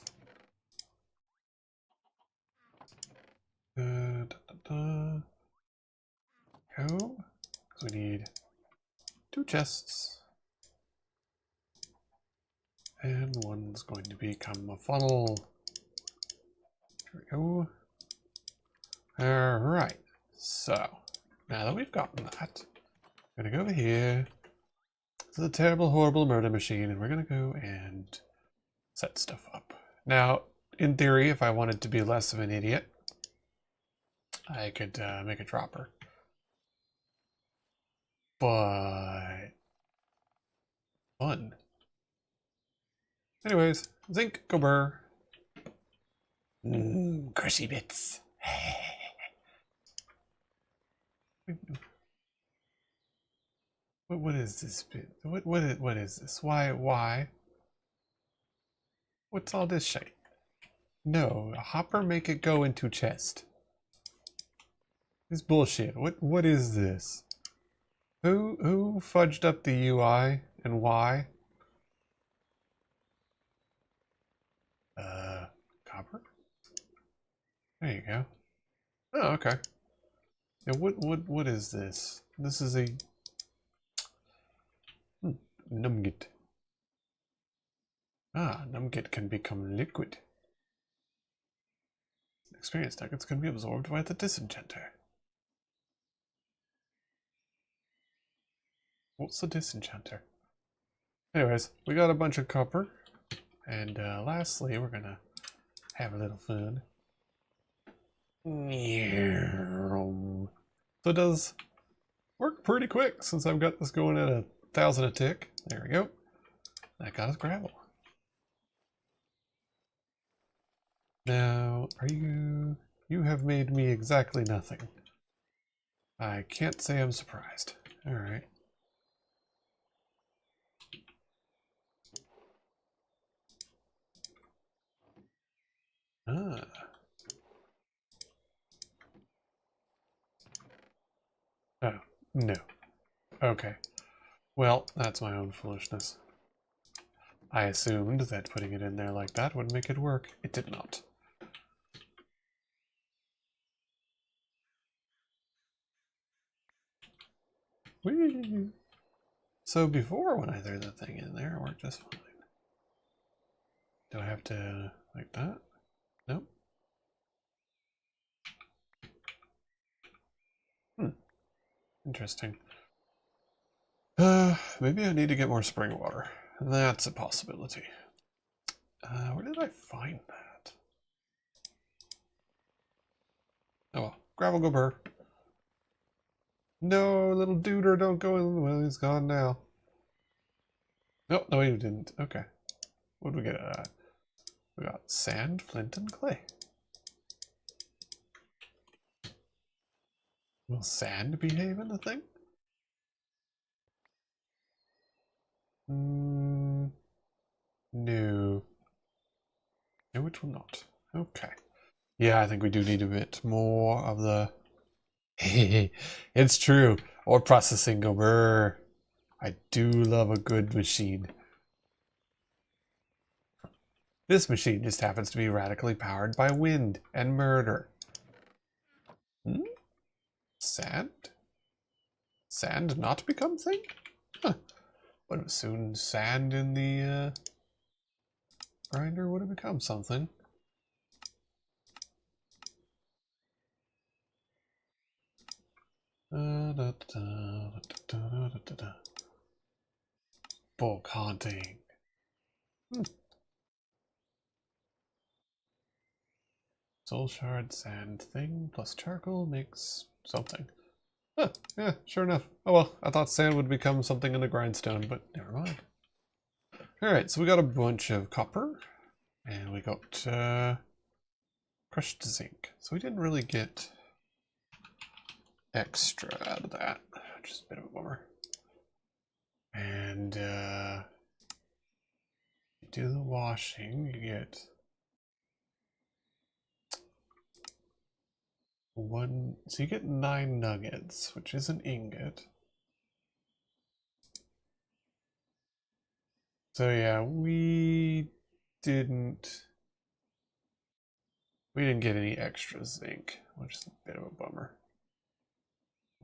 Go. So we need 2 chests. And one's going to become a funnel. Here we go. Alright. So, now that we've gotten that, I'm going to go over here. This is a terrible, horrible murder machine, and we're going to go and set stuff up. Now, in theory, if I wanted to be less of an idiot, I could make a dropper. But fun. Anyways, zinc, go burr. Crushy bits. What is this bit? What is this? Why? What's all this shit? No, a hopper make it go into chest. This bullshit. What is this? Who fudged up the UI and why? Copper? There you go. Oh, okay. Yeah, what is this? This is a numgit. Ah, numgit can become liquid. Experience nuggets can be absorbed by the disenchanter. What's the disenchanter? Anyways, we got a bunch of copper. And lastly, we're gonna have a little fun. So it does work pretty quick since I've got this going at 1,000 a tick. There we go. That got us gravel. Now, you have made me exactly nothing. I can't say I'm surprised. All right. Ah. Oh, no. Okay. Well, that's my own foolishness. I assumed that putting it in there like that would make it work. It did not. Whee! So before, when I threw the thing in there, it worked just fine. Do I have to like that? Nope. Interesting. Maybe I need to get more spring water. That's a possibility. Where did I find that? Oh well, gravel go burr. No, little duder, don't go in. Well, he's gone now. Nope, no, he didn't. Okay. What did we get out of that? We got sand, flint, and clay. Will sand behave in the thing? No. No, it will not. Okay. Yeah, I think we do need a bit more of the... It's true. Ore processing go brr. I do love a good machine. This machine just happens to be radically powered by wind and murder. Sand? Sand not become thing? Huh. But soon sand in the grinder would have become something. Bulk haunting. Soul shard sand thing plus charcoal makes something. Huh, yeah, sure enough. Oh well, I thought sand would become something in the grindstone, but never mind. Alright, so we got a bunch of copper, and we got crushed zinc. So we didn't really get extra out of that, which is a bit of a bummer. And you do the washing, you get one, so you get 9 nuggets, which is an ingot. So yeah, we didn't get any extra zinc, which is a bit of a bummer.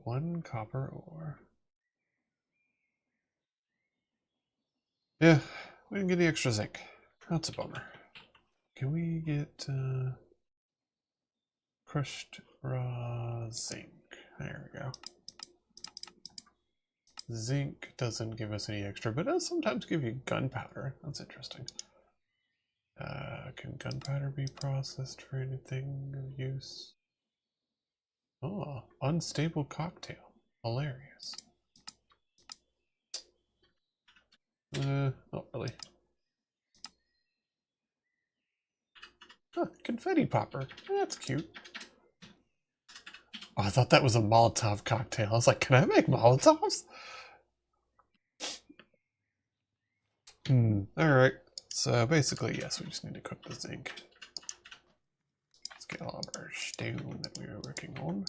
1 copper ore. Yeah, we didn't get any extra zinc. That's a bummer. Can we get crushed raw zinc? There we go. Zinc doesn't give us any extra, but it does sometimes give you gunpowder. That's interesting. Can gunpowder be processed for anything of use? Oh, unstable cocktail. Hilarious. Not really. Huh, confetti popper. That's cute. Oh, I thought that was a Molotov cocktail. I was like, can I make Molotovs? Alright. So basically, yes, we just need to cook the zinc. Let's get all of our stone that we were working on.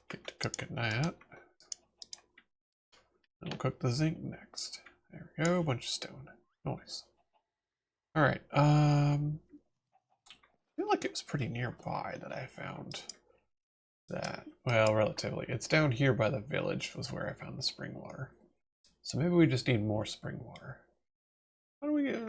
Get to cooking that. And we'll cook the zinc next. There we go, a bunch of stone. Nice. Alright, I feel like it was pretty nearby that I found that. Well, relatively. It's down here by the village was where I found the spring water. So maybe we just need more spring water. How do we get...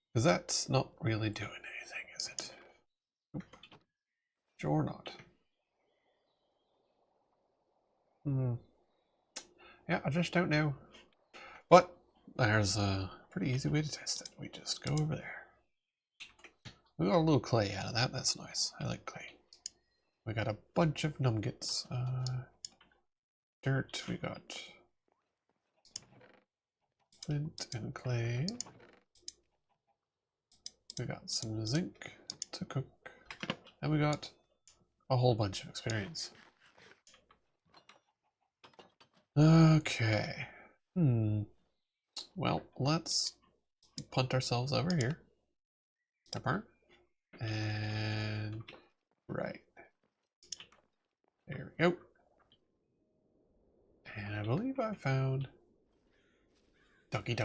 Because that's not really doing anything, is it? Nope. Sure not. Yeah, I just don't know. But there's a pretty easy way to test it. We just go over there. We got a little clay out of that. That's nice. I like clay. We got a bunch of nuggets. Dirt. We got flint and clay. We got some zinc to cook. And we got a whole bunch of experience. Okay. Well, let's punt ourselves over here. And right. There we go. And I believe I found doggy. I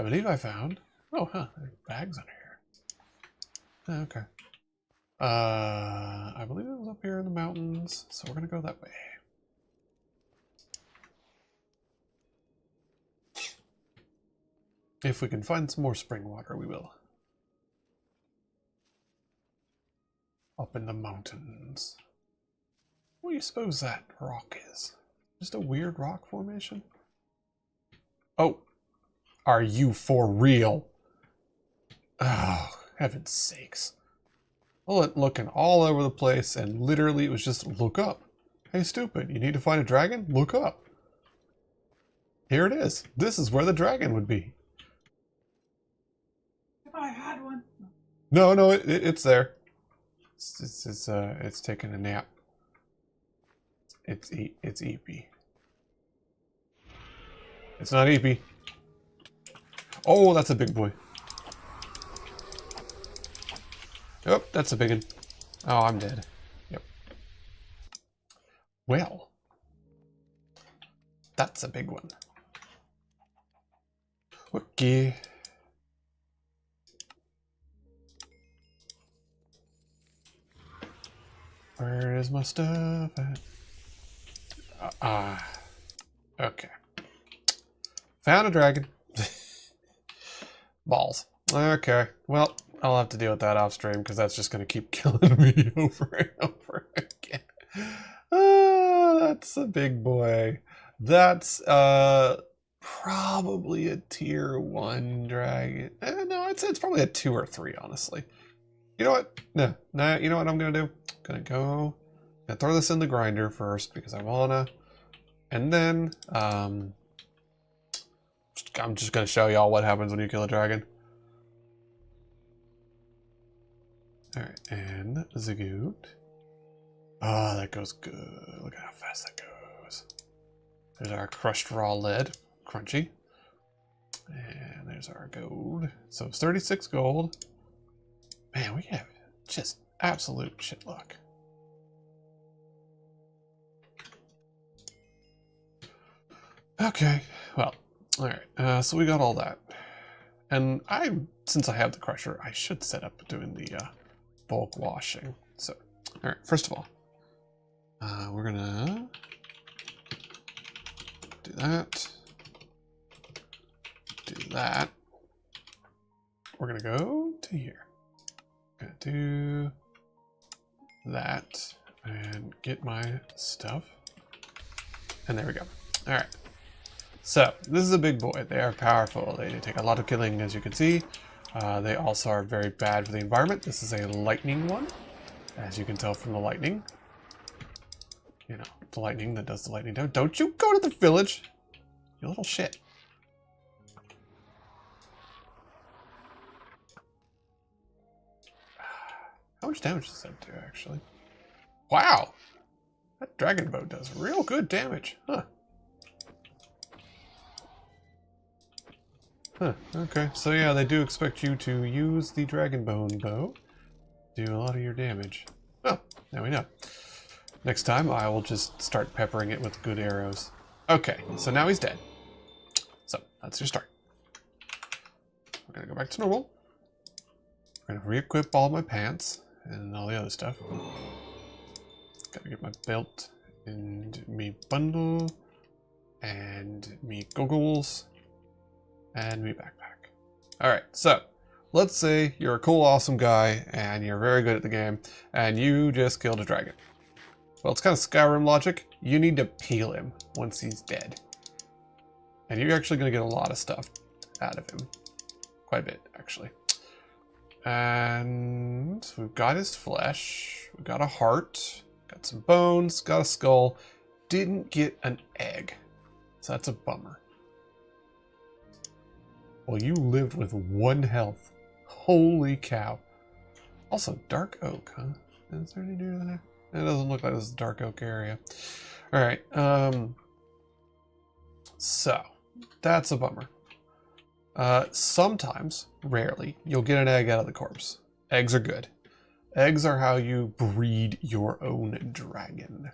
believe I found. Oh, huh. There's bags under here. Okay. I believe it was up here in the mountains, so we're gonna go that way. If we can find some more spring water, we will. Up in the mountains. What do you suppose that rock is? Just a weird rock formation? Oh, are you for real? Oh, heaven's sakes. Well, looking all over the place, and literally it was just look up. Hey, stupid, you need to find a dragon? Look up. Here it is. This is where the dragon would be. If I had one. No, it's there. It's taking a nap. It's Eepy. It's not Eepy. Oh, that's a big boy. Yep, that's a big one. Oh, I'm dead. Yep. Well, that's a big one. Okay. Where is my stuff at? Okay. Found a dragon. Balls. Okay. Well, I'll have to deal with that off stream because that's just going to keep killing me over and over again. Oh, that's a big boy. That's probably a tier 1 dragon. No, I'd say it's probably a 2 or 3, honestly. You know what? No, you know what I'm going to do? I'm going to throw this in the grinder first because I want to. And then, I'm just going to show y'all what happens when you kill a dragon. Alright, and Zagoot. Ah, that goes good. Look at how fast that goes. There's our crushed raw lead. Crunchy. And there's our gold. So it's 36 gold. Man, we have just absolute shit luck. Okay, well, alright, so we got all that. And since I have the crusher, I should set up doing the bulk washing. So, alright, first of all, we're gonna do that. Do that. We're gonna go to here. Gonna do that and get my stuff. And there we go. Alright. So, this is a big boy. They are powerful. They take a lot of killing, as you can see. They also are very bad for the environment. This is a lightning one, as you can tell from the lightning. You know, the lightning that does the lightning down. Don't you go to the village, you little shit. How much damage does that do, actually? Wow! That dragon bow does real good damage. Huh. Huh, okay. So yeah, they do expect you to use the dragon bone bow to do a lot of your damage. Well, now we know. Next time, I will just start peppering it with good arrows. Okay, so now he's dead. So, that's your start. We're gonna go back to normal. We're gonna re-equip all my pants and all the other stuff. Gotta get my belt and me bundle and me goggles and me backpack. Alright, so let's say you're a cool, awesome guy and you're very good at the game and you just killed a dragon. Well, it's kind of Skyrim logic. You need to peel him once he's dead. And you're actually going to get a lot of stuff out of him. Quite a bit, actually. And we've got his flesh. We've got a heart. Got some bones. Got a skull. Didn't get an egg. So that's a bummer. Well, you lived with 1 health. Holy cow. Also, dark oak, huh? Is there any deer there? It doesn't look like this is a dark oak area. Alright, so, that's a bummer. Sometimes, rarely, you'll get an egg out of the corpse. Eggs are good. Eggs are how you breed your own dragon.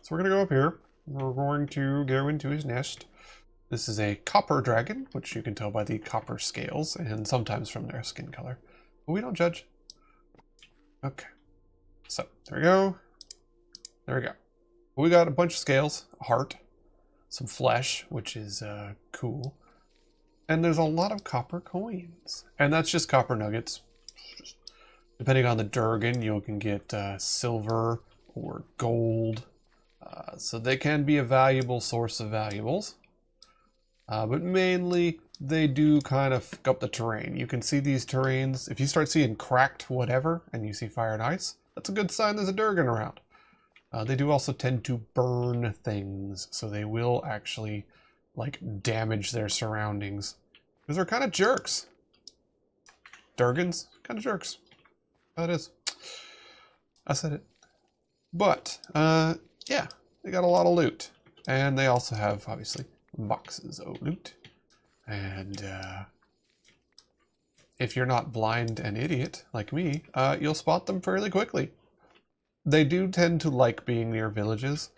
So we're going to go up here. We're going to go into his nest. This is a copper dragon, which you can tell by the copper scales, and sometimes from their skin color. But we don't judge. Okay. So, there we go. There we go. We got a bunch of scales, a heart, some flesh, which is cool. And there's a lot of copper coins. And that's just copper nuggets. Depending on the Durgan, you can get silver or gold. So they can be a valuable source of valuables. But mainly, they do kind of fuck up the terrain. You can see these terrains. If you start seeing cracked whatever, and you see fire and ice, that's a good sign there's a Durgan around. They do also tend to burn things, so they will actually, like, damage their surroundings. Because they're kind of jerks. Durgans, kind of jerks. That is. I said it. But, yeah, they got a lot of loot. And they also have, obviously, boxes of loot. And, if you're not blind and idiot, like me, you'll spot them fairly quickly. They do tend to like being near villages.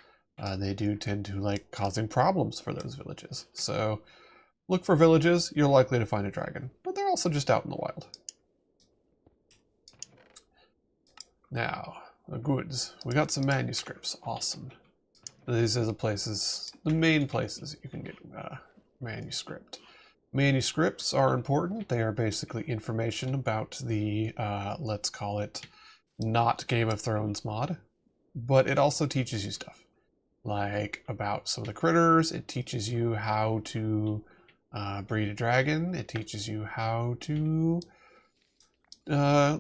They do tend to like causing problems for those villages. So, Look for villages, you're likely to find a dragon, but they're also just out in the wild. Now, the goods. We got some manuscripts. Awesome. These are the main places you can get manuscript. Manuscripts are important. They are basically information about the, let's call it, not Game of Thrones mod. But it also teaches you stuff. Like about some of the critters. It teaches you how to breed a dragon. It teaches you how to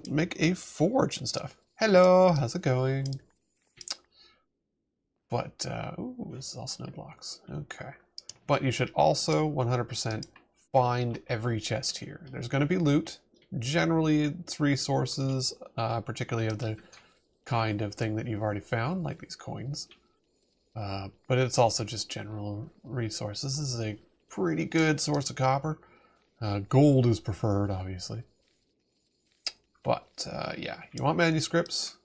make a forge and stuff. Hello, how's it going? But, ooh, this is all snow blocks. Okay. But you should also 100% find every chest here. There's going to be loot. Generally, it's resources, particularly of the kind of thing that you've already found, like these coins. But it's also just general resources. This is a pretty good source of copper. Gold is preferred, obviously. But, yeah, you want manuscripts.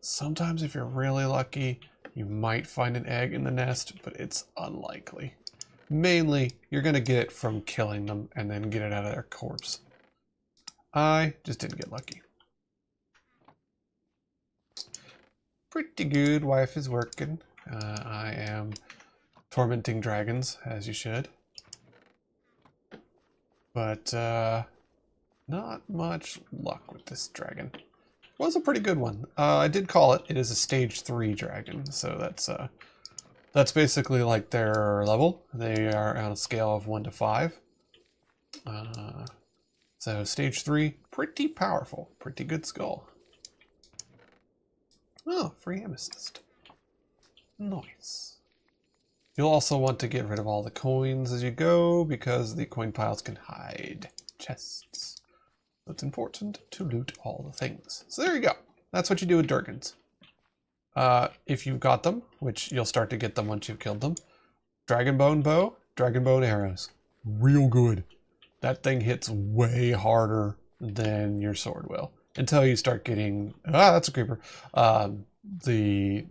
Sometimes if you're really lucky, you might find an egg in the nest, but it's unlikely. Mainly, you're going to get it from killing them and then get it out of their corpse. I just didn't get lucky. Pretty good, wife is working. I am tormenting dragons, as you should. But, not much luck with this dragon. Was a pretty good one. I did call it. It is a stage 3 dragon, so that's basically like their level. They are on a scale of 1 to 5. So stage 3, pretty powerful, pretty good skull. Oh, free amethyst. Nice. You'll also want to get rid of all the coins as you go because the coin piles can hide chests. It's important to loot all the things. So there you go. That's what you do with Durgans. If you've got them, which you'll start to get them once you've killed them. Dragon bone bow, dragon bone arrows. Real good. That thing hits way harder than your sword will. Until you start getting... Ah, that's a creeper. The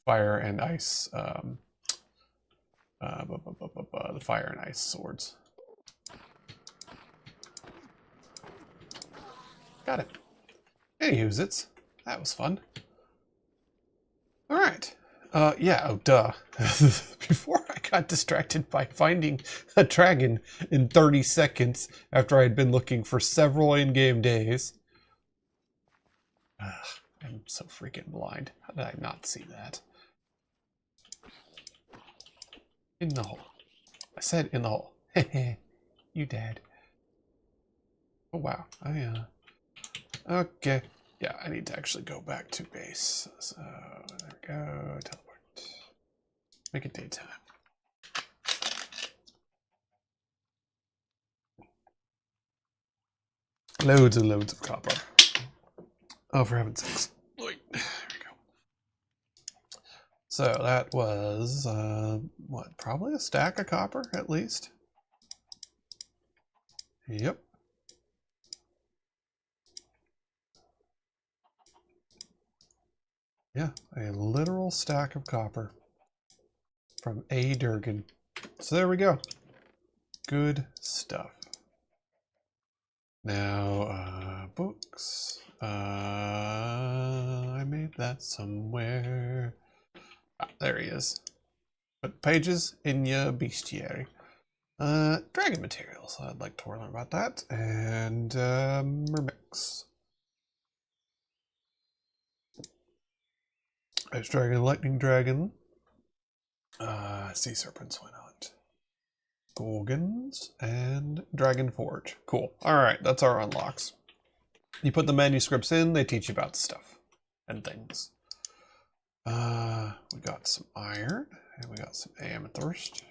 fire and ice... the fire and ice swords. Got it. Anywho's, that was fun. All right. Yeah, oh, duh. Before I got distracted by finding a dragon in 30 seconds after I had been looking for several in-game days. I'm so freaking blind. How did I not see that? In the hole. I said in the hole. You dead. Oh, wow. Okay. Yeah, I need to actually go back to base. So, there we go. Teleport. Make it daytime. Loads and loads of copper. Oh, for heaven's sakes. Wait, there we go. So that was, what, probably a stack of copper at least? Yep. Yeah, a literal stack of copper from a Durgan. So there we go. Good stuff. Now, books. I made that somewhere. Ah, there he is. Put pages in your bestiary. Dragon materials. I'd like to learn about that. And, mermix. Ice dragon, lightning dragon. Sea serpents, why not? Gorgons and dragon forge. Cool. Alright, that's our unlocks. You put the manuscripts in, they teach you about stuff and things. We got some iron and we got some amethyst.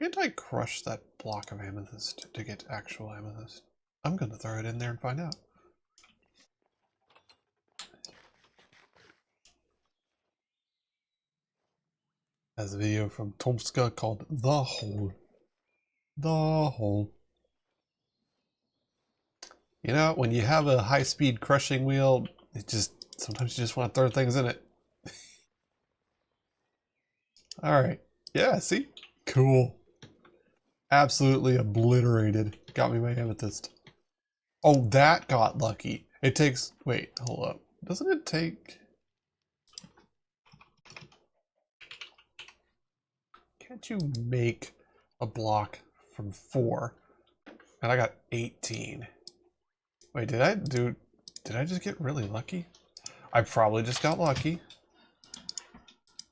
Can't I crush that block of amethyst to get actual amethyst? I'm gonna throw it in there and find out. There's a video from Tomska called The Hole. The Hole. You know, when you have a high-speed crushing wheel, sometimes you just want to throw things in it. Alright. Yeah, see? Cool. absolutely obliterated. Got me my amethyst. Oh, that got lucky. It takes... Wait, hold up. Doesn't it take... Can't you make a block from 4? And I got 18. Wait, did I just get really lucky? I probably just got lucky.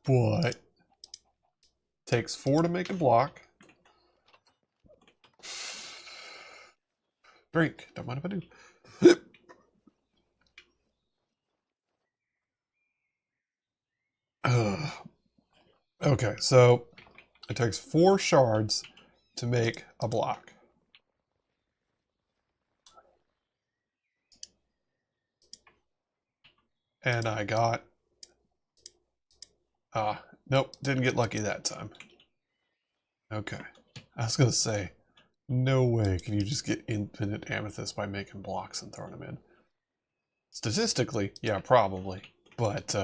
But takes 4 to make a block. Drink. Don't mind if I do. Okay, so it takes 4 shards to make a block. And I got... nope, didn't get lucky that time. Okay. I was going to say, no way can you just get infinite amethyst by making blocks and throwing them in. Statistically, yeah, probably. But,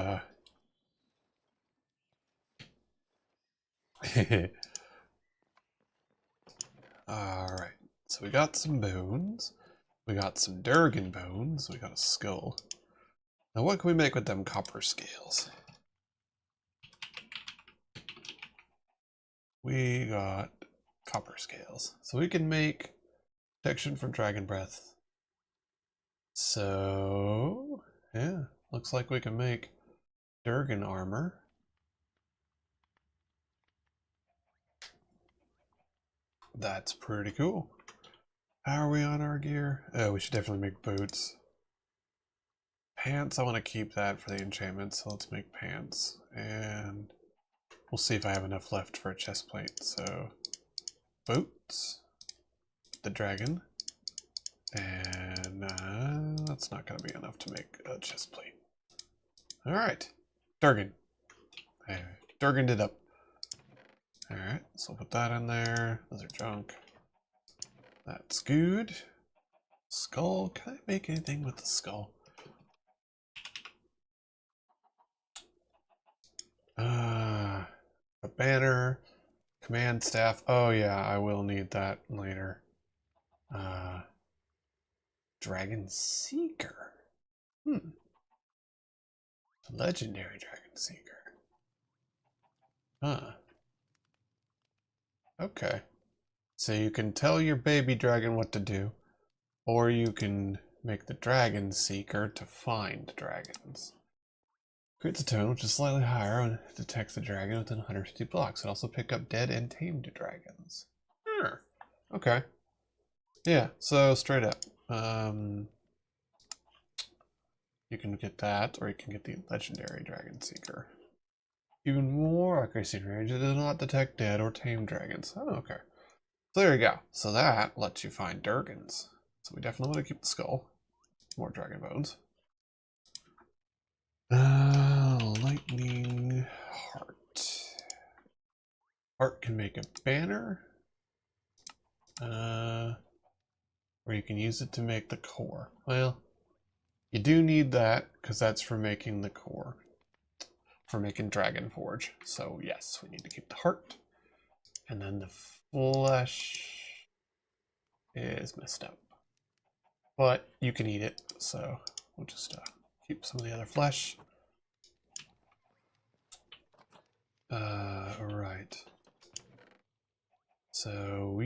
Alright, so we got some bones. We got some Durgan bones. We got a skull. Now what can we make with them copper scales? We got copper scales. So we can make protection from dragon breath. So, yeah, looks like we can make Durgan armor. That's pretty cool. How are we on our gear? Oh, we should definitely make boots. Pants, I want to keep that for the enchantment, so let's make pants. And we'll see if I have enough left for a chest plate. So, boots, the dragon, and that's not going to be enough to make a chest plate. Alright, Durgan. Durganed it up. Alright, so I'll put that in there. Those are junk. That's good. Skull. Can I make anything with the skull? A banner. Command staff. Oh yeah, I will need that later. Dragon Seeker. Legendary Dragon Seeker. Huh. Okay. So you can tell your baby dragon what to do, or you can make the Dragon Seeker to find dragons. Creates a tone which is slightly higher and detects the dragon within 150 blocks. It also pick up dead and tamed dragons. Sure. Okay. Yeah, so straight up. You can get that, or you can get the Legendary Dragon Seeker. Even more accuracy and range. It does not detect dead or tamed dragons. Oh, okay. So there you go. So that lets you find Durgans. So we definitely want to keep the skull. More dragon bones. Lightning heart. Heart can make a banner. Or you can use it to make the core. Well, you do need that because that's for making the core. For making Dragon Forge. So yes, we need to keep the heart. And then the flesh is messed up. But you can eat it, so we'll just keep some of the other flesh. Alright. So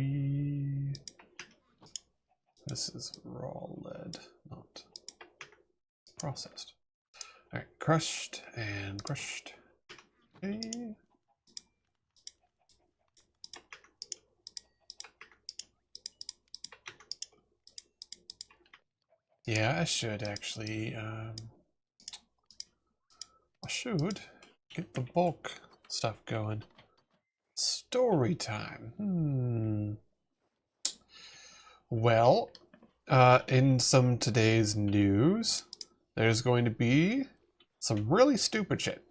this is raw lead, not processed. Alright, crushed and crushed. Okay. Yeah, I should actually, I should get the bulk stuff going. Story time. Well, in some today's news, there's going to be some really stupid shit.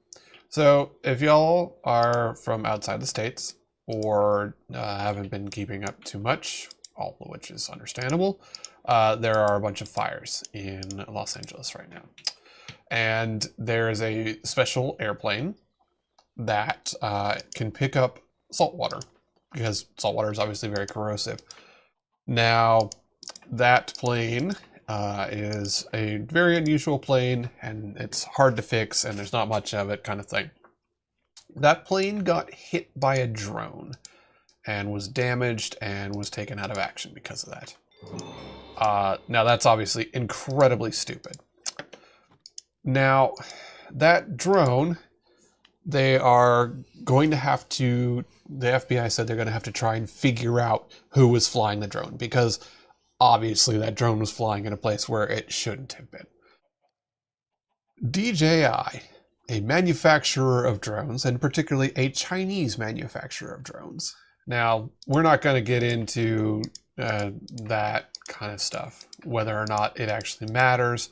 So if y'all are from outside the States or haven't been keeping up too much, all of which is understandable, there are a bunch of fires in Los Angeles right now. And there is a special airplane that can pick up salt water because salt water is obviously very corrosive. Now, that plane is a very unusual plane, and it's hard to fix, and there's not much of it, kind of thing. That plane got hit by a drone and was damaged and was taken out of action because of that. Now, that's obviously incredibly stupid. Now, that drone, they are going to have to, the FBI said they're going to have to try and figure out who was flying the drone, because obviously that drone was flying in a place where it shouldn't have been. DJI, a manufacturer of drones, and particularly a Chinese manufacturer of drones. Now, we're not going to get into that kind of stuff, whether or not it actually matters.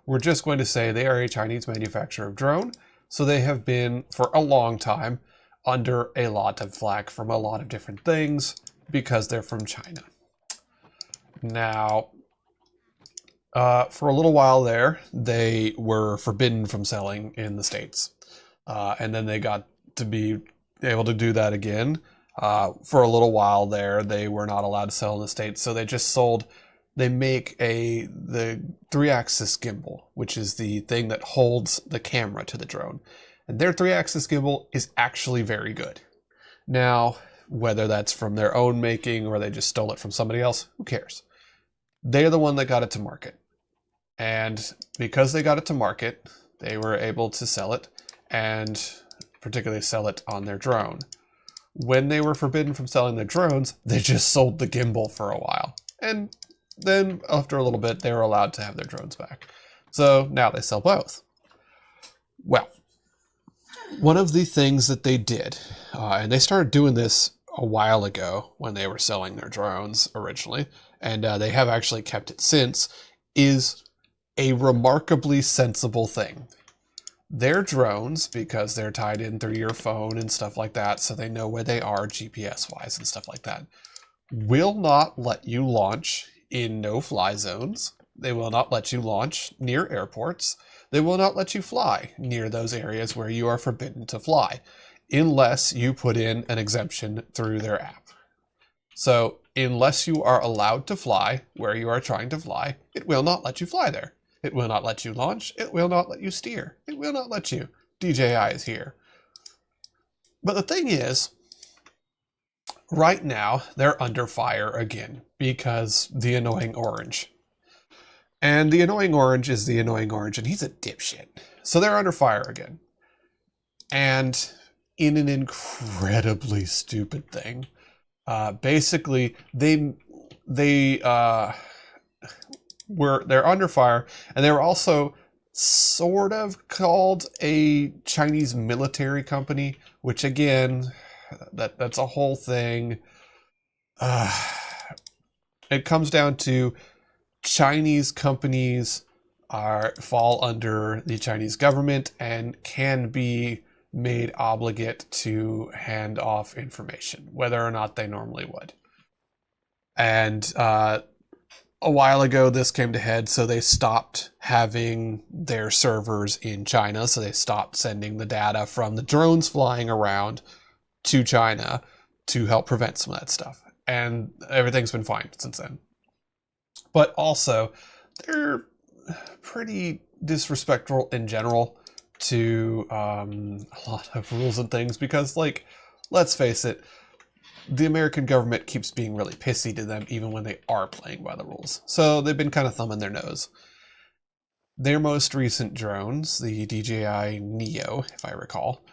We're just going to say they are a Chinese manufacturer of drone, so they have been, for a long time, under a lot of flack from a lot of different things because they're from China. Now, for a little while there, they were forbidden from selling in the States. And then they got to be able to do that again. For a little while there, they were not allowed to sell in the States, so they just sold. They make the 3-axis gimbal, which is the thing that holds the camera to the drone. And their 3-axis gimbal is actually very good. Now, whether that's from their own making or they just stole it from somebody else, who cares? They're the one that got it to market. And because they got it to market, they were able to sell it, and particularly sell it on their drone. When they were forbidden from selling their drones, they just sold the gimbal for a while. And then after a little bit, they were allowed to have their drones back. So now they sell both. Well, one of the things that they did, and they started doing this a while ago when they were selling their drones originally, and they have actually kept it since, is a remarkably sensible thing. Their drones, because they're tied in through your phone and stuff like that, so they know where they are GPS-wise and stuff like that, will not let you launch in no-fly zones. They will not let you launch near airports. They will not let you fly near those areas where you are forbidden to fly, unless you put in an exemption through their app. So, unless you are allowed to fly where you are trying to fly, it will not let you fly there. It will not let you launch. It will not let you steer. It will not let you. DJI is here. But the thing is, right now, they're under fire again because the annoying orange. And the annoying orange is the annoying orange, and he's a dipshit. So they're under fire again. And in an incredibly stupid thing, basically, they're under fire, and they were also sort of called a Chinese military company, which again, that's a whole thing. It comes down to Chinese companies fall under the Chinese government and can be made obligate to hand off information, whether or not they normally would. And a while ago, this came to head, so they stopped having their servers in China, so they stopped sending the data from the drones flying around to China to help prevent some of that stuff. And everything's been fine since then. But also, they're pretty disrespectful in general to a lot of rules and things, because, like, let's face it, the American government keeps being really pissy to them even when they are playing by the rules. So they've been kind of thumbing their nose. Their most recent drones, the DJI Neo, if I recall,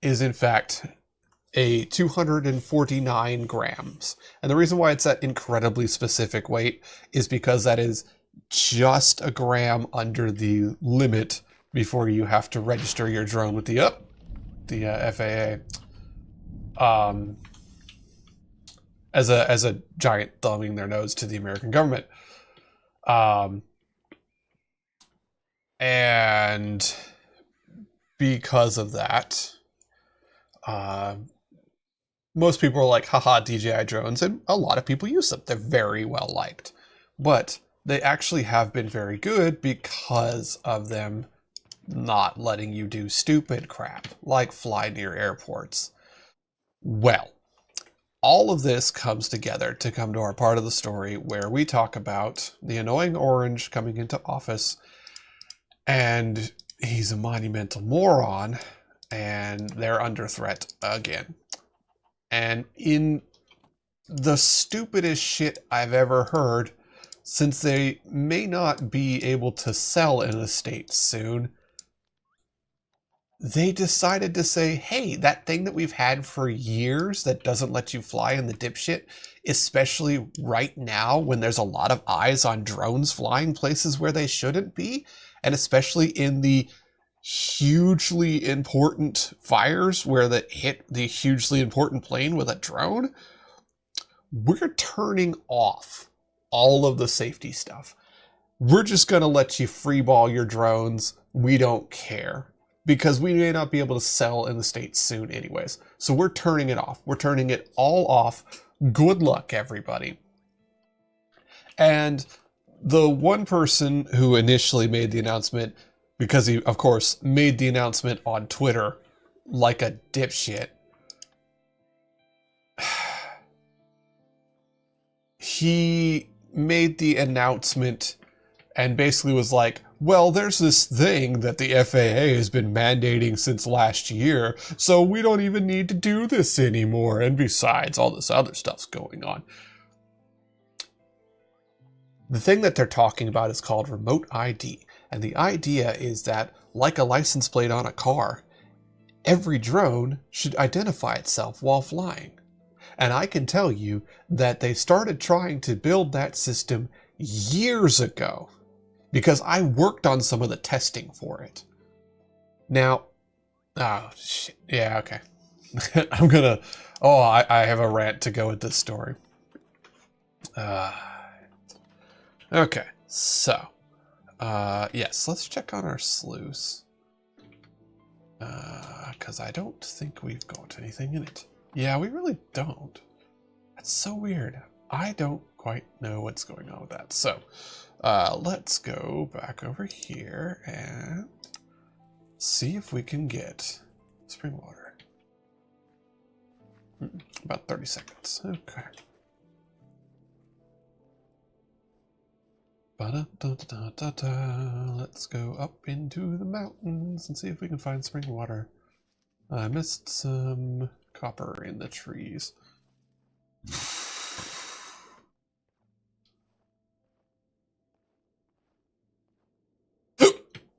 is in fact a 249 grams. And the reason why it's that incredibly specific weight is because that is just a gram under the limit before you have to register your drone with the FAA. As a giant thumbing their nose to the American government. And because of that, most people are like, haha, DJI drones, and a lot of people use them. They're very well liked. But they actually have been very good because of them not letting you do stupid crap, like fly near airports. Well, all of this comes together to come to our part of the story where we talk about the annoying orange coming into office, and he's a monumental moron, and they're under threat again. And in the stupidest shit I've ever heard, since they may not be able to sell an estate soon, they decided to say, hey, that thing that we've had for years that doesn't let you fly in the dipshit, especially right now when there's a lot of eyes on drones flying places where they shouldn't be, and especially in the hugely important fires where they hit the hugely important plane with a drone, we're turning off all of the safety stuff. We're just going to let you freeball your drones. We don't care. Because we may not be able to sell in the States soon anyways. So we're turning it off. We're turning it all off. Good luck, everybody. And the one person who initially made the announcement, because he, of course, made the announcement on Twitter like a dipshit, he made the announcement and basically was like, well, there's this thing that the FAA has been mandating since last year, so we don't even need to do this anymore. And besides, all this other stuff's going on. The thing that they're talking about is called remote ID. And the idea is that, like a license plate on a car, every drone should identify itself while flying. And I can tell you that they started trying to build that system years ago, because I worked on some of the testing for it. Now, oh shit, yeah, okay. I have a rant to go with this story. Okay, so, yes, let's check on our sluice. Because I don't think we've got anything in it. Yeah, we really don't. That's so weird. I don't quite know what's going on with that. So, let's go back over here and see if we can get spring water. About 30 seconds. Okay. Ba-da-da-da-da-da. Let's go up into the mountains and see if we can find spring water. I missed some copper in the trees.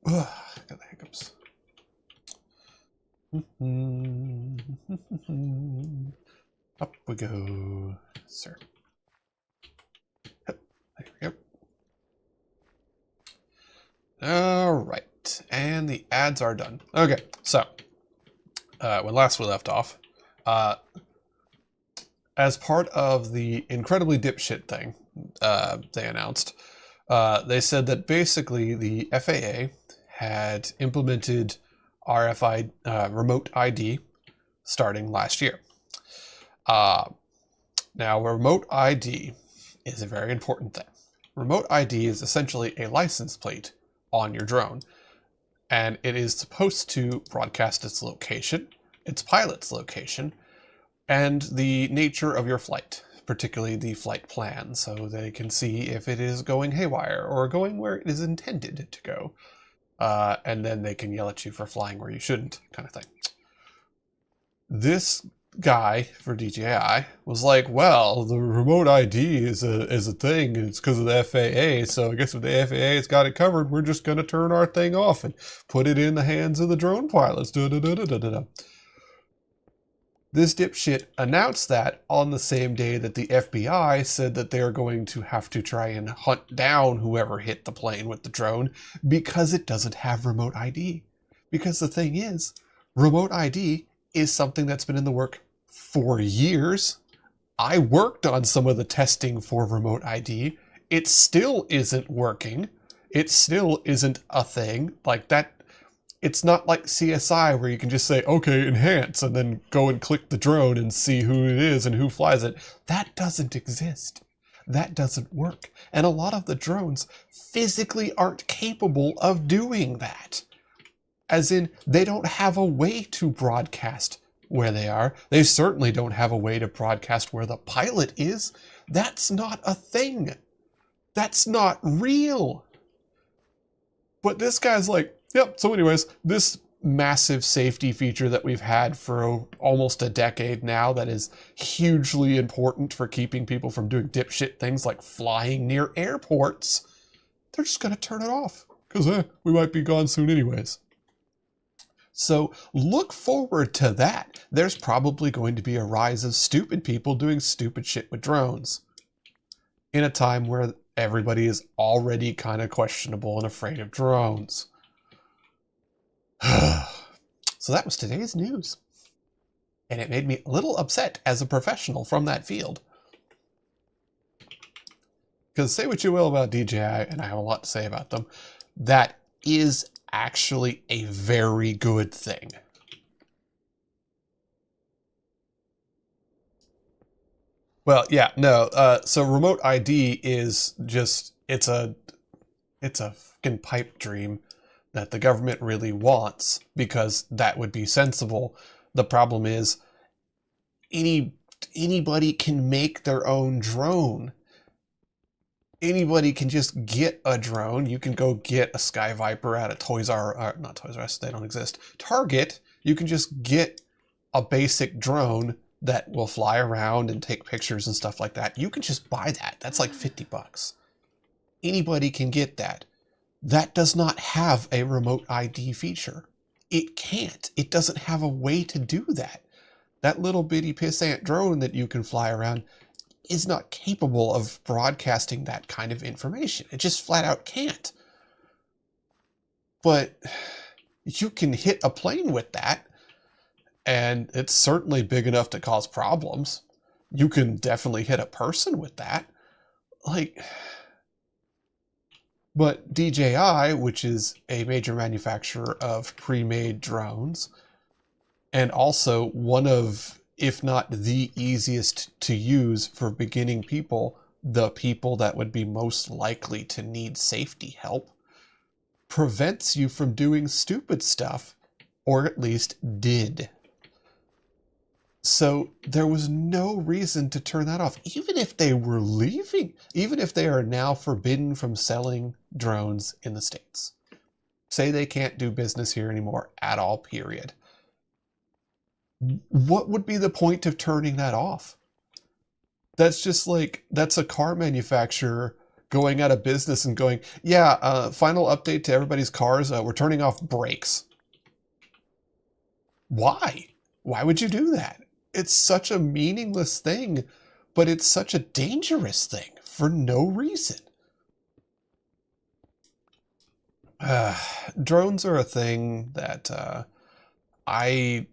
Got the hiccups. Up we go, sir. There we go. All right, and the ads are done. Okay, so when last we left off, as part of the incredibly dipshit thing they announced, they said that basically the FAA had implemented RFID, remote ID, starting last year. Now, remote ID is a very important thing. Remote ID is essentially a license plate on your drone, and it is supposed to broadcast its location, its pilot's location, and the nature of your flight, particularly the flight plan, so they can see if it is going haywire or going where it is intended to go. And then they can yell at you for flying where you shouldn't, kind of thing. This guy for DJI was like, well, the remote ID is a thing, and it's because of the FAA, so I guess if the FAA has got it covered, we're just going to turn our thing off and put it in the hands of the drone pilots. This dipshit announced that on the same day that the FBI said that they're going to have to try and hunt down whoever hit the plane with the drone because it doesn't have remote ID. Because the thing is, remote ID is something that's been in the work for years. I worked on some of the testing for remote ID. It still isn't working. It still isn't a thing like that. It's not like CSI where you can just say, okay, enhance, and then go and click the drone and see who it is and who flies it. That doesn't exist. That doesn't work. And a lot of the drones physically aren't capable of doing that. As in, they don't have a way to broadcast where they are. They certainly don't have a way to broadcast where the pilot is. That's not a thing. That's not real. But this guy's like, yep, so anyways, this massive safety feature that we've had for almost a decade now that is hugely important for keeping people from doing dipshit things like flying near airports, they're just going to turn it off because we might be gone soon anyways. So look forward to that. There's probably going to be a rise of stupid people doing stupid shit with drones in a time where everybody is already kind of questionable and afraid of drones. So that was today's news. And it made me a little upset as a professional from that field. Because say what you will about DJI, and I have a lot to say about them, that is actually a very good thing. Well, yeah, no. So remote ID is just, it's a fucking pipe dream that the government really wants because that would be sensible. The problem is anybody can make their own drone. Anybody can just get a drone. You can go get a Sky Viper at a not Toys R Us, they don't exist. Target, you can just get a basic drone that will fly around and take pictures and stuff like that. You can just buy that. That's like $50. Anybody can get that. That does not have a remote ID feature. It can't. It doesn't have a way to do that. That little bitty pissant drone that you can fly around is not capable of broadcasting that kind of information. It just flat out can't. But you can hit a plane with that, and it's certainly big enough to cause problems. You can definitely hit a person with that. But DJI, which is a major manufacturer of pre-made drones, and also one of, if not the easiest to use for beginning people, the people that would be most likely to need safety help, prevents you from doing stupid stuff, or at least did. So there was no reason to turn that off, even if they were leaving, even if they are now forbidden from selling drones in the States. Say they can't do business here anymore at all, period. What would be the point of turning that off? That's just like, that's a car manufacturer going out of business and going, yeah, final update to everybody's cars, we're turning off brakes. Why? Why would you do that? It's such a meaningless thing, but it's such a dangerous thing for no reason. Drones are a thing that I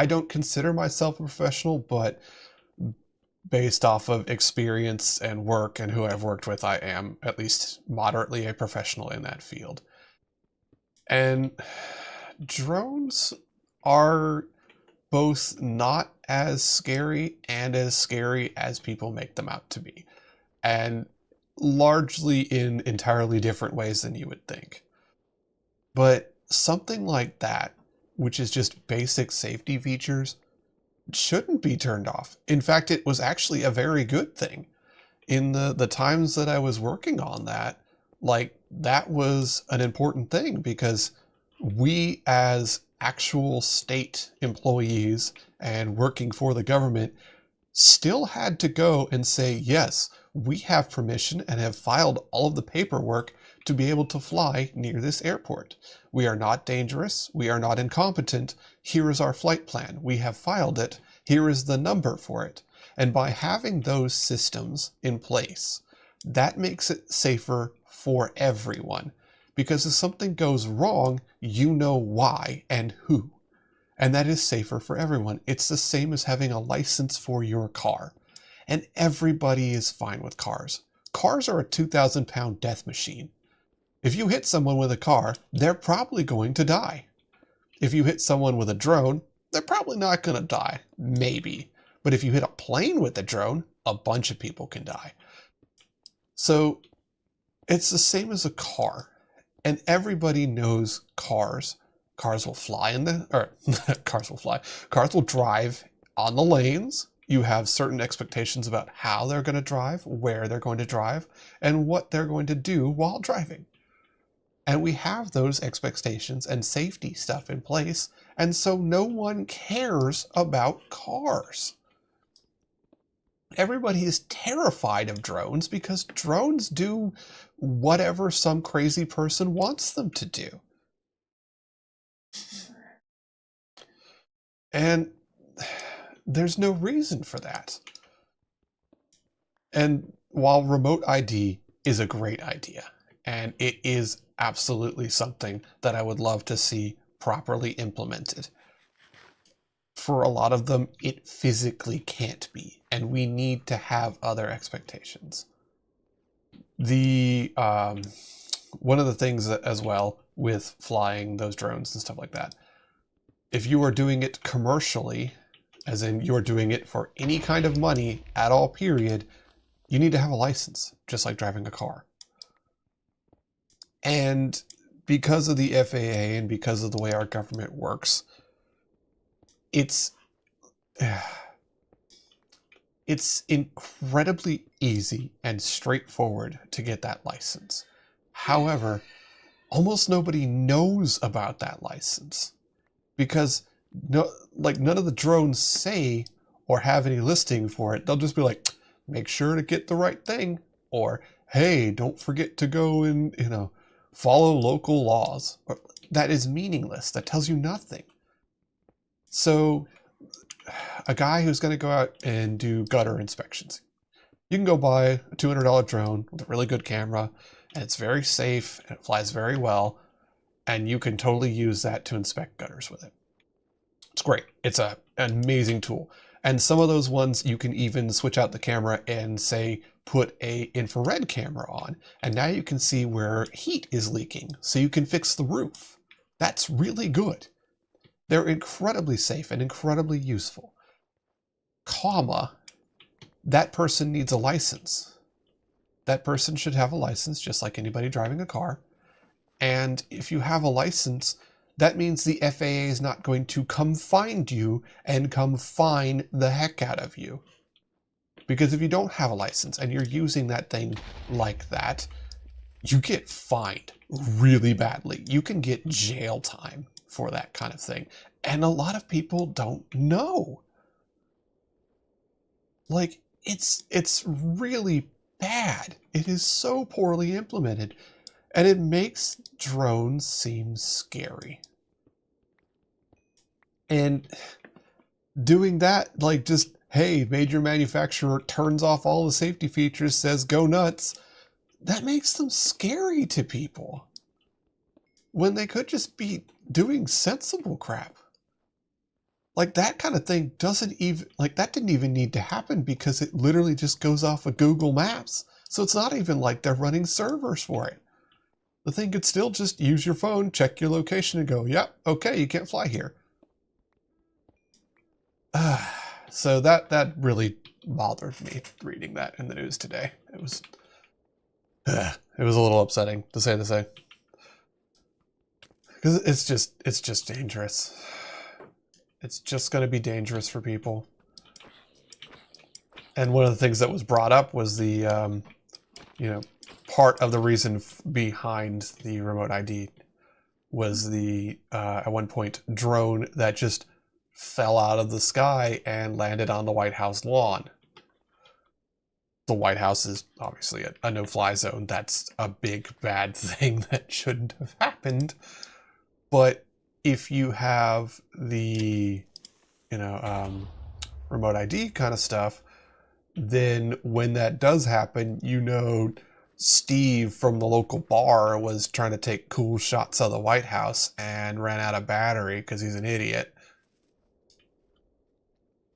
don't consider myself a professional, but based off of experience and work and who I've worked with, I am at least moderately a professional in that field. And drones are both not as scary and as scary as people make them out to be, and largely in entirely different ways than you would think. But something like that, which is just basic safety features, shouldn't be turned off. In fact, it was actually a very good thing. In the times that I was working on that, that was an important thing because we as actual state employees and working for the government still had to go and say, yes, we have permission and have filed all of the paperwork to be able to fly near this airport. We are not dangerous. We are not incompetent. Here is our flight plan. We have filed it. Here is the number for it. And by having those systems in place, that makes it safer for everyone. Because if something goes wrong, you know why and who. And that is safer for everyone. It's the same as having a license for your car. And everybody is fine with cars. Cars are a 2,000-pound death machine. If you hit someone with a car, they're probably going to die. If you hit someone with a drone, they're probably not going to die. Maybe. But if you hit a plane with a drone, a bunch of people can die. So it's the same as a car. And everybody knows cars. Cars will fly in the, or cars will fly. Cars will drive on the lanes. You have certain expectations about how they're going to drive, where they're going to drive, and what they're going to do while driving. And we have those expectations and safety stuff in place. And so no one cares about cars. Everybody is terrified of drones because drones do whatever some crazy person wants them to do. And there's no reason for that. And while remote ID is a great idea, and it is absolutely something that I would love to see properly implemented, for a lot of them, it physically can't be, and we need to have other expectations. The one of the things as well with flying those drones and stuff like that, if you are doing it commercially, as in you're doing it for any kind of money at all period, you need to have a license, just like driving a car. And because of the FAA and because of the way our government works, it's incredibly easy and straightforward to get that license. However, almost nobody knows about that license because none of the drones say or have any listing for it. They'll just be like, make sure to get the right thing, or hey, don't forget to go and, follow local laws. That is meaningless. That tells you nothing. So a guy who's going to go out and do gutter inspections, you can go buy a $200 drone with a really good camera, and it's very safe and it flies very well, and you can totally use that to inspect gutters with it. It's great. It's an amazing tool. And some of those ones you can even switch out the camera and say put a infrared camera on, and now you can see where heat is leaking so you can fix the roof. That's really good. They're incredibly safe and incredibly useful. That person needs a license. That person should have a license just like anybody driving a car. And if you have a license, that means the FAA is not going to come find you and come fine the heck out of you. Because if you don't have a license and you're using that thing like that, you get fined really badly. You can get jail time for that kind of thing. And a lot of people don't know. Like, it's really bad. It is so poorly implemented. And it makes drones seem scary. And doing that, like just, hey, major manufacturer turns off all the safety features, says go nuts, that makes them scary to people. When they could just be doing sensible crap. Like that kind of thing that didn't even need to happen because it literally just goes off of Google Maps. So it's not even like they're running servers for it. The thing could still just use your phone, check your location and go, yep, okay, you can't fly here. So that really bothered me reading that in the news today. It was a little upsetting to say the same. Because it's just dangerous. It's just going to be dangerous for people. And one of the things that was brought up was the, part of the reason behind the remote ID was the, at one point, drone that just fell out of the sky and landed on the White House lawn. The White House is obviously a no-fly zone. That's a big, bad thing that shouldn't have happened. But if you have the, remote ID kind of stuff, then when that does happen, Steve from the local bar was trying to take cool shots of the White House and ran out of battery because he's an idiot.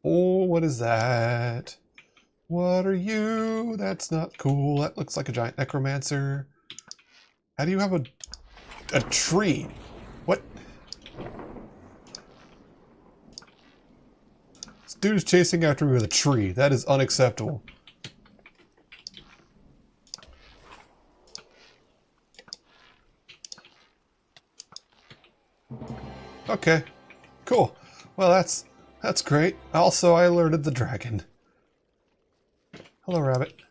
Oh, what is that? What are you? That's not cool. That looks like a giant necromancer. How do you have a tree? What? This dude is chasing after me with a tree. That is unacceptable. Okay. Cool. Well, that's great. Also, I alerted the dragon. Hello, rabbit.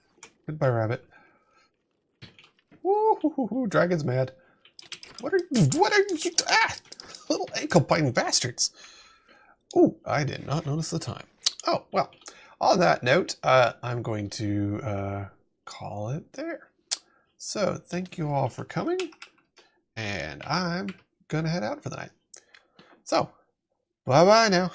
Goodbye, rabbit. Woo, dragon's mad. What are you? Ah! Little ankle-biting bastards. Ooh, I did not notice the time. Oh, well, on that note, I'm going to call it there. So, thank you all for coming, and I'm going to head out for the night. So, bye-bye now.